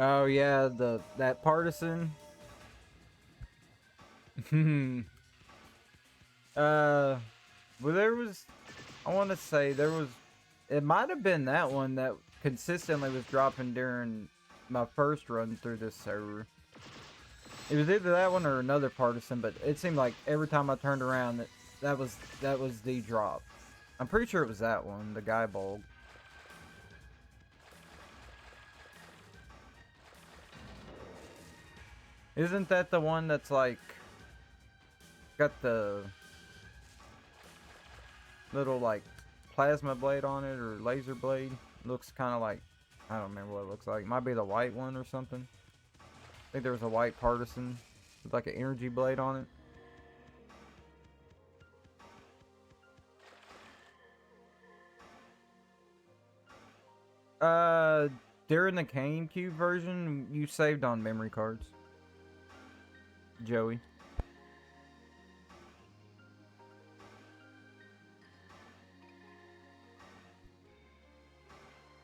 Oh yeah, that partisan. Well, there was, I want to say there was, it might have been that one that consistently was dropping during my first run through this server. It was either that one or another partisan, but it seemed like every time I turned around that That was the drop. I'm pretty sure it was that one, the guy bulb. Isn't that the one that's like got the little like plasma blade on it or laser blade? Looks kind of like, I don't remember what it looks like. It might be the white one or something. I think there was a white partisan with like an energy blade on it. During the GameCube version, you saved on memory cards. Joey.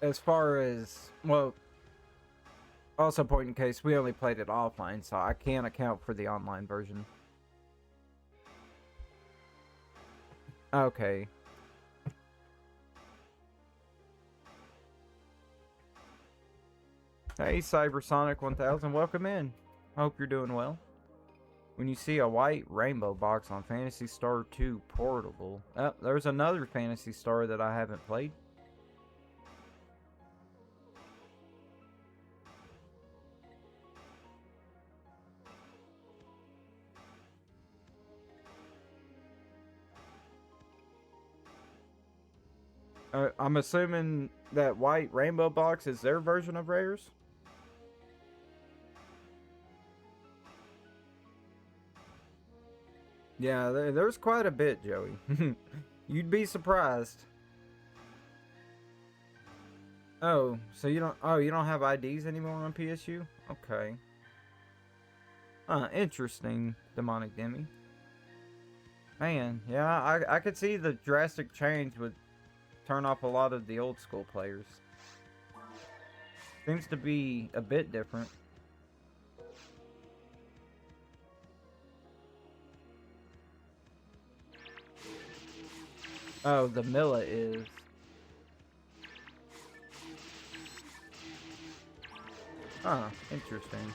As far as, well, also point in case, we only played it offline, so I can't account for the online version. Okay. Hey, Cybersonic 1000, welcome in. I hope you're doing well. When you see a white rainbow box on Phantasy Star 2 Portable... Oh, there's another Phantasy Star that I haven't played. I'm assuming that white rainbow box is their version of rares? Yeah, there's quite a bit, Joey. You'd be surprised. Oh, so you don't have IDs anymore on PSU? Okay. Interesting, Demonic Demi. Man, yeah, I could see the drastic change would turn off a lot of the old school players. Seems to be a bit different. Oh, the Milla is. Huh, interesting.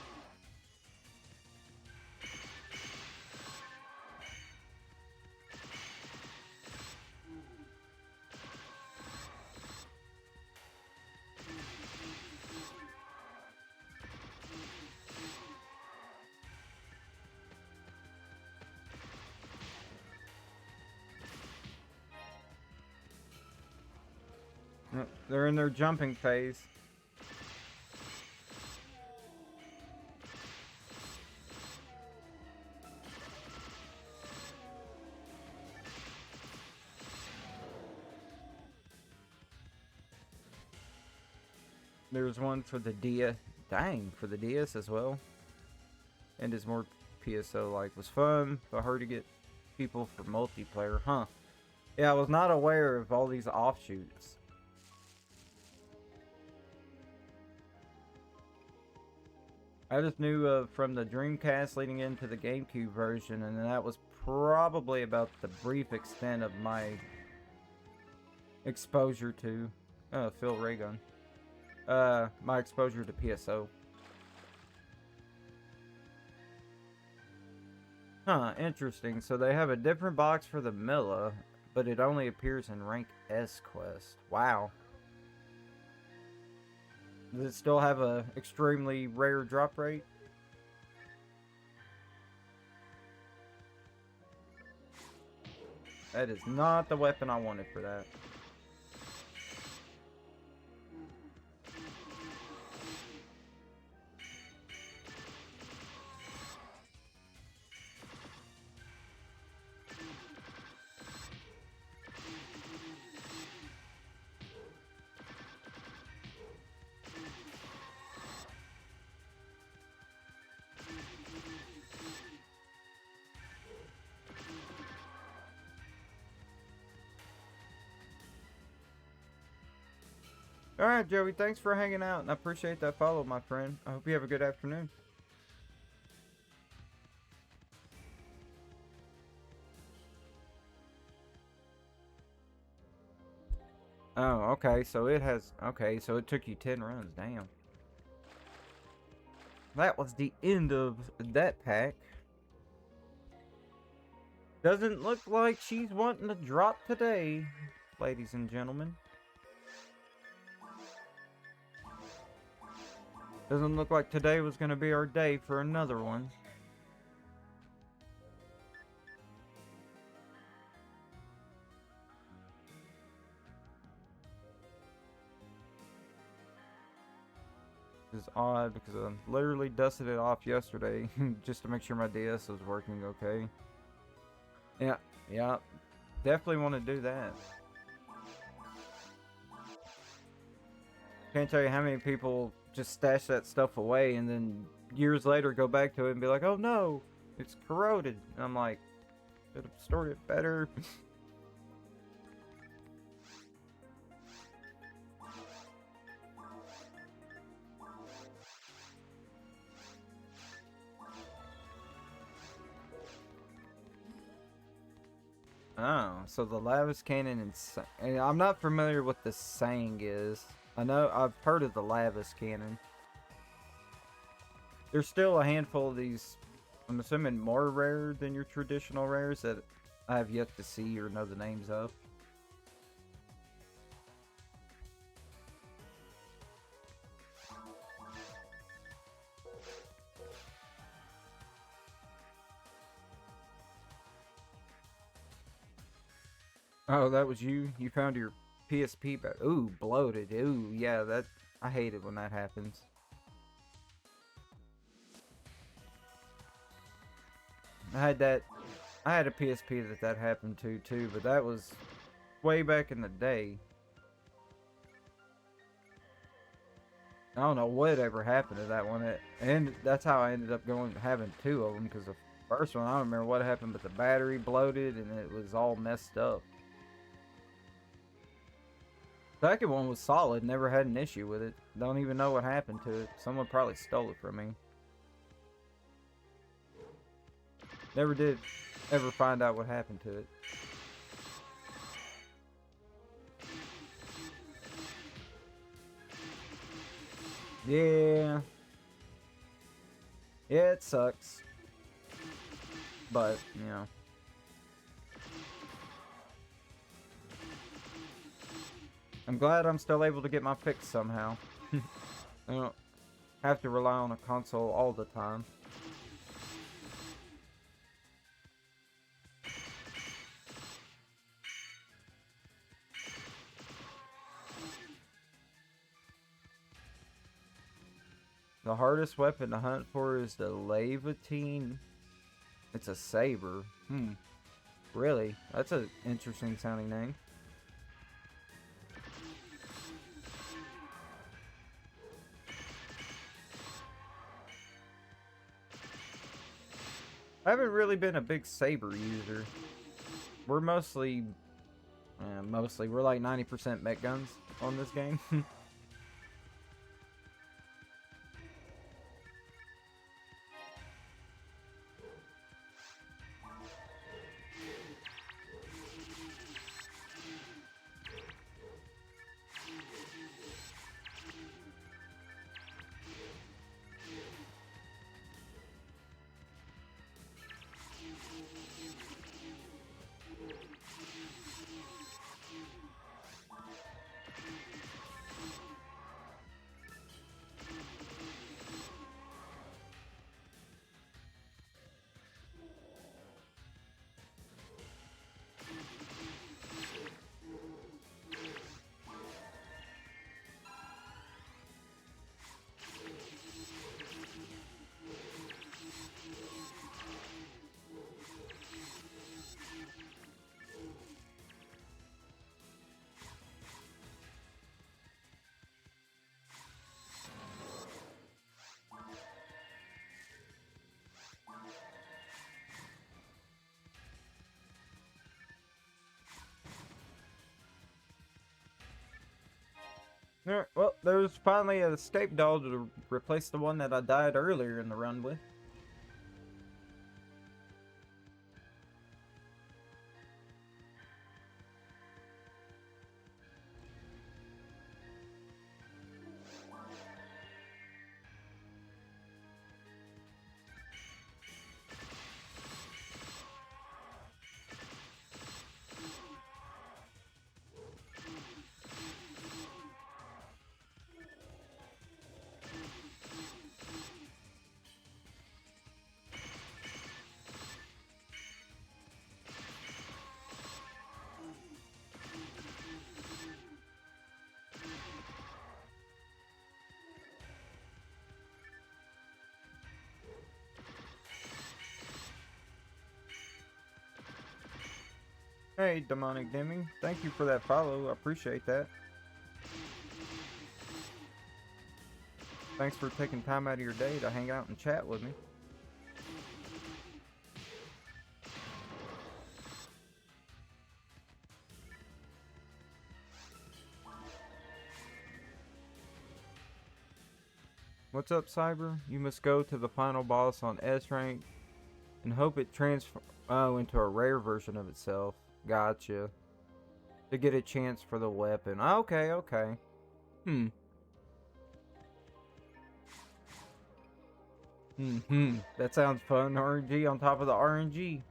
They're in their jumping phase. There's one for the DS. Dang, for the DS as well. And is more PSO like. Was fun, but hard to get people for multiplayer, huh? Yeah, I was not aware of all these offshoots. I just knew from the Dreamcast leading into the GameCube version, and that was probably about the brief extent of my exposure to Phil Raygun. My exposure to PSO. Huh, interesting. So they have a different box for the Milla, but it only appears in rank S quest. Wow. Does it still have a extremely rare drop rate? That is not the weapon I wanted for that. Alright, Joey, thanks for hanging out, and I appreciate that follow, my friend. I hope you have a good afternoon. Oh, okay, so it has... Okay, so it took you 10 runs, damn. That was the end of that pack. Doesn't look like she's wanting to drop today, ladies and gentlemen. Doesn't look like today was going to be our day for another one. This is odd because I literally dusted it off yesterday just to make sure my DS was working okay. Yeah, definitely want to do that. Can't tell you how many people just stash that stuff away and then years later go back to it and be like, oh no, it's corroded. And I'm like, should have stored it better. Oh, so the Lavis Cannon and I'm not familiar with the saying is. I know I've heard of the Lavis Cannon. There's still a handful of these, I'm assuming more rare than your traditional rares that I have yet to see or know the names of. Oh, that was you? You found your PSP back. Ooh, bloated. Ooh, yeah, that I hate it when that happens. I had a PSP that happened to too, but that was way back in the day. I don't know what ever happened to that one, and that's how I ended up having two of them, because the first one I don't remember what happened, but the battery bloated and it was all messed up. Second one was solid, never had an issue with it. Don't even know what happened to it. Someone probably stole it from me. Never did ever find out what happened to it. Yeah. Yeah, it sucks. But, you know. I'm glad I'm still able to get my fix somehow. I don't have to rely on a console all the time. The hardest weapon to hunt for is the Levatine. It's a saber. Really? That's an interesting sounding name. I haven't really been a big saber user. We're mostly we're like 90% mech guns on this game. Alright, well, there's finally an escape doll to replace the one that I died earlier in the run with. Hey, Demonic Demi. Thank you for that follow. I appreciate that. Thanks for taking time out of your day to hang out and chat with me. What's up, Cyber? You must go to the final boss on S rank and hope it transforms into a rare version of itself. Gotcha. To get a chance for the weapon. Okay, okay. That sounds fun. RNG on top of the RNG.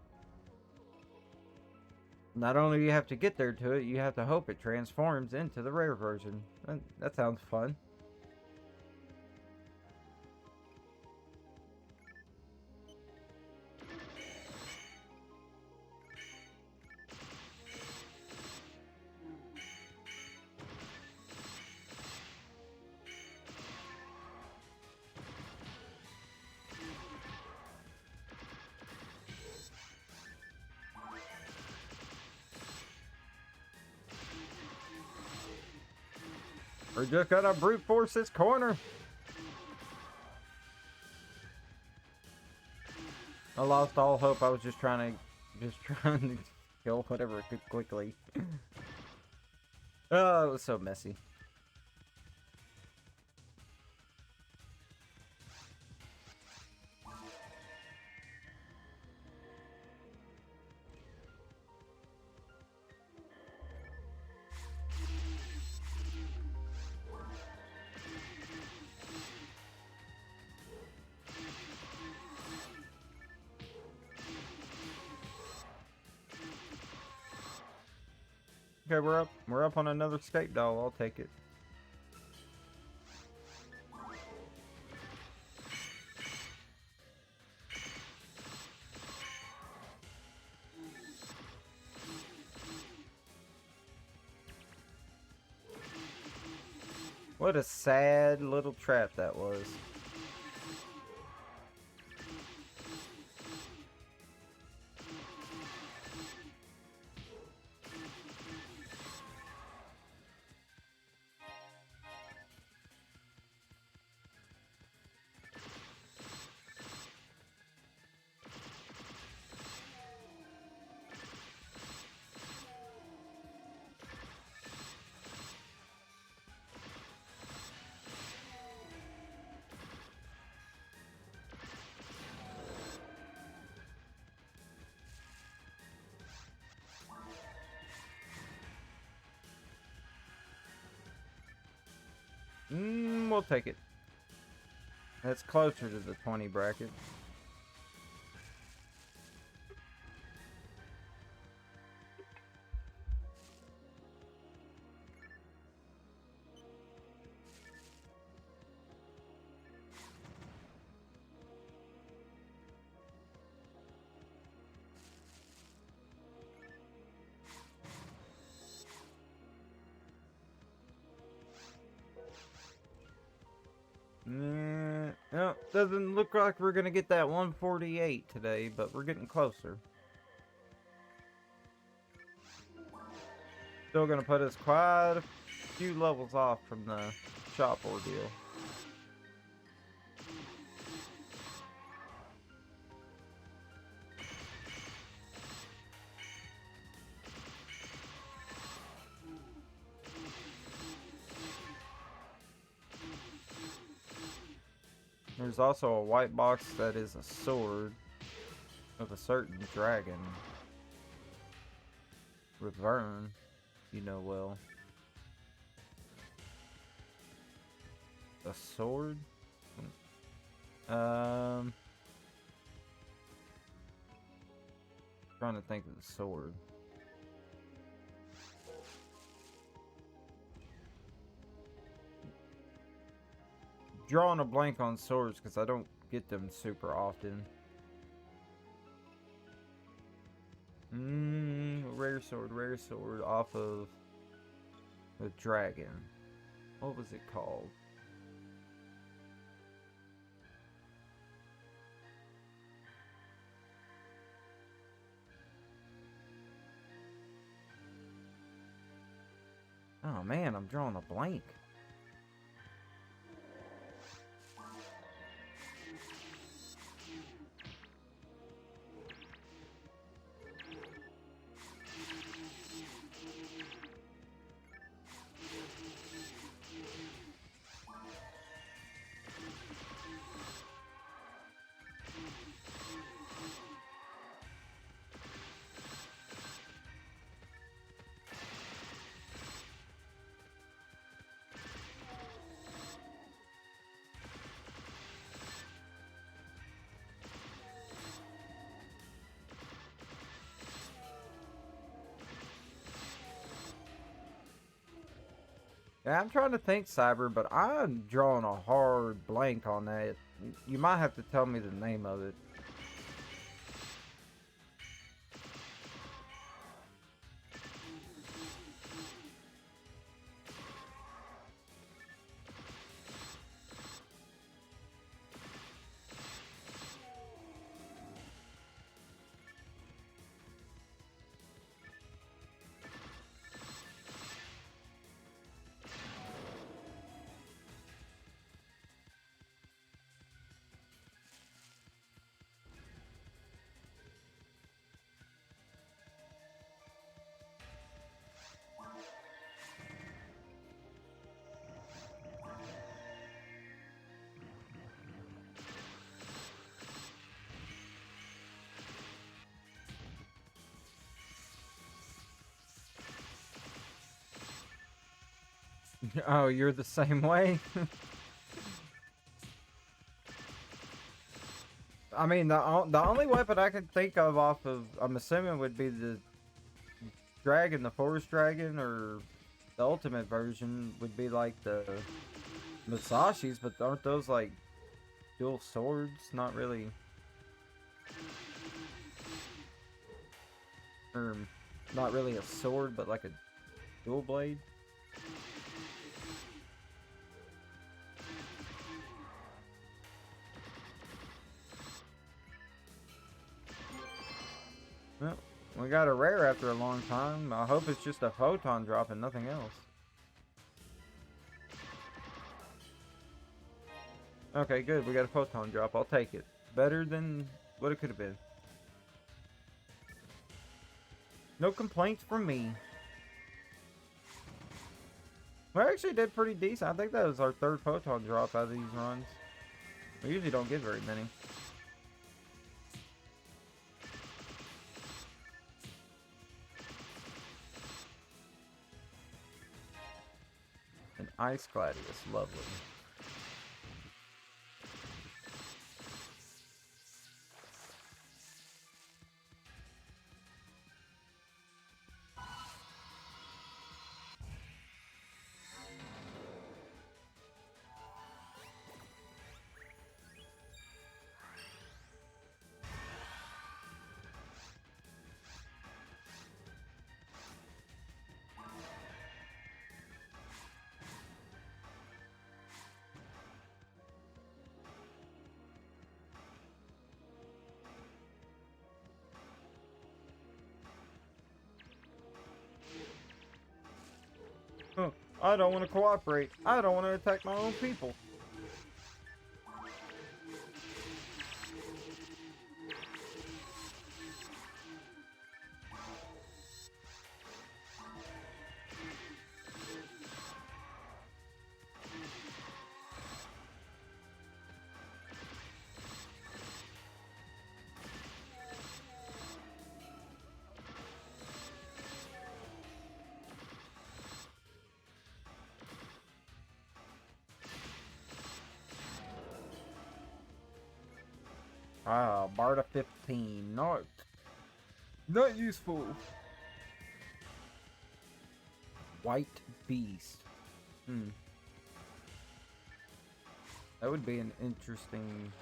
Not only do you have to get there to it, you have to hope it transforms into the rare version. That sounds fun. We just gotta brute force this corner. I lost all hope. I was just trying to kill whatever I could quickly. Oh, it was so messy. Okay, we're up on another escape doll. I'll take it. What a sad little trap that was. We'll take it. That's closer to the 20 bracket. No, doesn't look like we're gonna get that 148 today, but we're getting closer. Still gonna put us quite a few levels off from the shop ordeal. There's also a white box that is a sword of a certain dragon. Revern, you know well. A sword? Trying to think of the sword. Drawing a blank on swords because I don't get them super often. Rare sword off of the dragon. What was it called? Oh man, I'm drawing a blank. Yeah, I'm trying to think, Cyber, but I'm drawing a hard blank on that. You might have to tell me the name of it. Oh, you're the same way? I mean, the only weapon I can think of off of, I'm assuming, would be the dragon, the forest dragon, or the ultimate version would be like the Musashi's, but aren't those like dual swords? Not really. Or not really a sword, but like a dual blade. Well, we got a rare after a long time. I hope it's just a photon drop and nothing else. Okay, good. We got a photon drop. I'll take it. Better than what it could have been. No complaints from me. We actually did pretty decent. I think that was our third photon drop out of these runs. We usually don't get very many. An ice gladius, lovely. Oh, I don't want to cooperate. I don't want to attack my own people. Ah, Barda 15. Not useful. White Beast. That would be an interesting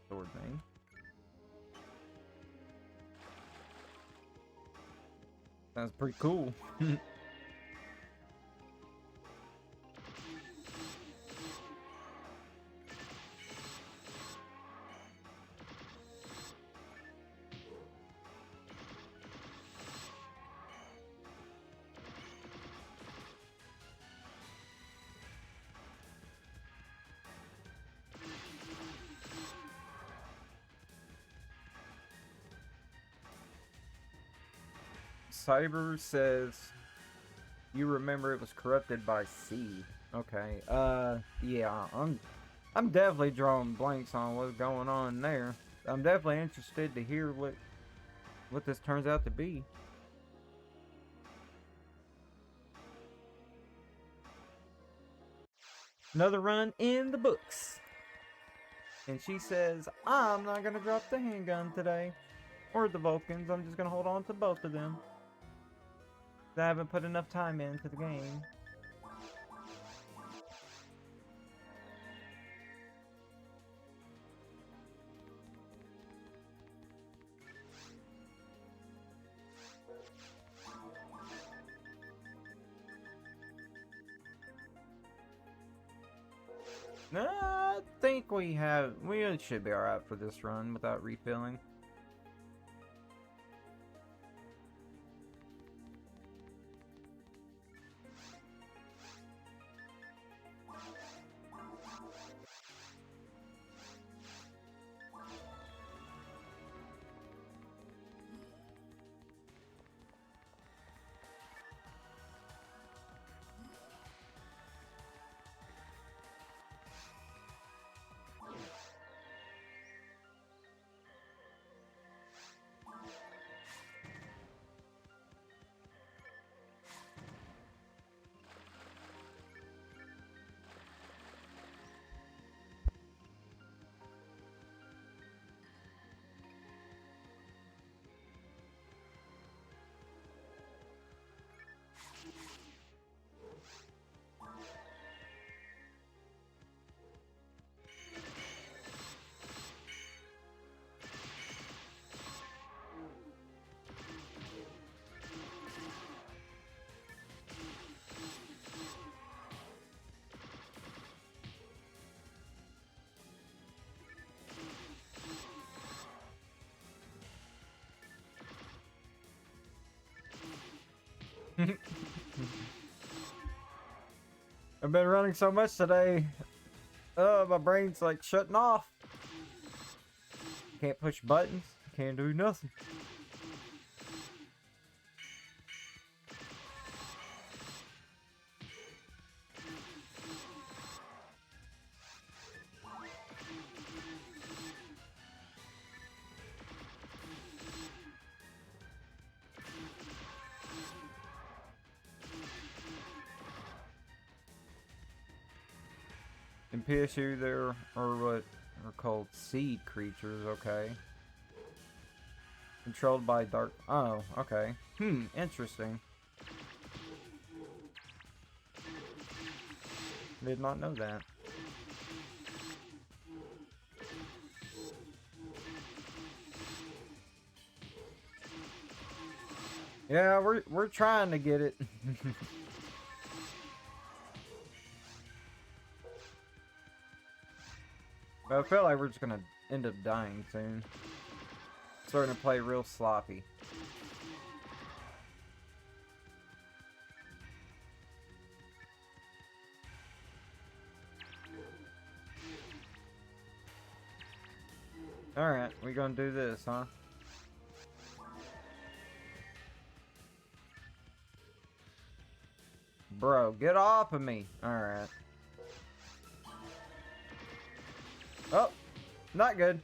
sword name. Sounds pretty cool. Cyber says, you remember it was corrupted by seed. Okay, yeah, I'm definitely drawing blanks on what's going on there. I'm definitely interested to hear what this turns out to be. Another run in the books. And she says, I'm not going to drop the handgun today. Or the Vulcans. I'm just going to hold on to both of them. I haven't put enough time into the game. I think we should be alright for this run without refilling. I've been running so much today. My brain's like shutting off. Can't push buttons. Can't do nothing. In PSU there are what are called seed creatures, okay. Controlled by dark... Oh, okay. Interesting. Did not know that. Yeah, we're trying to get it. But I feel like we're just gonna end up dying soon. Starting to play real sloppy. Alright, we gonna do this, huh? Bro, get off of me. Alright. Oh, not good.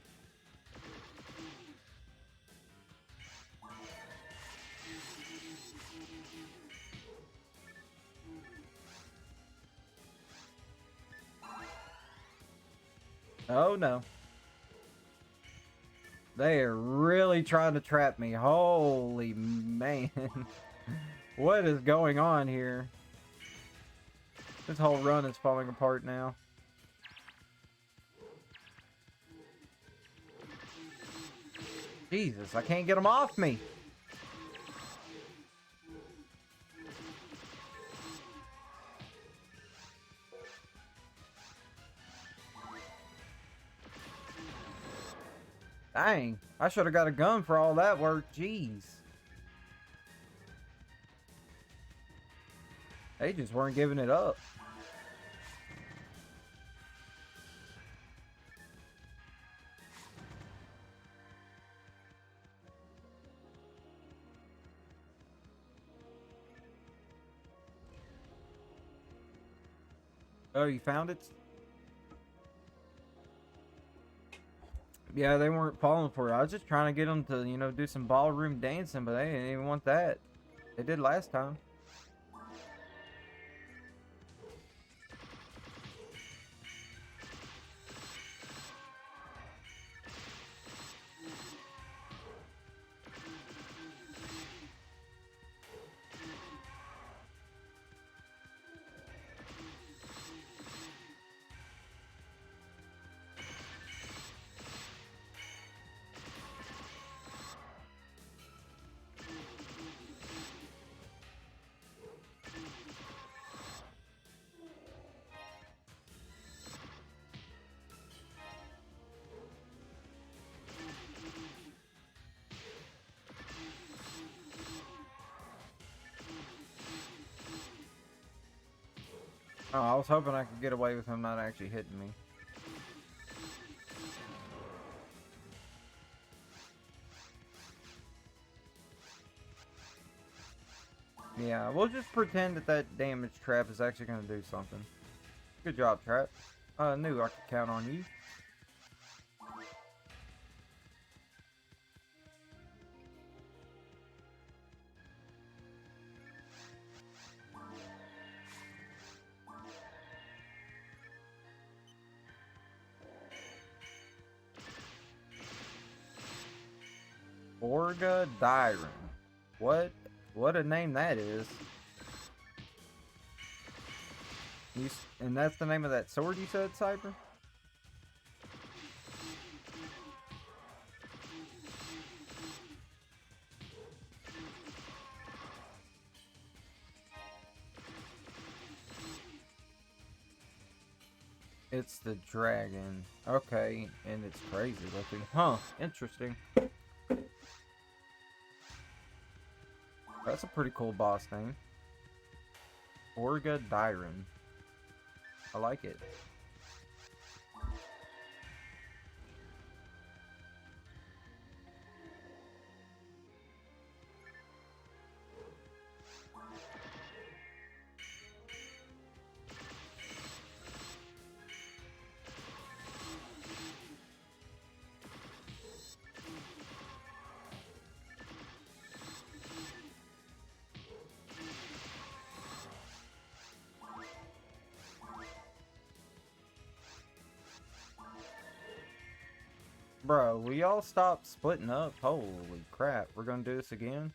Oh no. They are really trying to trap me. Holy man. What is going on here? This whole run is falling apart now. Jesus, I can't get them off me. Dang, I should have got a gun for all that work. Jeez. They just weren't giving it up. Oh, you found it? Yeah, they weren't falling for it. I was just trying to get them to, you know, do some ballroom dancing, but they didn't even want that. They did last time. Oh, I was hoping I could get away with him not actually hitting me. Yeah, we'll just pretend that that damage trap is actually going to do something. Good job, trap. I knew I could count on you. Orga Dyron. What a name that is. And that's the name of that sword you said, Cyber? It's the dragon. Okay, and it's crazy looking. Huh, interesting. That's a pretty cool boss name. Orga Dyron. I like it. Bro, will y'all stop splitting up? Holy crap, we're gonna do this again?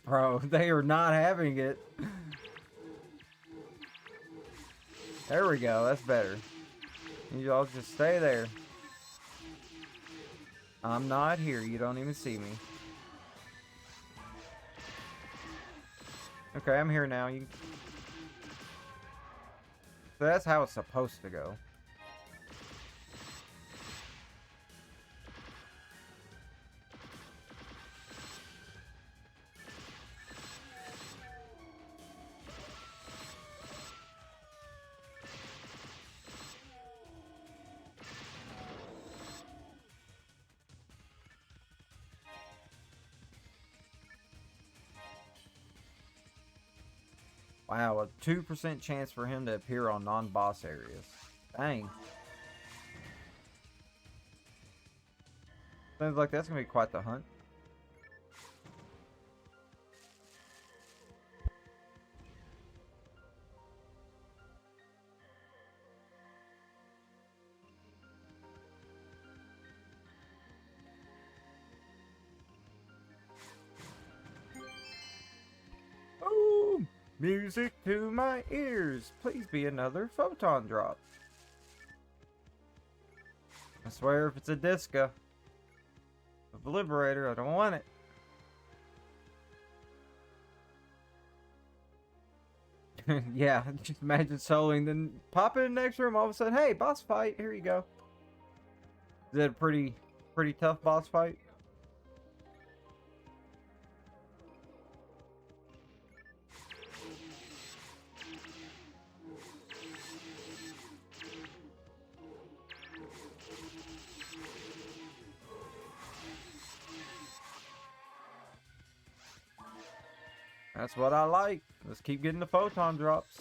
Bro, they are not having it. There we go, that's better. Y'all just stay there. I'm not here, you don't even see me. Okay, I'm here now. So that's how it's supposed to go. Wow, a 2% chance for him to appear on non-boss areas. Dang. Sounds like that's gonna be quite the hunt. Oh, music to my ears. Please be another photon drop. I swear if it's a disco of the Liberator, I don't want it. Yeah, just imagine soloing, then pop in the next room, all of a sudden, hey, boss fight, here you go. Is it a pretty tough boss fight? That's what I like. Let's keep getting the photon drops.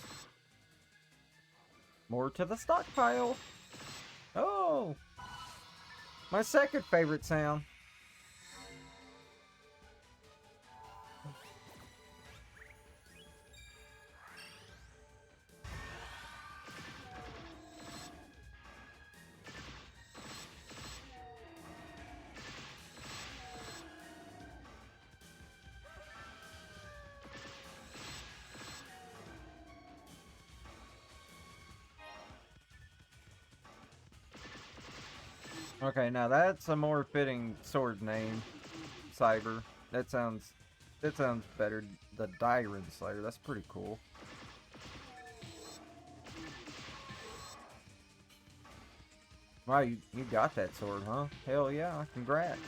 More to the stockpile. Oh! My second favorite sound. Okay, now that's a more fitting sword name, Cyber. That sounds better. The Dyron Slayer. That's pretty cool. Wow, you got that sword, huh? Hell yeah! Congrats.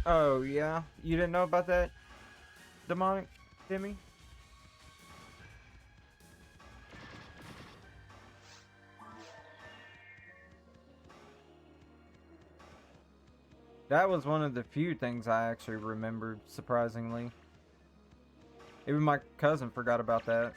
Oh yeah, you didn't know about that, demonic Timmy? That was one of the few things I actually remembered, surprisingly. Even my cousin forgot about that.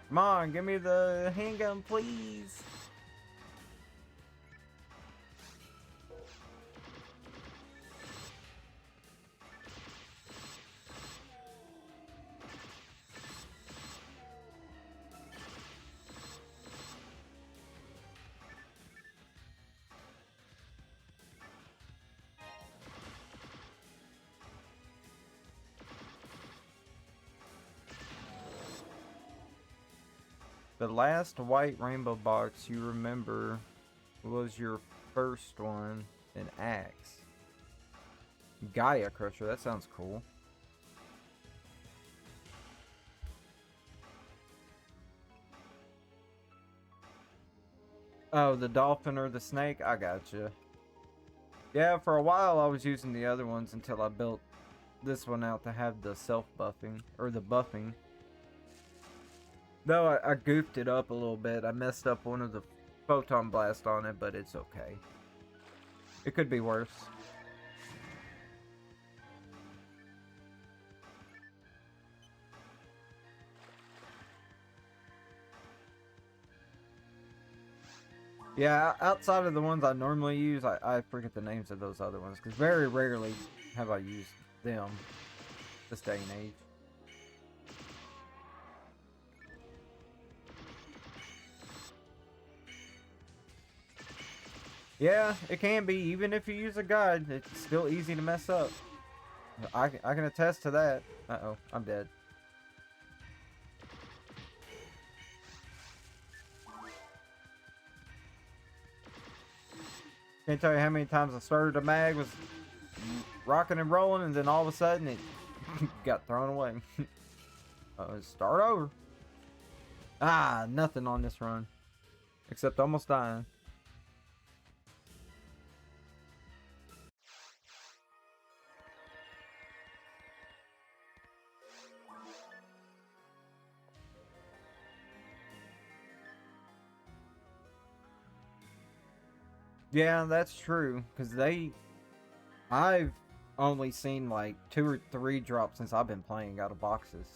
Come on, give me the handgun, please. The last white rainbow box you remember was your first one, an axe. Gaia Crusher, that sounds cool. Oh, the dolphin or the snake? I gotcha. Yeah, for a while I was using the other ones until I built this one out to have the self-buffing, or the buffing. Though I goofed it up a little bit. I messed up one of the photon blast on it, but it's okay. It could be worse. Yeah, outside of the ones I normally use, I forget the names of those other ones, because very rarely have I used them this day and age. Yeah, it can be. Even if you use a guide, it's still easy to mess up. I can attest to that. Uh-oh, I'm dead. Can't tell you how many times I started a mag, was rocking and rolling, and then all of a sudden it got thrown away. Start over. Ah, nothing on this run. Except almost dying. Yeah, that's true. Because I've only seen like 2 or 3 drops since I've been playing out of boxes.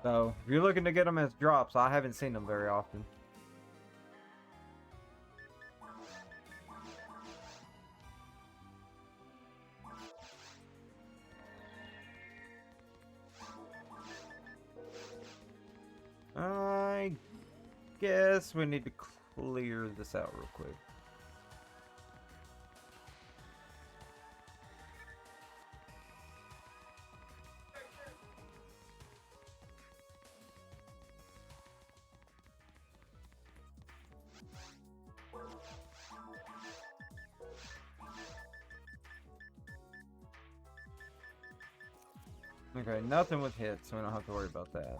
So, if you're looking to get them as drops, I haven't seen them very often. I guess we need to clear this out real quick. Okay, nothing with hits, so we don't have to worry about that.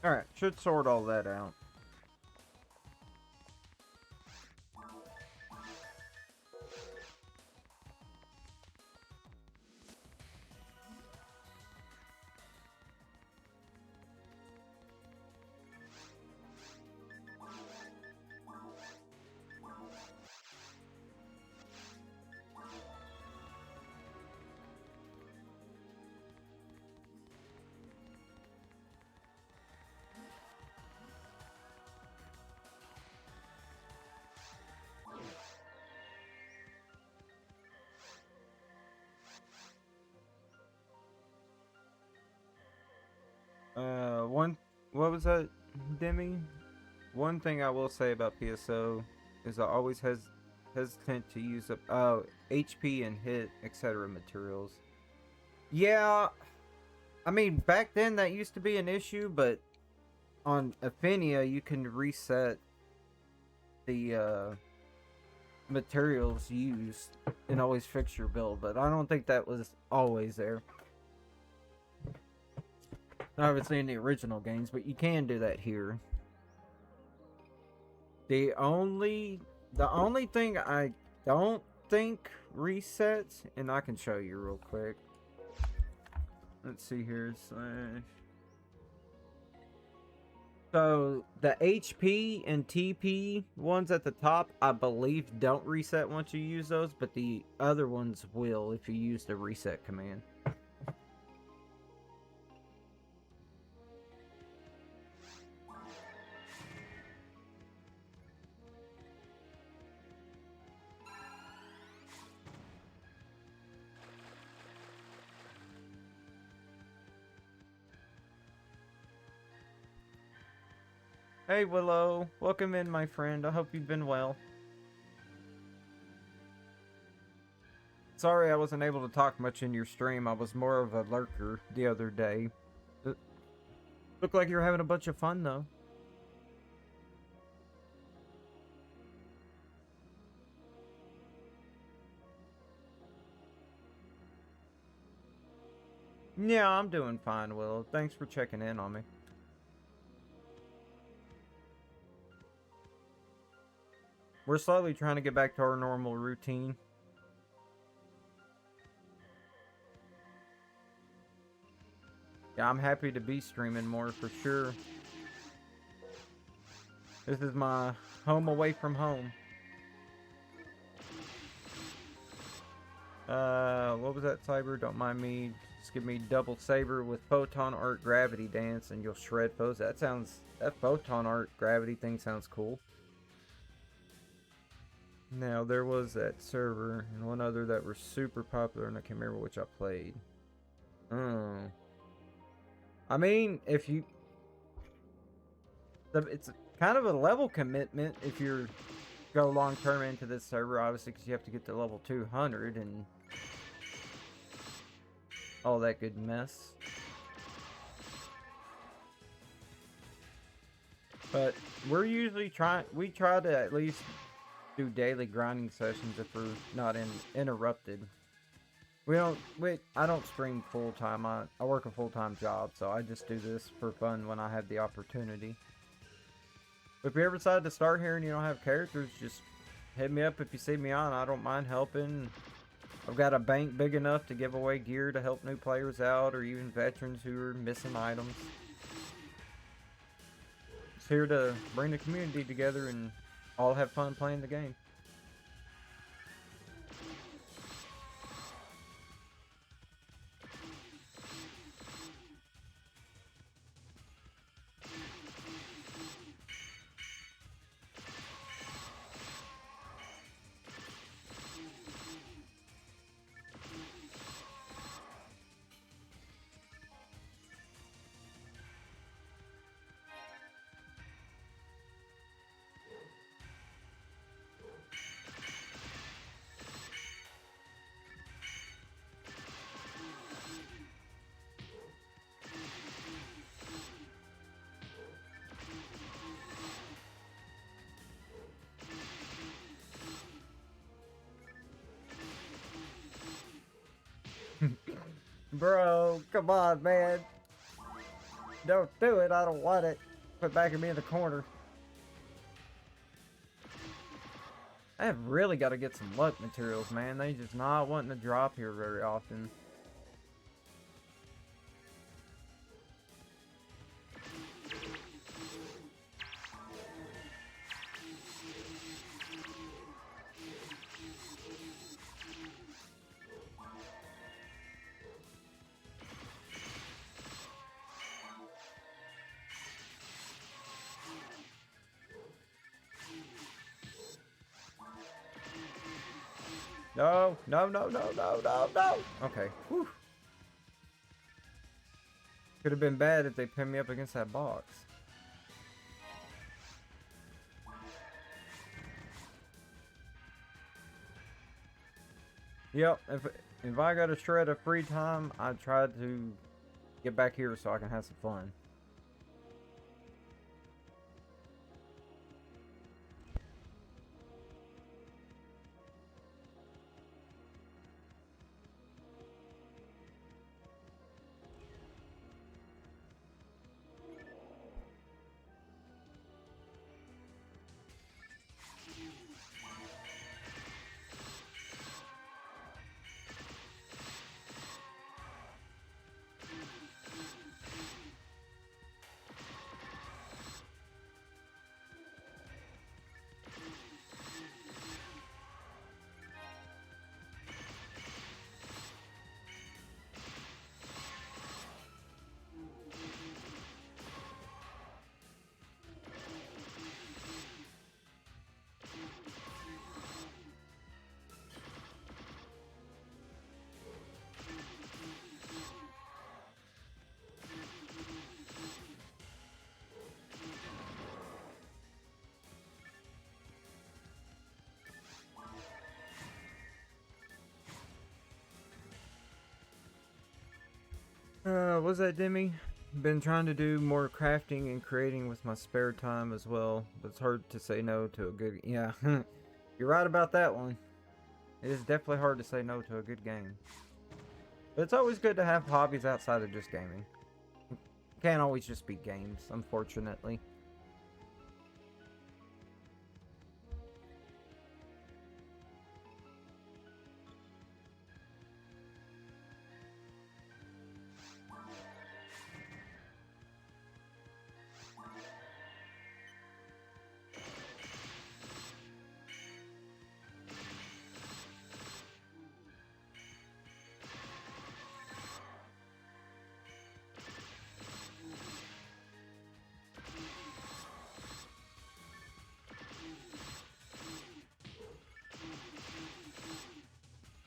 Alright, should sort all that out. What was that, Demi? One thing I will say about PSO is I always hesitant to use up HP and hit, etc. materials. Yeah, I mean, back then that used to be an issue, but on Ephinea you can reset the materials used and always fix your build, but I don't think that was always there. Obviously in the original games, but you can do that here. The only thing I don't think resets, and I can show you real quick. Let's see here, slash. So the HP and TP ones at the top, I believe, don't reset once you use those, but the other ones will if you use the reset command. Hey Willow, welcome in my friend, I hope you've been well. Sorry I wasn't able to talk much in your stream, I was more of a lurker the other day. Looked like you're having a bunch of fun though. Yeah, I'm doing fine, Willow. Thanks for checking in on me. We're slowly trying to get back to our normal routine. Yeah, I'm happy to be streaming more for sure. This is my home away from home. What was that, Cyber? Don't mind me. Just give me double saber with photon art gravity dance and you'll shred foes. That photon art gravity thing sounds cool. Now, there was that server and one other that were super popular and I can't remember which I played. I mean, if you... It's kind of a level commitment if you go long term into this server, obviously, because you have to get to level 200 and all that good mess. But we're usually we try to at least do daily grinding sessions if we're not interrupted. I don't stream full time. I work a full-time job, so I just do this for fun when I have the opportunity. If you ever decide to start here and you don't have characters, just hit me up if you see me on. I don't mind helping. I've got a bank big enough to give away gear to help new players out or even veterans who are missing items. It's here to bring the community together and all have fun playing the game. Bro, come on, man. Don't do it. I don't want it. Put back at me in the corner. I have really got to get some luck materials, man. They just not wanting to drop here very often. No, no, no, no, no, no, no. Okay. Whew. Could have been bad if they pinned me up against that box. Yep, if I got a shred of free time, I try to get back here so I can have some fun. What's that, Demi? Been trying to do more crafting and creating with my spare time as well, but it's hard to say no to a good... Yeah, you're right about that one. It is definitely hard to say no to a good game. But it's always good to have hobbies outside of just gaming. Can't always just be games, unfortunately.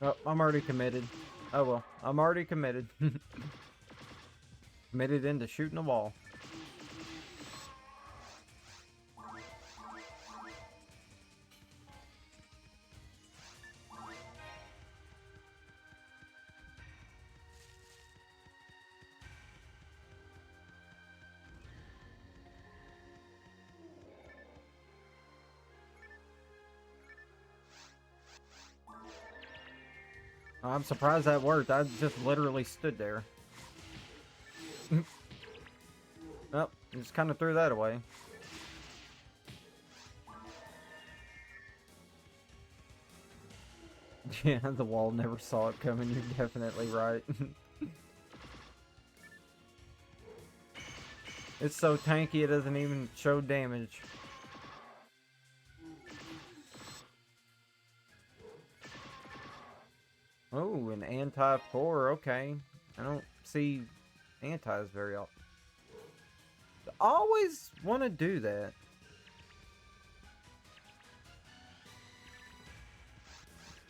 Oh, I'm already committed. Oh well, I'm already committed. Committed into shooting the wall. I'm surprised that worked. I just literally stood there. Oh, just kind of threw that away. Yeah, the wall never saw it coming. You're definitely right. It's so tanky it doesn't even show damage. Oh, an anti-pour. Okay. I don't see antis very often. I always want to do that.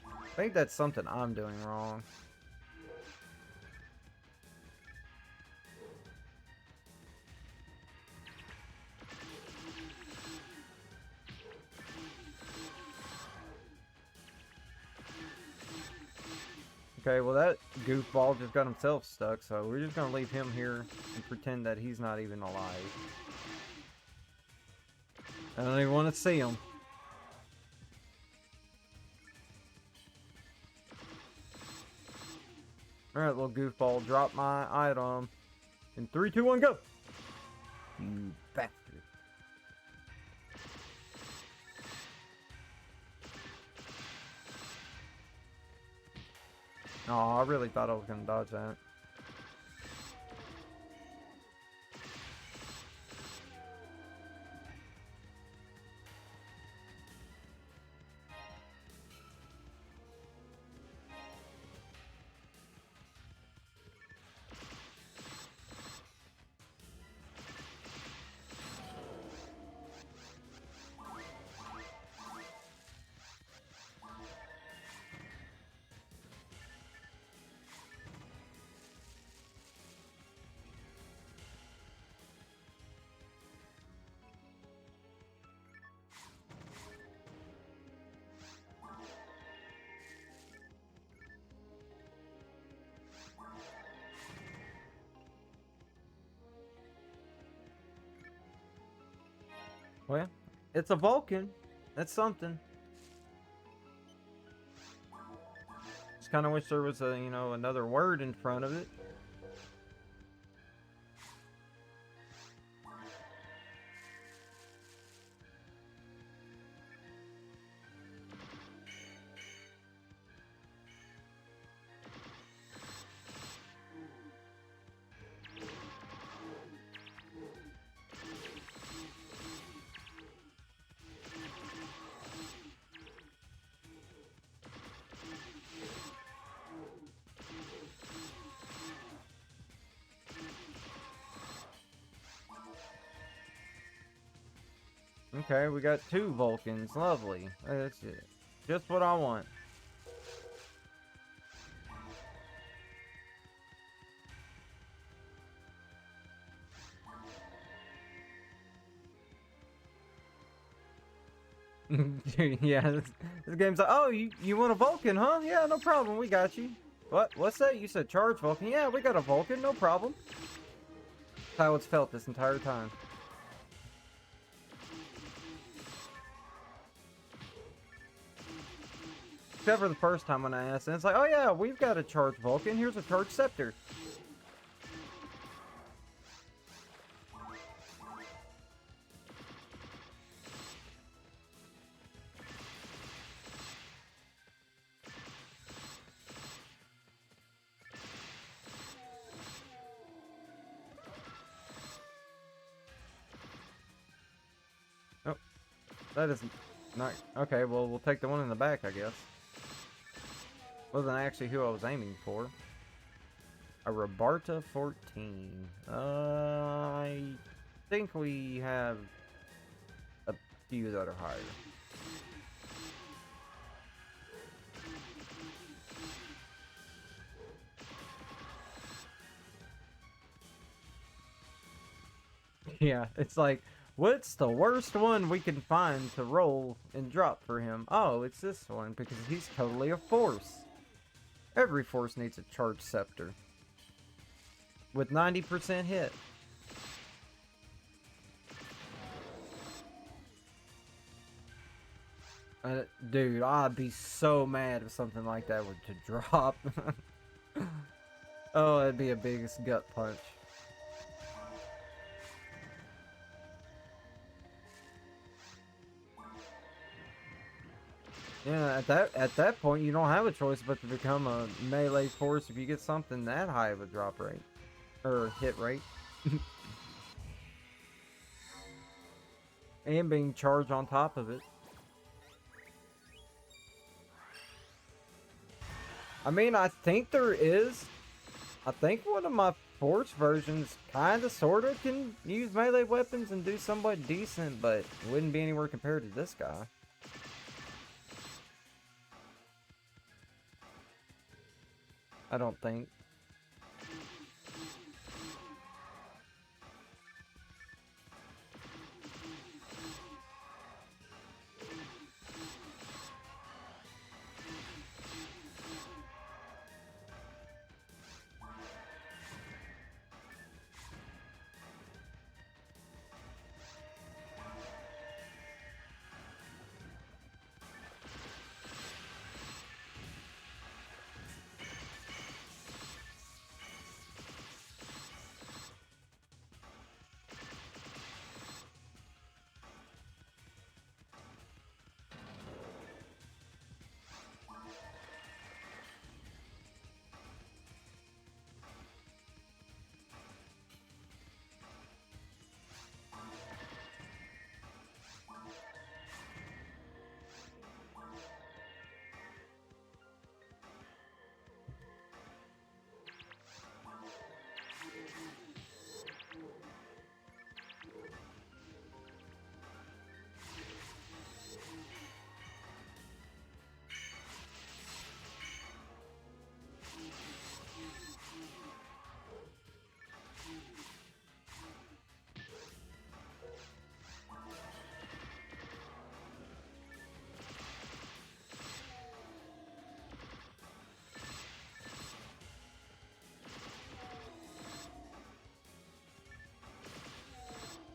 I think that's something I'm doing wrong. Okay, well that goofball just got himself stuck, so we're just gonna leave him here and pretend that he's not even alive. I don't even want to see him. Alright, little goofball, drop my item. In 3, 2, 1, go! You bastard. Oh, I really thought I was gonna dodge that. Well, it's a Vulcan. That's something. Just kind of wish there was a, you know, another word in front of it. Okay, we got 2 Vulcans. Lovely. That's it. Just what I want. Yeah, this game's like, oh, you want a Vulcan, huh? Yeah, no problem. We got you. What? What's that? You said charge Vulcan? Yeah, we got a Vulcan. No problem. That's how it's felt this entire time. Except for the first time when I asked, and it's like, oh yeah, we've got a charged Vulcan. Here's a charged scepter. Oh, that isn't not okay. Well, we'll take the one in the back, I guess. Wasn't actually who I was aiming for. A Robarta 14. I think we have a few that are higher. Yeah, it's like, what's the worst one we can find to roll and drop for him? Oh, it's this one because he's totally a force. Every force needs a charged scepter with 90% hit. Dude, I'd be so mad if something like that were to drop. Oh, it'd be a biggest gut punch. Yeah, at that point, you don't have a choice but to become a melee force if you get something that high of a drop rate or hit rate, and being charged on top of it. I mean, I think there is. I think one of my force versions kind of, sort of can use melee weapons and do somewhat decent, but wouldn't be anywhere compared to this guy. I don't think.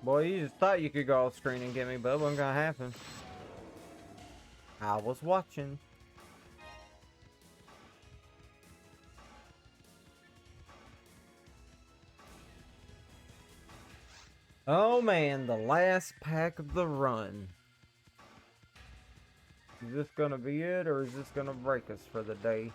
Boy, you just thought you could go off screen and get me, but it wasn't gonna happen. I was watching. Oh man, the last pack of the run. Is this gonna be it, or is this gonna break us for the day?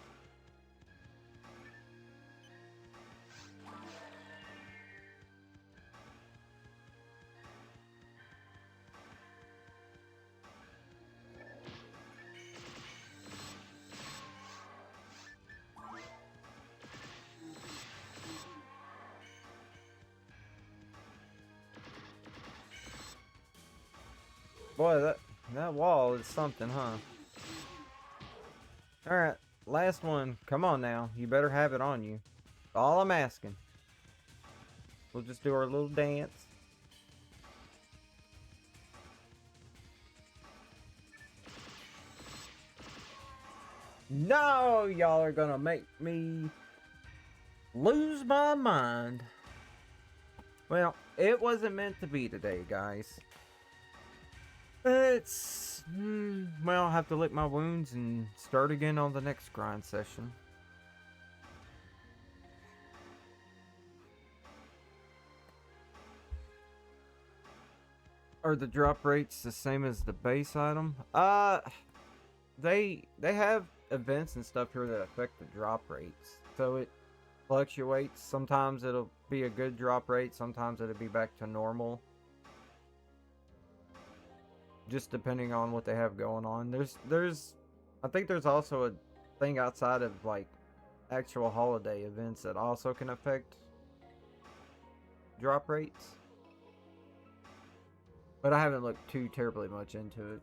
Boy, that wall is something, huh? Alright, last one. Come on now. You better have it on you. All I'm asking. We'll just do our little dance. No, y'all are gonna make me lose my mind. Well, it wasn't meant to be today, guys. It's... well, I'll have to lick my wounds and start again on the next grind session. Are the drop rates the same as the base item? They have events and stuff here that affect the drop rates. So it fluctuates. Sometimes it'll be a good drop rate, sometimes it'll be back to normal. Just depending on what they have going on. I think there's also a thing outside of like actual holiday events that also can affect drop rates. But I haven't looked too terribly much into it.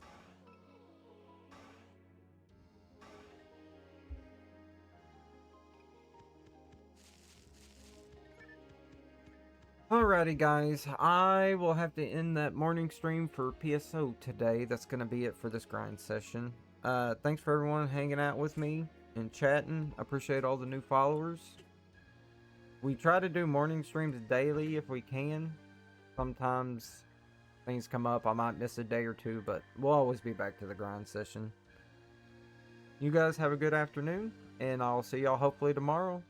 Alrighty, guys. I will have to end that morning stream for PSO today. That's going to be it for this grind session. Thanks for everyone hanging out with me and chatting. Appreciate all the new followers. We try to do morning streams daily if we can. Sometimes things come up. I might miss a day or two, but we'll always be back to the grind session. You guys have a good afternoon, and I'll see y'all hopefully tomorrow.